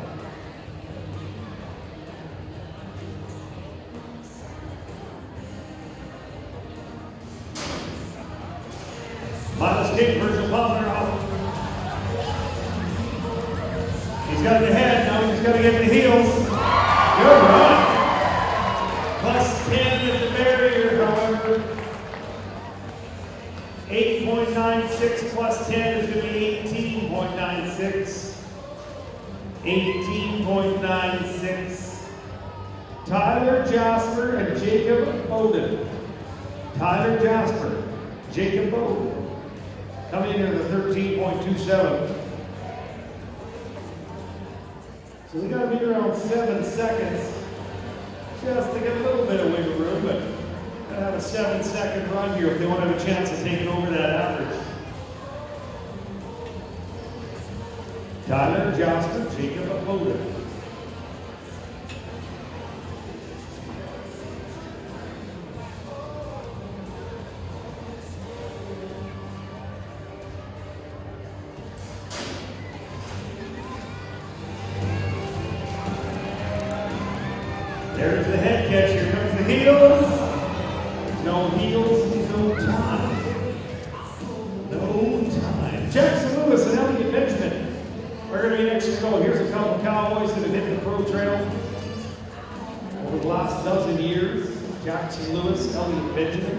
Miles King, Virgil Boffenroth. He's got the head, now he's got to get the heels. Good run. Plus 10 at the barrier, however. 8.96 plus 10 is going to be 18.96. 18.96. Tyler Jasper and Jacob Bowden. Tyler Jasper, Jacob Bowden. Coming in at a 13.27. So we got to be around 7 seconds just to get a little bit of wiggle room, but gotta have a 7-second run here if they want to have a chance of taking over that average. Tyler, Jasper, Jacob, Apoda. There's the head catch. Here comes the heels. No heels, no time. No time. Jackson Lewis and Elliot Benjamin are going to be next to go. Here's a couple of Cowboys that have hit the pro trail over the last dozen years. Jackson Lewis, Elliot Benjamin.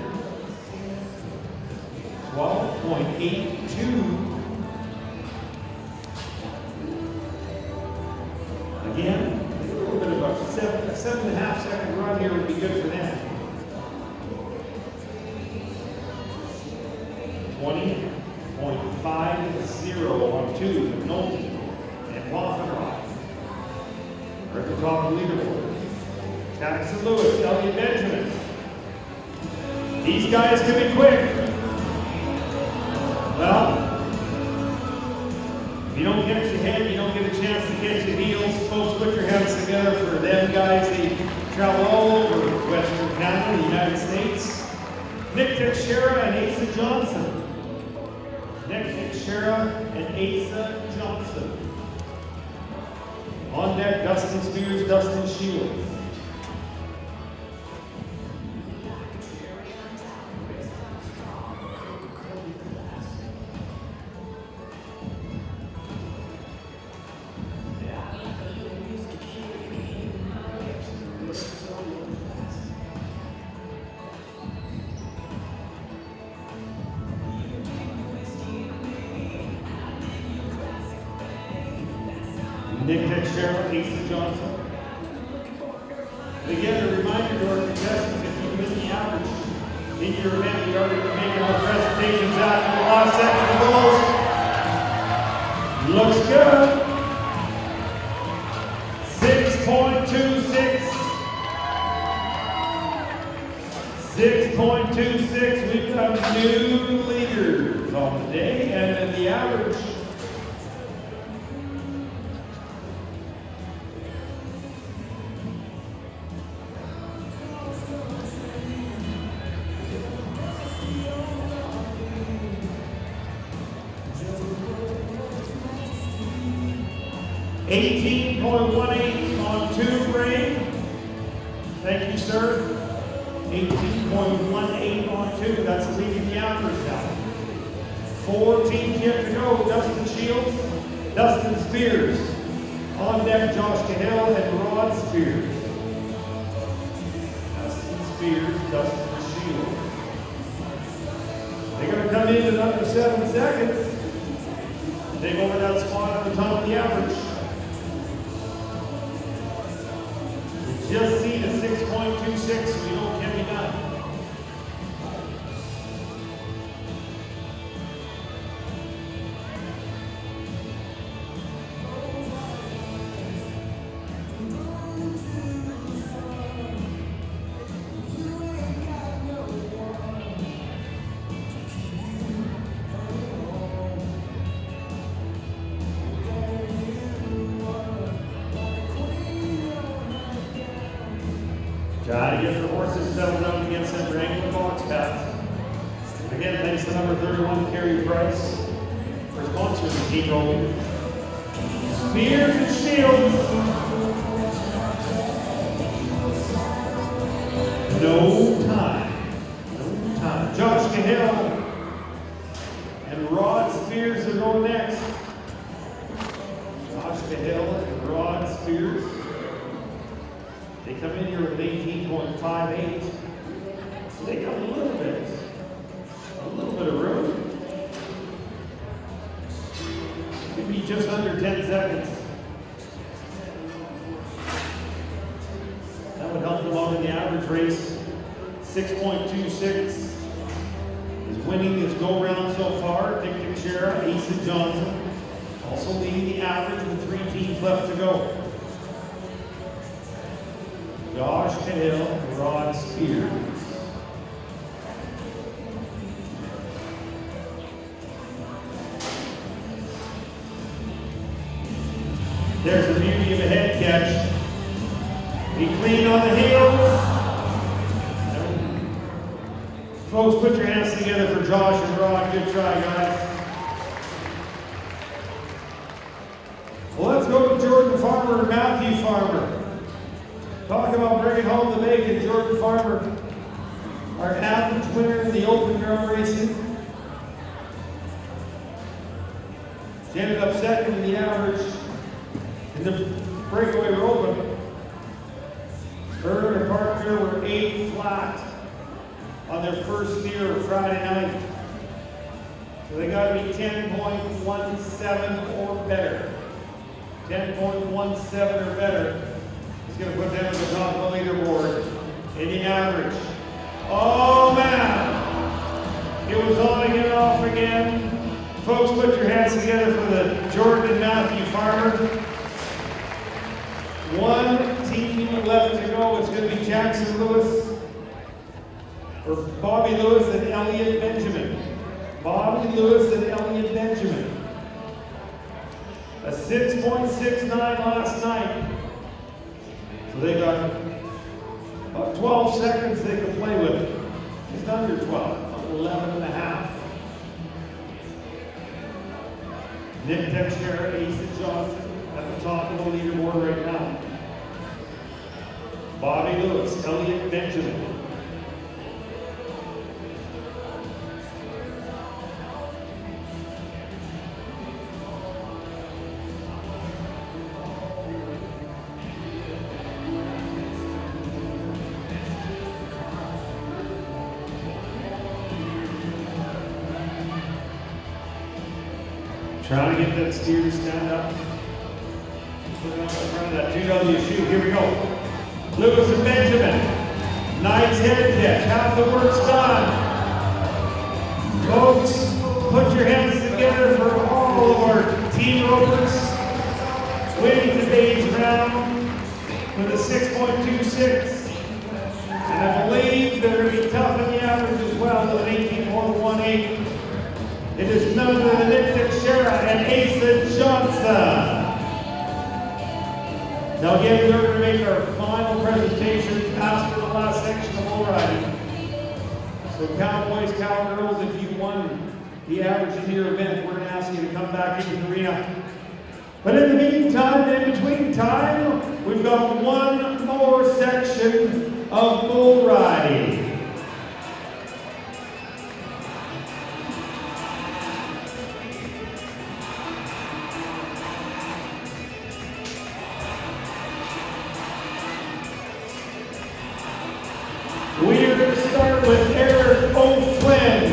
12.82. Again. A little bit of a 7.5 second run here would be good for them. 20.50 on 2, McNulty and Waffenroth are at the top of the leaderboard. Jackson Lewis, Elliot Benjamin. These guys can be quick. Well, if you don't catch the head, you don't get a chance to catch the heels. Folks, put your hands together for them guys. They travel all over Western Canada, the United States. Nick Teixeira and Asa Johnson. Nick Teixeira and Asa Johnson. On deck, Dustin Spears, Dustin Shields. Nick Teixeira, Asa Johnson. And again, a reminder to our contestants, if you miss the average in your event, we are going to be making our presentations after the last second of the balls. Looks good. 6.26. 6.26. We've got new leaders on the day, and then the average. $18.18 on 2, Ray. Thank you, sir. 18.18 on 2. That's leading the average now. 4 teams yet to go. Dustin Shields, Dustin Spears. On deck, Josh Cahill and Rod Spears. Dustin Spears, Dustin Shields. They're going to come in at under 7 seconds. Take over that spot on the top of the average. Just seen a 6.26, so we know it can be done. Try to get the horses settled up against that Wrangler box path. Again, thanks to number 31, Carey Price, for sponsoring the team roll. Spears and Shields. No time. No time. Josh Cahill and Rod Spears are going next. Josh Cahill and Rod Spears. They come in here with 18.58. So they got a little bit of room. Could be just under 10 seconds. That would help them out in the average race. 6.26 is winning this go-round so far. Dick Teixeira, Asa Johnson, also leading the average with 3 teams left to go. Josh Cahill and Rod Spears. There's the beauty of a head catch. Be clean on the heels. Folks, put your hands together for Josh and Rod. Good try, guys. Well, let's go to Jordan Farmer and Matthew Farmer. Talk about bringing home the bacon. Jordan Farmer, our average winner in the open drum racing. She ended up second in the average in the breakaway open. Her and her partner were 8 flat on their first steer Friday night. So they got to be 10.17 or better. 10.17 or better. It's going to put them at the top of the leaderboard in the average. Oh man! It was on again, off again. Folks, put your hands together for the Jordan and Matthew Farmer. 1 team left to go. It's going to be Jackson Lewis, or Bobby Lewis and Elliot Benjamin. Bobby Lewis and Elliot Benjamin. A 6.69 last night. So they got about 12 seconds they can play with. Just under 12, 11 and a half. Nick Teixeira, Asa Johnson at the top of the leaderboard right now. Bobby Lewis, Elliot Benjamin. Trying to get that steer to stand up. Put it on the front of that 2W shoe. Here we go. Lewis and Benjamin. Nice head catch. Half the work's done. Folks, put your hands together for all of our team ropers. Winning today's round with a 6.26. And I believe they're going to be tough in the average as well with an 18.18. It is none other than Nick Teixeira and Asa Johnson. Now again, we're going to make our final presentations after the last section of bull riding. So cowboys, cowgirls, if you won the average in your event, we're going to ask you to come back into the arena. But in the meantime, in between time, we've got one more section of bull riding. We are going to start with Eric O'Flynn.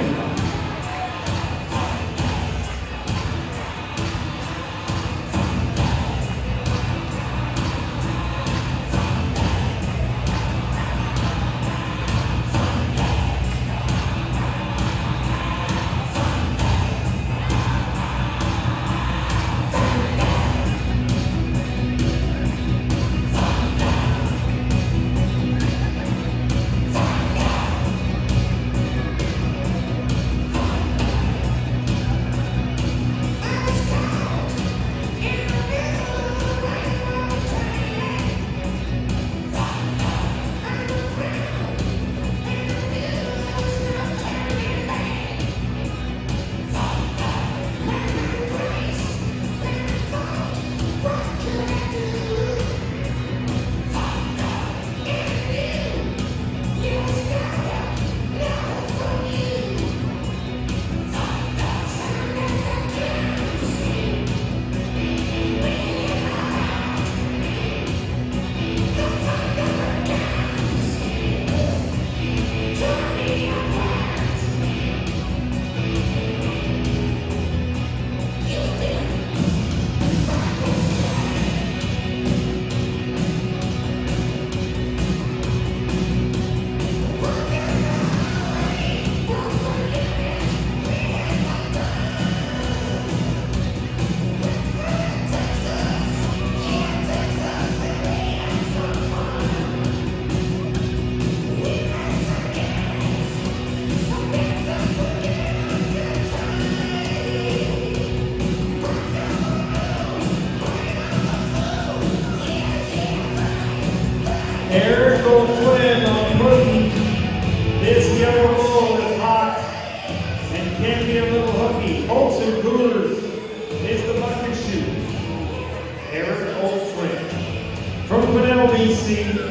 BC.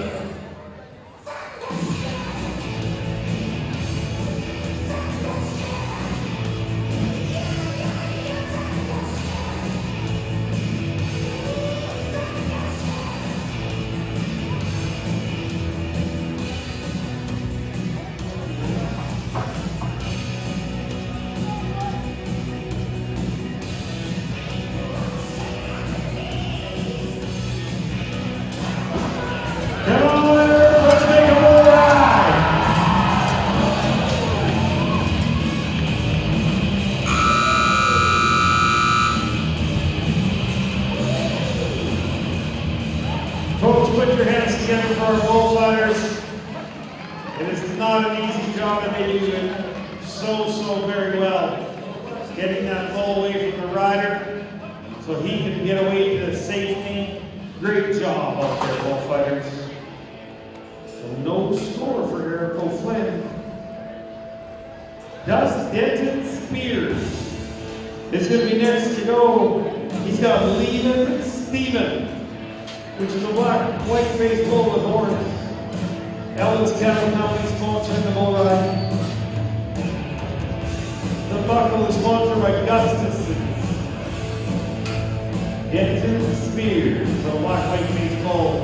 Folks, put your hands together for our bullfighters. It is not an easy job, and they do it so very well. Getting that bull away from the rider so he can get away to safety. Great job out there, bullfighters. So no score for Eric O'Flynn. Dust Denton Spears is going to be next to go. He's got Lehman Stephen, which is a black, white-faced bull with horns. Ellen's Cattle County sponsoring the bull ride. The buckle is sponsored by Gustafson. Denton Spears, a black, white-faced bull.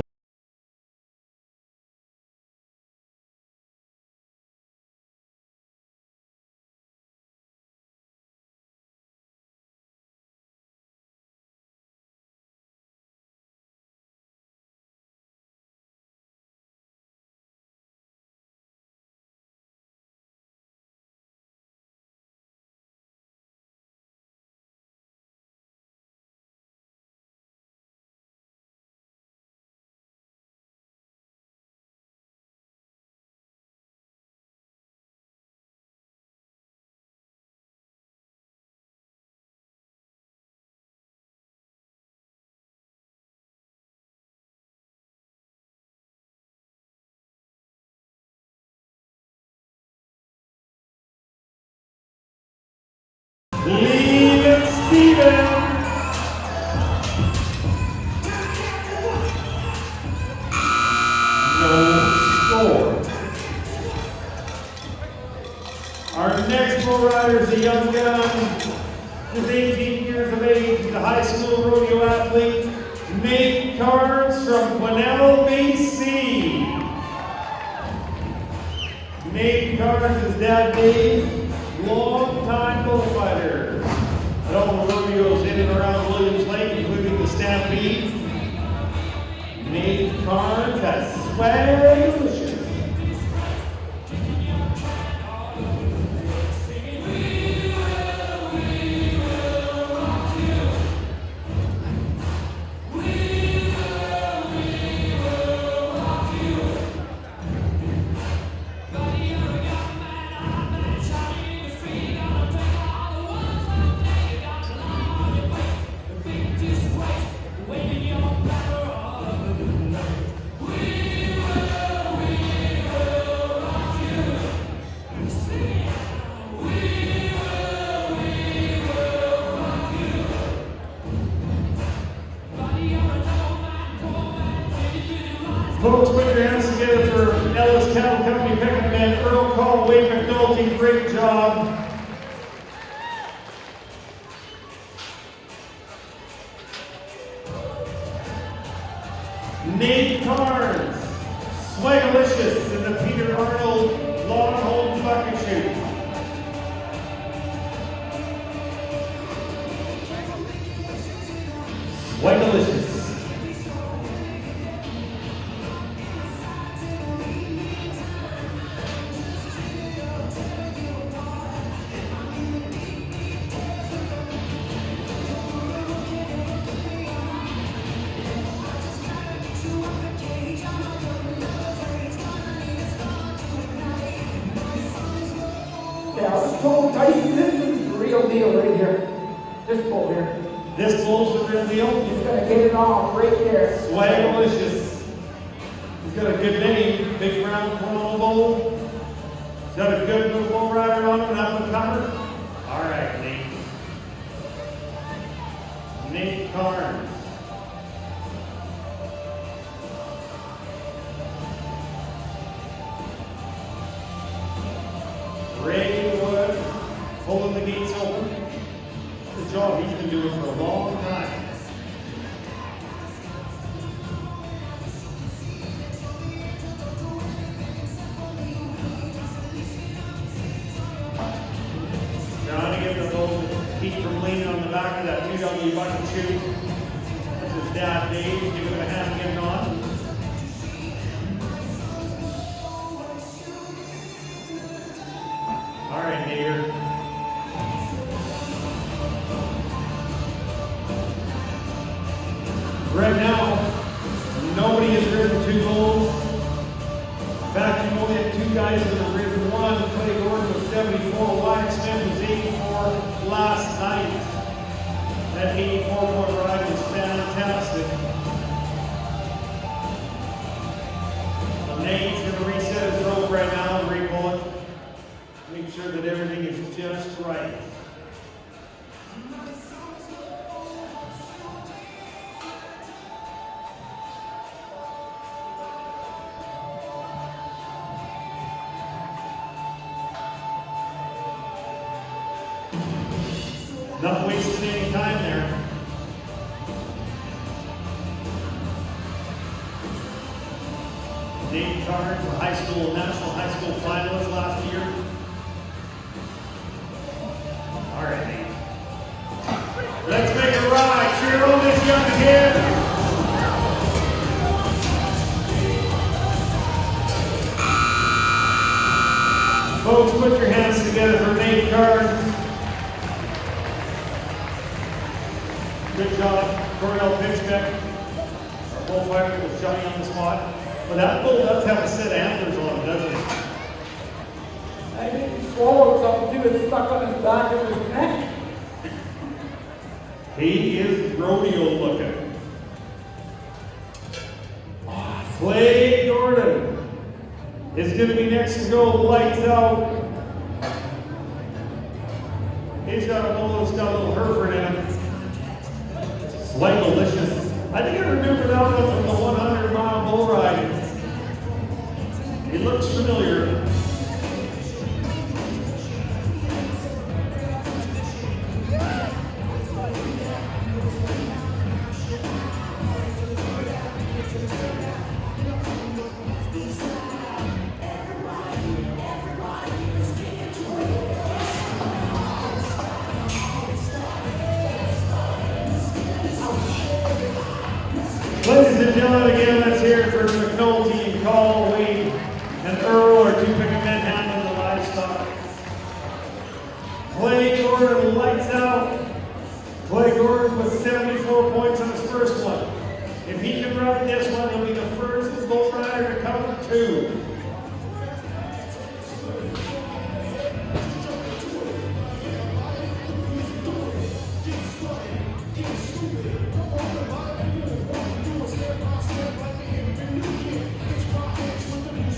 Lehman Stephen. No score. Our next bull rider is a young gun, just 18 years of age. He's a high school rodeo athlete. Nate Carnes from Quesnel, BC. Nate Carnes is Dad Dave. Long-time bullfighter at all the rodeos in and around Williams Lake, including the Stampede. Nate Carnes has swag. Folks, put your hands together for Ellis Cattle Company pickup man Earl Call, Wade McNulty. Great job. Nate Carnes, Swagalicious in the Peter Arnold Long Home Bucket Chute. Swagalicious. This is the real deal right here. This bull here. This bull's the real deal? He's gonna get it off right there. Swagalicious. He's got a good name. Big round cornhole bull. He's got a good little bull rider on him and up and cover. All right, Nate. Nate Carnes. tailgates open. That's the job he's been doing for a long time. Trying to get the little Pete from leaning on the back of that 2W bucket shoe. That's his dad, Dave. Give him a hand getting on. All right, Hager. Right now, nobody has ridden 2 goals. In fact, you only had 2 guys that have ridden 1. Clay Gordon was 74. Wyatt Smith was 84 last night. That 84-point ride was fantastic. So Nate's going to reset his rope right now and re-pull it. Make sure that everything is just right. Not wasting any time there. Nate Card, the national high school finalist last year. All right, Nate. Let's make a ride. Cheer on this young kid. Folks, put your hands together for Nate Card. Good job, Cordell Pitchbeck. Our bullfighter was Johnny on the spot. But that bull does have a set of antlers on him, doesn't it? I think he swallowed something too. It's stuck on his back of his neck. He is rodeo looking. Clay Gordon is going to be next to go, lights out. He's got a bull that's got a little Hereford in him. Slight delicious. I think I remember that one from the 100-mile bull ride. It looks familiar. Ladies and gentlemen, again, let's hear it for McNulty and Call, Wade, and Earl, our 2 picking men handling the livestock. Clay Gordon lights out. Clay Gordon with 74 points on his first one. If he can ride this one, he'll be the first bull rider to cover 2.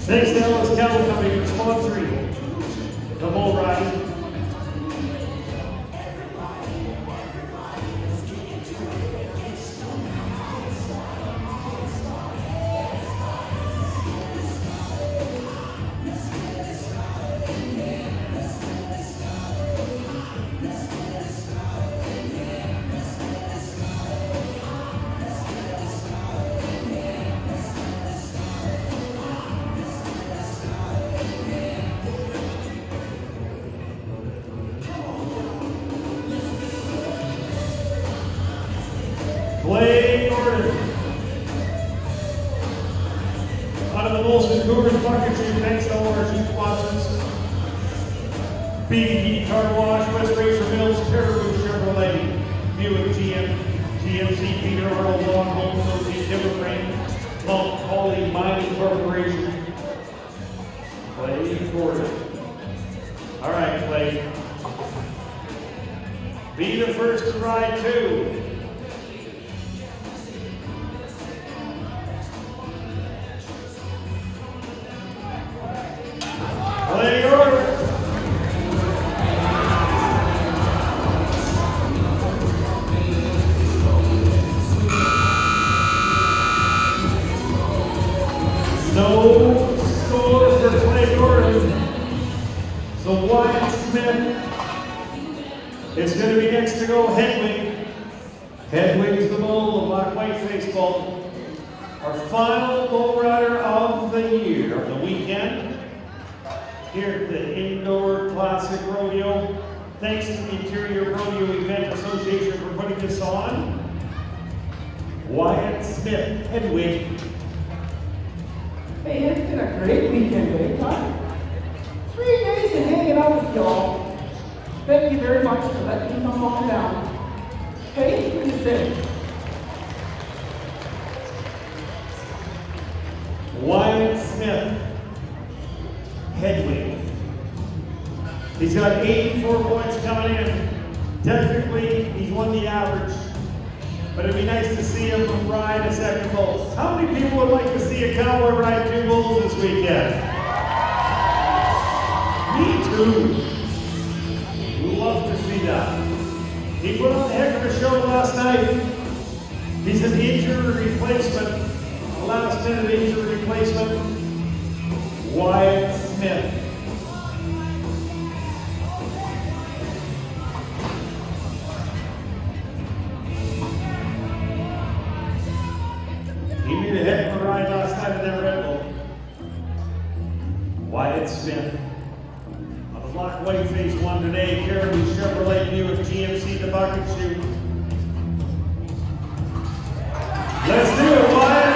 Next down is Cattle Company sponsoring the bull ride. Clay Gordon. Out of the Molson Cougars bucket shoe, thanks to all our shoe sponsors. BD Car Wash, West Fraser Mills, Caribou Chevrolet, Buick GM, GMC Peter Arnold, Long Home, Sophie Timber Frame, Mount Holly Mining Corporation. Clay Gordon. All right, Clay. Be the first to ride 2. Clay Gordon. No score for Clay Gordon. So Wyatt Smith to go, Hedwig. Hedwig's the bull, the black-white face bull. Our final bull rider of the year, of the weekend, here at the Indoor Classic Rodeo. Thanks to the Interior Rodeo Event Association for putting this on. Wyatt Smith, Hedwig. Hey, it's been a great weekend, eh, Todd? 3 days of hanging out with y'all. Thank you very much for letting me come on down. Hey, what do you say? Wyatt Smith, Hedwig. He's got 84 points coming in. Technically, he's won the average. But it'd be nice to see him ride a second bull. How many people would like to see a cowboy ride 2 bulls this weekend? Me too. Love to see that. He put on a heck of a show last night. He's an injury replacement, a last minute injury replacement. Wyatt Smith. He made a heck of a ride last night in that Red Bull. Wyatt Smith. On the black-white face one today, Caribou Chevrolet View of GMC the Bucket Shoe. Let's do it, Wyatt.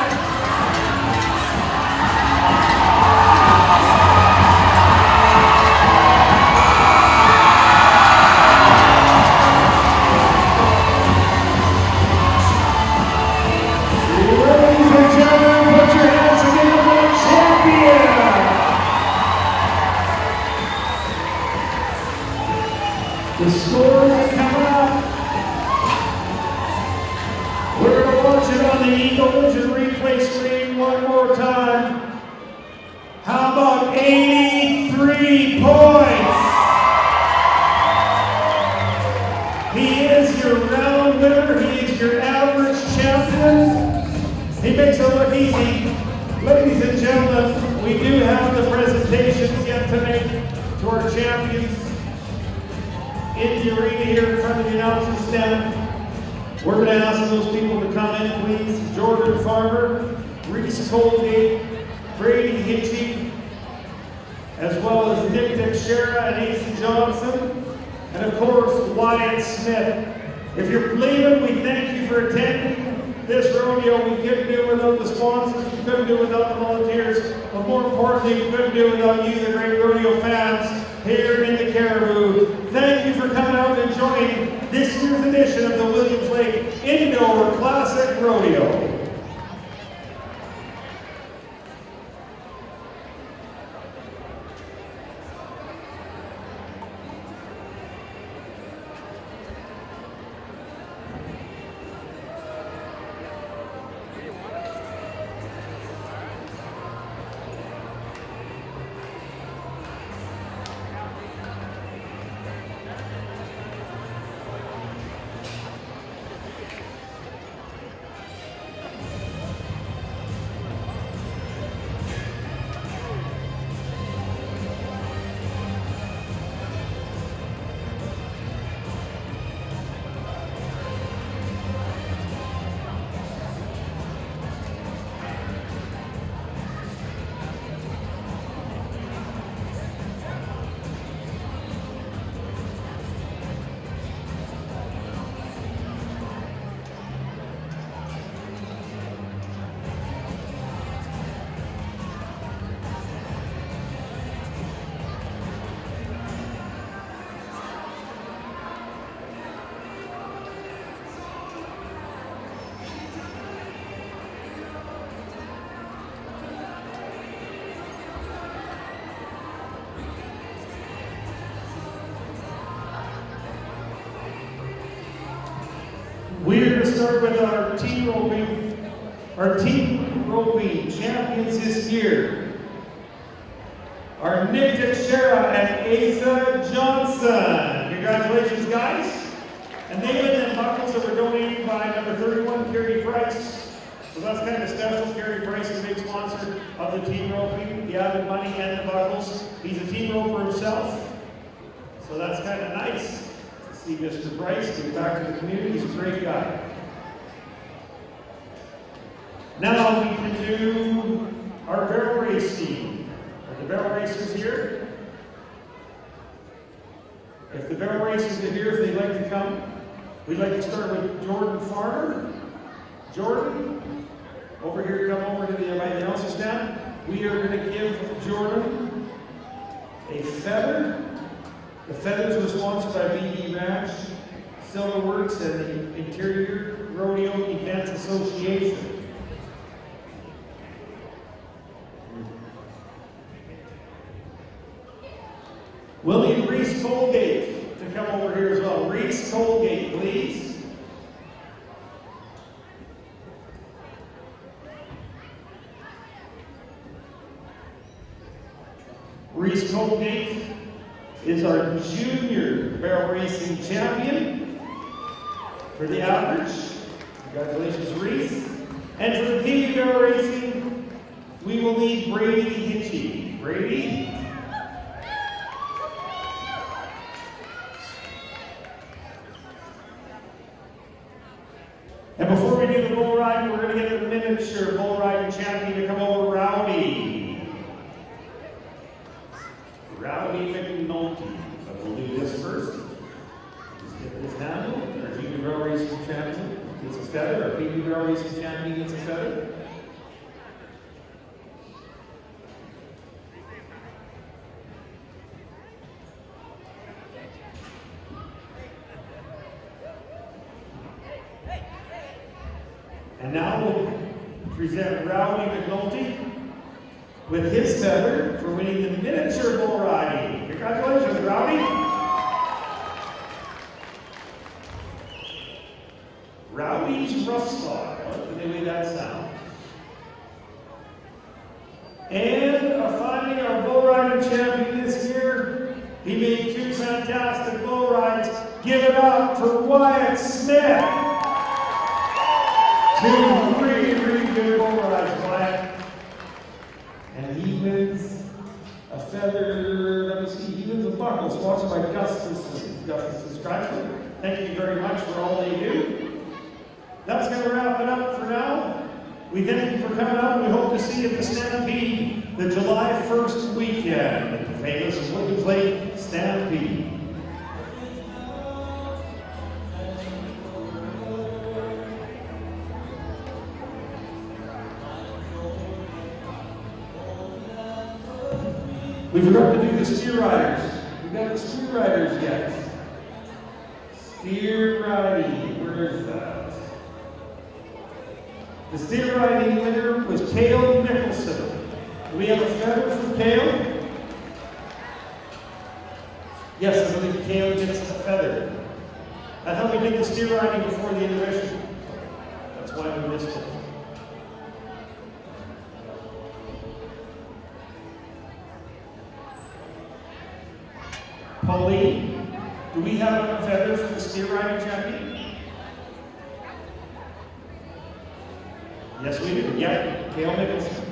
Ladies and gentlemen, put your hands together for the champion. The scores are coming up. We're going to watch it on the Eagle Vision replay screen one more time. How about 83 points? He is your round winner. He is your average champion. He makes it look easy. Ladies and gentlemen, we do have the presentations yet to make to our champions in the arena here in front of the announcement stand. We're going to ask those people to come in, please. Jordan Farmer, Reese Colgate, Brady Hitchie, as well as Nick Teixeira and Asa Johnson, and of course, Wyatt Smith. If you're leaving, we thank you for attending this rodeo. We couldn't do it without the sponsors, we couldn't do it without the volunteers, but more importantly, we couldn't do it without you, the great rodeo fans here in the Caribou. Thank you for coming out and joining this year's edition of the Williams Lake Indoor Classic Rodeo. We're going to start with our team roping champions this year. Our Nick Teixeira and Asa Johnson. Congratulations, guys. And they win them buckles that were donated by number 31, Carey Price. So that's kind of special. Carey Price is a big sponsor of the team roping. He added money and the buckles. He's a team roper himself. So that's kind of nice to See Mr. Bryce, give back to the community. He's a great guy. Now we can do our barrel racing. Are the barrel racers here? If the barrel racers are here, if they'd like to come, we'd like to start with Jordan Farmer. Jordan, over here, come over to the announcer stand. We are going to give Jordan a feather. The feathers were sponsored by BD Ranch, Silver Works, and the Interior Rodeo Events Association. We'll need Reese Colgate to come over here as well. Reese Colgate, please. Reese Colgate is our junior barrel racing champion for the average. Congratulations, Reese. And for the PB barrel racing, we will need Brady Hitchie. Brady. And before we do the bull ride, we're going to get the miniature bull riding champion to come over, Rowdy. Rowdy McNulty. But we'll do this first. Just get this handle. Our junior barrel racing champion gets a feather. Our PB barrel racing champion gets a feather. And now we'll present Rowdy McNulty with his feather for winning the miniature bull riding. Congratulations, Rowdy. Rowdy's rough stock. How did they way that sound? And finally, our bull riding champion this year. He made 2 fantastic bull rides. Give it up for Wyatt Smith. 2 really, really good bull rides, Wyatt. And he wins a feather, let me see, he wins a buckle sponsored by Gustus's Chrysler. Thank you very much for all they do. That's going to wrap it up for now. We thank you for coming out. We hope to see you at the Stampede, the July 1st weekend at the famous Woodlands Lake Stampede. We forgot to do the steer riders. We got the steer riders yet. Steer riding, where is that? The steer riding winner was Cale Nicholson. Do we have a feather from Cale? Yes, I believe Cale gets a feather. I thought we did the steer riding before the intermission. That's why we missed it. Pauline, do we have a feather for the steer riding champion? Yes, we do. Yeah, Cale Nicholson.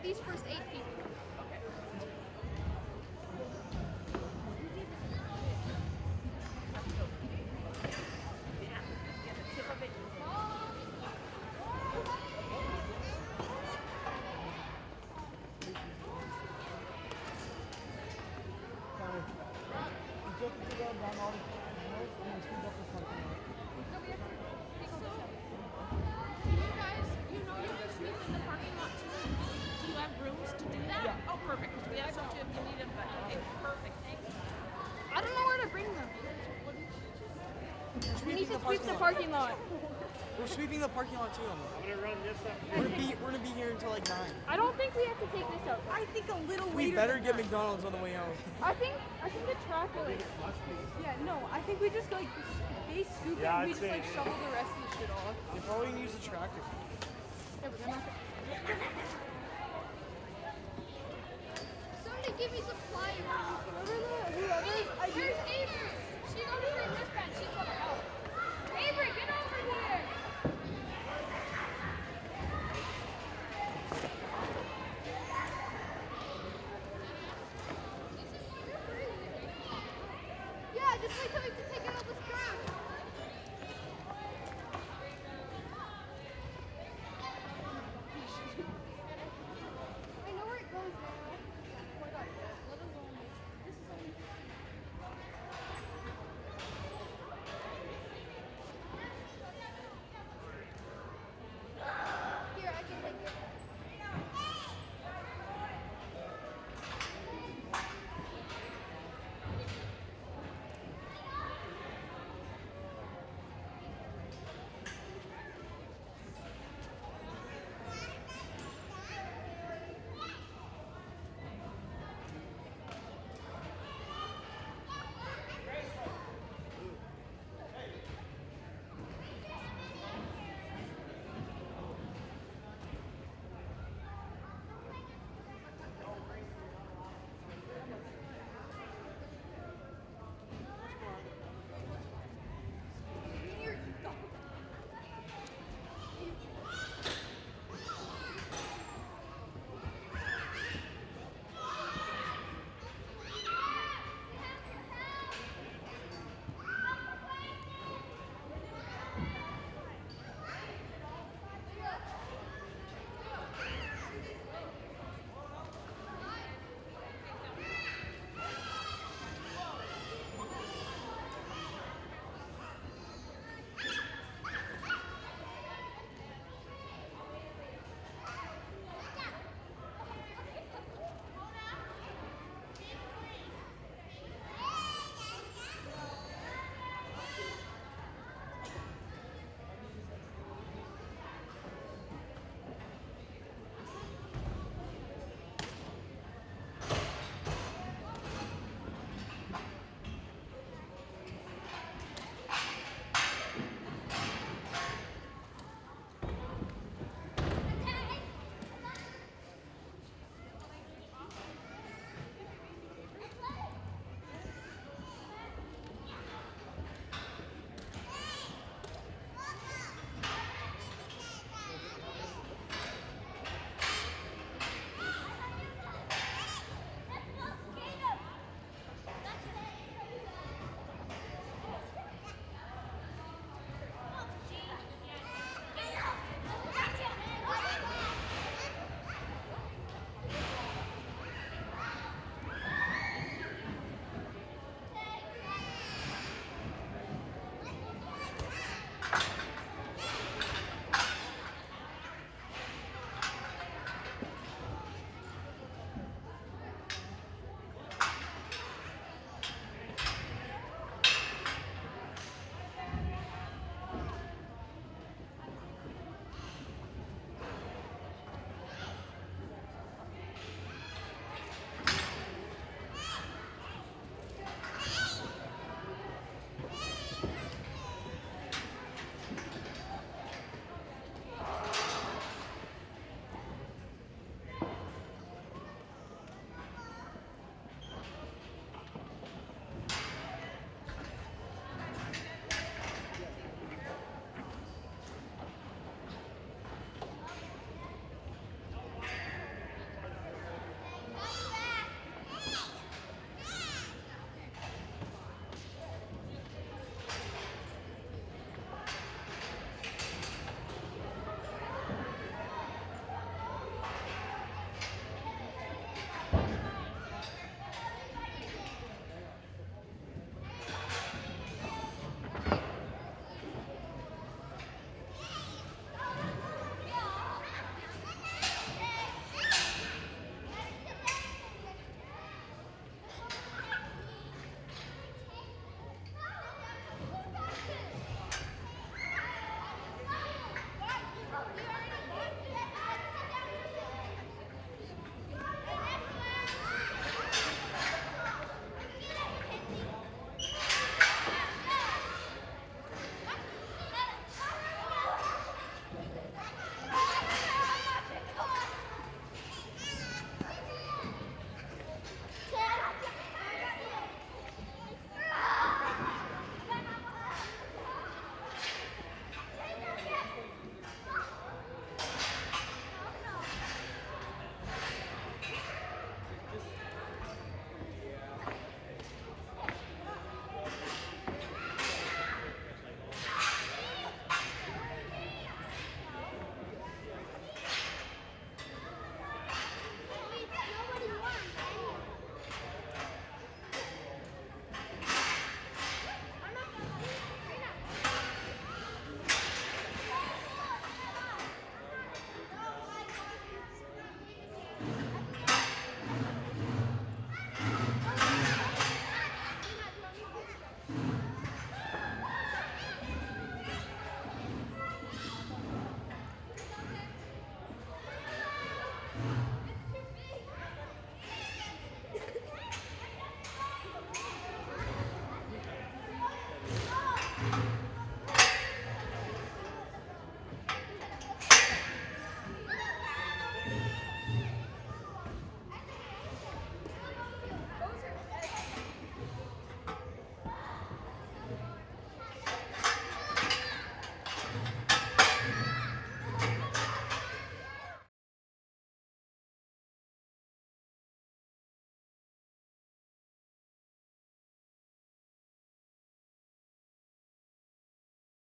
these first 8 people. Okay. Yeah, get the tip of it. You can sweep in the parking lot too. Do you have rooms to do that? Yeah. Oh, perfect. Because we have some too if you need them. But okay, perfect. Thank you. I don't know where to bring them. We need to sweep the parking lot. We're sweeping the parking lot too. I'm gonna run this up. We're gonna be here until like 9. I don't think we have to take this out. I think a little We later. better get McDonald's on the way out. I think the tractor. Yeah, no, I think we just like they scoop it and we just like shovel the rest of the shit off. You're probably gonna use the tractor. Yeah, but they're not gonna... Somebody give me some flyers. Whoever's... There's Avery.